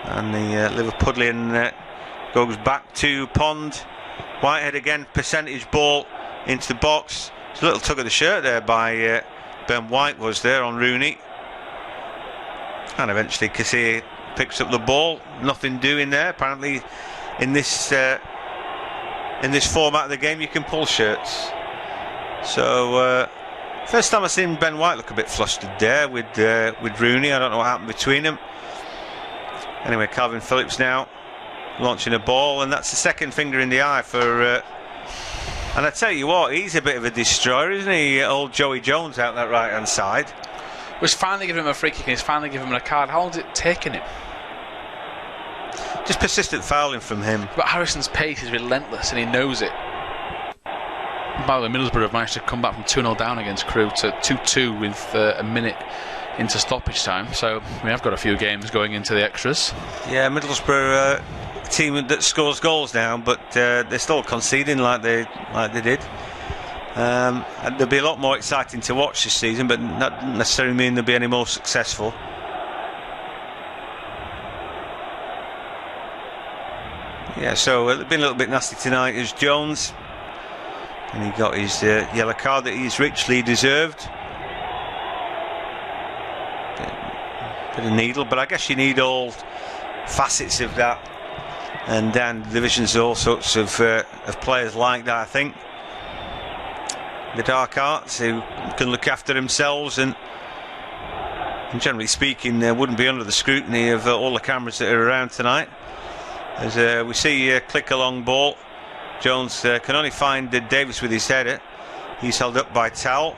and the Liverpudlian goes back to Pond. Whitehead again, percentage ball into the box. It's a little tug of the shirt there by Ben White, was there on Rooney, and eventually Kassir picks up the ball. Nothing doing there. Apparently in this format of the game you can pull shirts. So first time I've seen Ben White look a bit flustered there with Rooney. I don't know what happened between them. Anyway, Calvin Phillips now launching a ball, and that's the second finger in the eye for and I tell you what, he's a bit of a destroyer, isn't he, old Joey Jones out that right hand side. Was finally giving him a free kick and he's finally giving him a card. How long's it taken him? Just persistent fouling from him. But Harrison's pace is relentless and he knows it. By the way, Middlesbrough have managed to come back from 2-0 down against Crewe to 2-2 with a minute into stoppage time. So we have got a few games going into the extras. Yeah, Middlesbrough team that scores goals now, but they're still conceding like they did. And there'll be a lot more exciting to watch this season, but that doesn't necessarily mean they'll be any more successful. Yeah, so it's been a little bit nasty tonight as Jones, and he got his yellow card that he's richly deserved. Bit of needle, but I guess you need all facets of that, and down the divisions all sorts of players like that, I think. The dark arts who can look after themselves and generally speaking wouldn't be under the scrutiny of all the cameras that are around tonight. As we see Klick a long ball, Jones can only find Davis with his header. He's held up by Towell.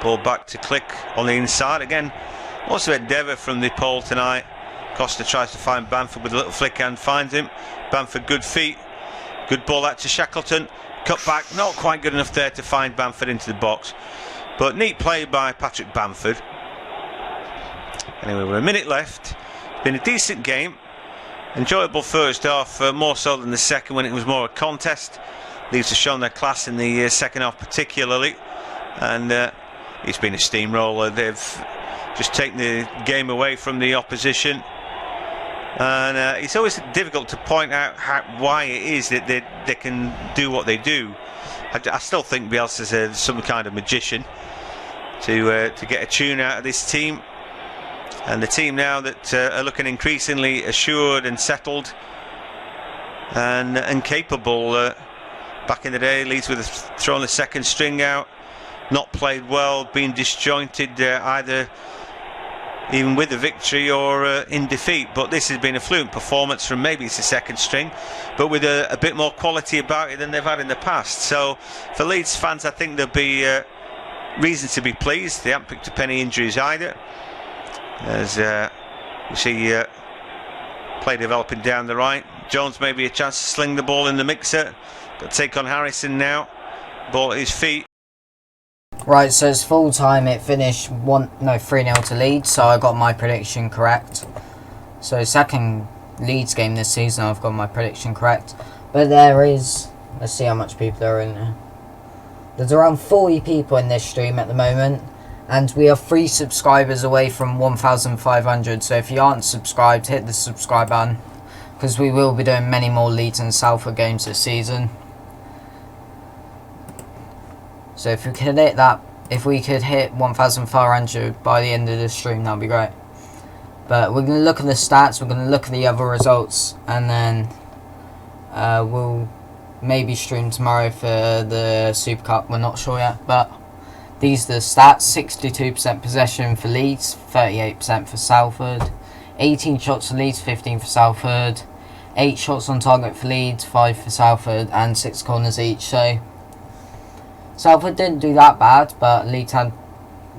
Ball back to Klick on the inside again. Lots of endeavour from the pole tonight. Costa tries to find Bamford with a little flick and finds him. Bamford, good feet, good ball out to Shackleton. Cut back, not quite good enough there to find Bamford into the box, but neat play by Patrick Bamford. Anyway, we're a minute left. It's been a decent game, enjoyable first half, more so than the second when it was more a contest. Leeds have shown their class in the second half particularly, and it's been a steamroller. They've just taken the game away from the opposition. And it's always difficult to point out why it is that they can do what they do. I still think Bielsa's some kind of magician to get a tune out of this team. And the team now that are looking increasingly assured and settled and capable. Back in the day, Leeds would have thrown the second string out, not played well, been disjointed either even with the victory or in defeat. But this has been a fluent performance from maybe it's the second string, but with a bit more quality about it than they've had in the past. So for Leeds fans, I think there'll be reason to be pleased. They haven't picked up any injuries either, as you see play developing down the right. Jones maybe a chance to sling the ball in the mixer. Got to take on Harrison now. Ball at his feet. Right, so it's full time. It finished 3-0 to Leeds, so I got my prediction correct. So second Leeds game this season, I've got my prediction correct. But there is, let's see how much people are in there. There's around 40 people in this stream at the moment, and we are 3 subscribers away from 1,500. So if you aren't subscribed, hit the subscribe button, because we will be doing many more Leeds and Salford games this season. So if we could hit that, if we could hit 1,500 by the end of the stream, that'd be great. But we're going to look at the stats, we're going to look at the other results, and then we'll maybe stream tomorrow for the Super Cup. We're not sure yet, but these are the stats. 62% possession for Leeds, 38% for Salford. 18 shots for Leeds, 15 for Salford. 8 shots on target for Leeds, 5 for Salford, and 6 corners each. So Salford didn't do that bad, but Leeds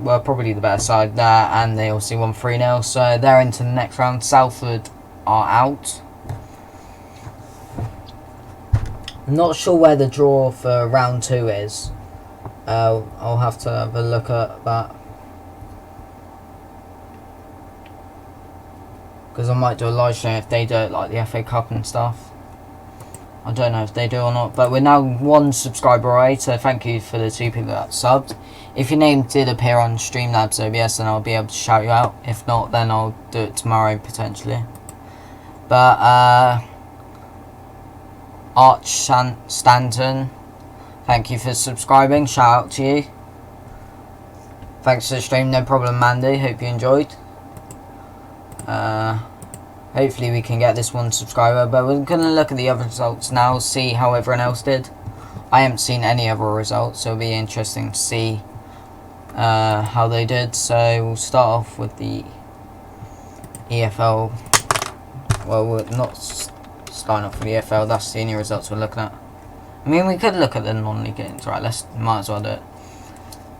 were probably the better side there, and they also won 3-0. So they're into the next round. Salford are out. I'm not sure where the draw for round 2 is. I'll have to have a look at that, because I might do a live stream if they do it, like the FA Cup and stuff. I don't know if they do or not, but we're now 1 subscriber away, so thank you for the 2 people that subbed. If your name did appear on Streamlabs OBS, then I'll be able to shout you out. If not, then I'll do it tomorrow potentially. But Arch Stanton, thank you for subscribing, shout out to you. Thanks for the stream, no problem Mandy, hope you enjoyed. Hopefully we can get this 1 subscriber, but we're going to look at the other results now, see how everyone else did. I haven't seen any other results, so it'll be interesting to see how they did. So we'll start off with the EFL. Well, we're not starting off with the EFL, that's the only results we're looking at. I mean, we could look at the non-league games, right? Might as well do it.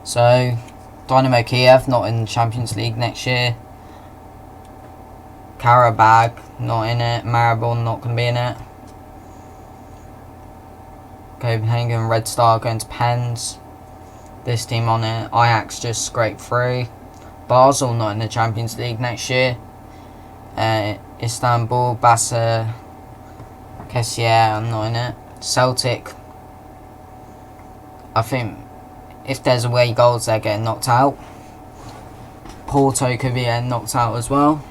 So, Dynamo Kiev not in the Champions League next year. Karabag not in it. Maribor not going to be in it. Copenhagen Red Star going to Pens. This team on it. Ajax just scraped through. Basel not in the Champions League next year. Istanbul, Basa, Kessier not in it. Celtic, I think if there's away goals, they're getting knocked out. Porto could be getting knocked out as well.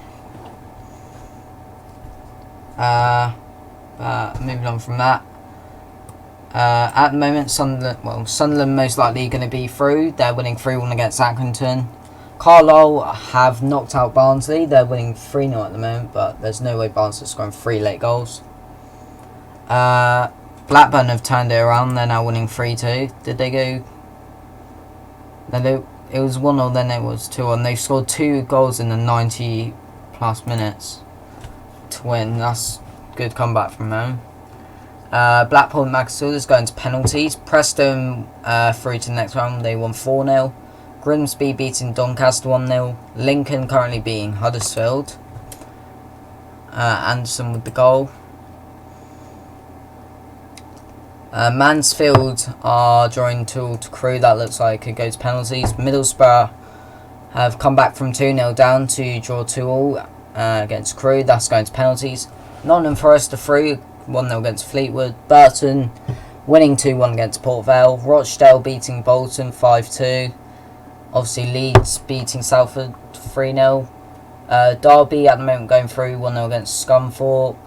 Moving on from that. At the moment, Sunderland most likely going to be through. They're winning 3-1 against Accrington. Carlisle have knocked out Barnsley. They're winning 3-0 at the moment, but there's no way Barnsley's scoring 3 late goals. Blackburn have turned it around. They're now winning 3-2. Did they go? No, it was 1-0, then it was 2-1. They scored 2 goals in the 90 plus minutes to win. That's good comeback from them. Blackpool and Macclesfield going to penalties. Preston through to the next round. They won 4-0. Grimsby beating Doncaster 1-0. Lincoln currently beating Huddersfield. Anderson with the goal. Mansfield are drawing 2 to Crewe. That looks like it goes penalties. Middlesbrough have come back from 2-0 down to draw 2-2 against Crewe. That's going to penalties. Nottingham Forest are through. 1-0 against Fleetwood. Burton winning 2-1 against Port Vale. Rochdale beating Bolton 5-2. Obviously Leeds beating Salford 3-0. Derby at the moment going through 1-0 against Scunthorpe.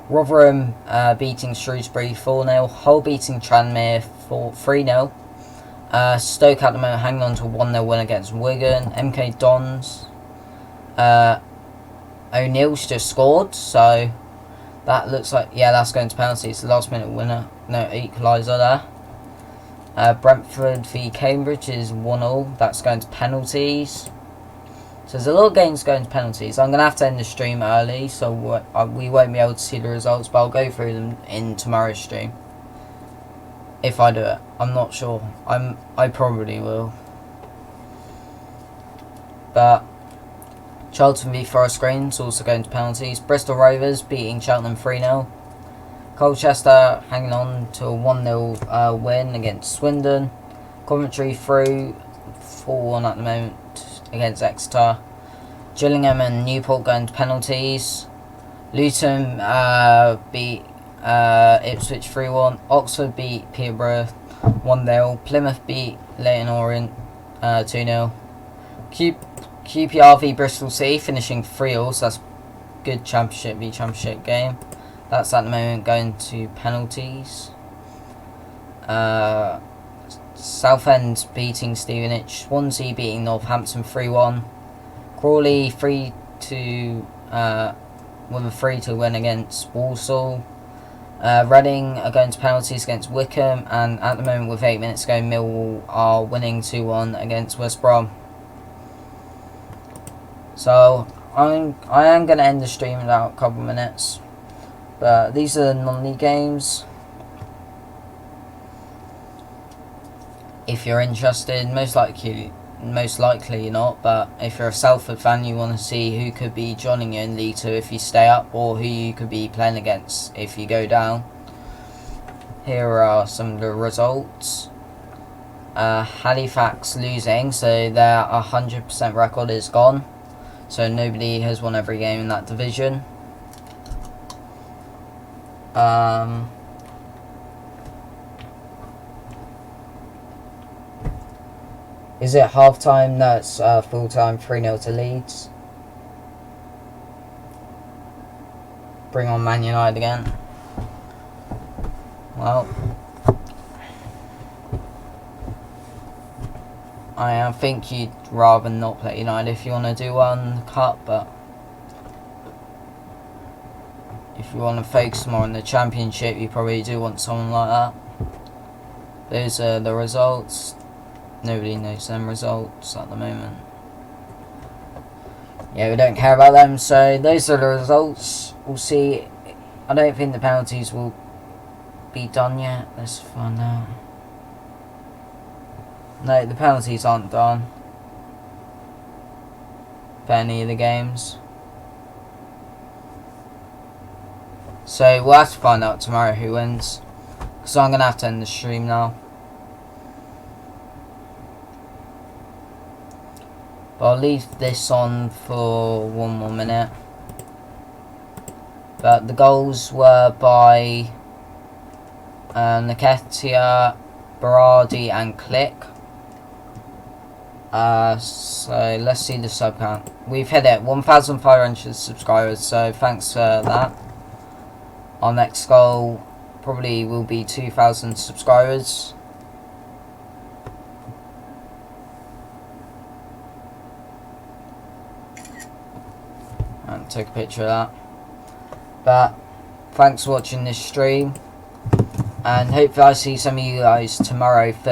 Rotherham beating Shrewsbury 4-0. Hull beating Tranmere 3-0. Stoke at the moment hanging on to a 1-0 win against Wigan. MK Dons. O'Neill's just scored, so that looks like, yeah, that's going to penalties. The last minute winner, no equaliser there. Brentford v Cambridge is 1-1. That's going to penalties. So there's a lot of games going to penalties. I'm going to have to end the stream early, so we won't be able to see the results, but I'll go through them in tomorrow's stream. If I do it. I'm not sure. I probably will. But Charlton v Forest Green's also going to penalties. Bristol Rovers beating Cheltenham 3-0. Colchester hanging on to a 1-0 win against Swindon. Coventry through 4-1 at the moment against Exeter. Gillingham and Newport going to penalties. Luton beat Ipswich 3-1. Oxford beat Peterborough 1-0. Plymouth beat Leyton Orient 2-0. QPR v Bristol City finishing 3-all, so that's good Championship v Championship game. That's at the moment going to penalties. Southend beating Stevenage. Swansea beating Northampton 3-1. Crawley with a 3-2 win against Walsall. Reading are going to penalties against Wickham, and at the moment with 8 minutes to go, Millwall are winning 2-1 against West Brom. So I am going to end the stream in about a couple of minutes, but these are the non-league games. If you're interested, most likely you're not, but if you're a Salford fan, you want to see who could be joining you in League 2 if you stay up, or who you could be playing against if you go down. Here are some of the results. Halifax losing, so their 100% record is gone. So nobody has won every game in that division. Is it half time? No, it's full time. 3-0 to Leeds. Bring on Man United again. Well, I think you'd rather not play United if you want to do one cup, but if you want to focus more on the Championship, you probably do want someone like that. Those are the results. Nobody knows them results at the moment. Yeah, we don't care about them, so those are the results. We'll see. I don't think the penalties will be done yet. Let's find out. No, the penalties aren't done for any of the games. So we'll have to find out tomorrow who wins, because I'm going to have to end the stream now. But I'll leave this on for one more minute. But the goals were by Nketiah, Berardi and Click. So let's see the sub count. We've hit it, 1,500 subscribers, so thanks for that. Our next goal probably will be 2,000 subscribers. And take a picture of that. But thanks for watching this stream, and hopefully I'll see some of you guys tomorrow for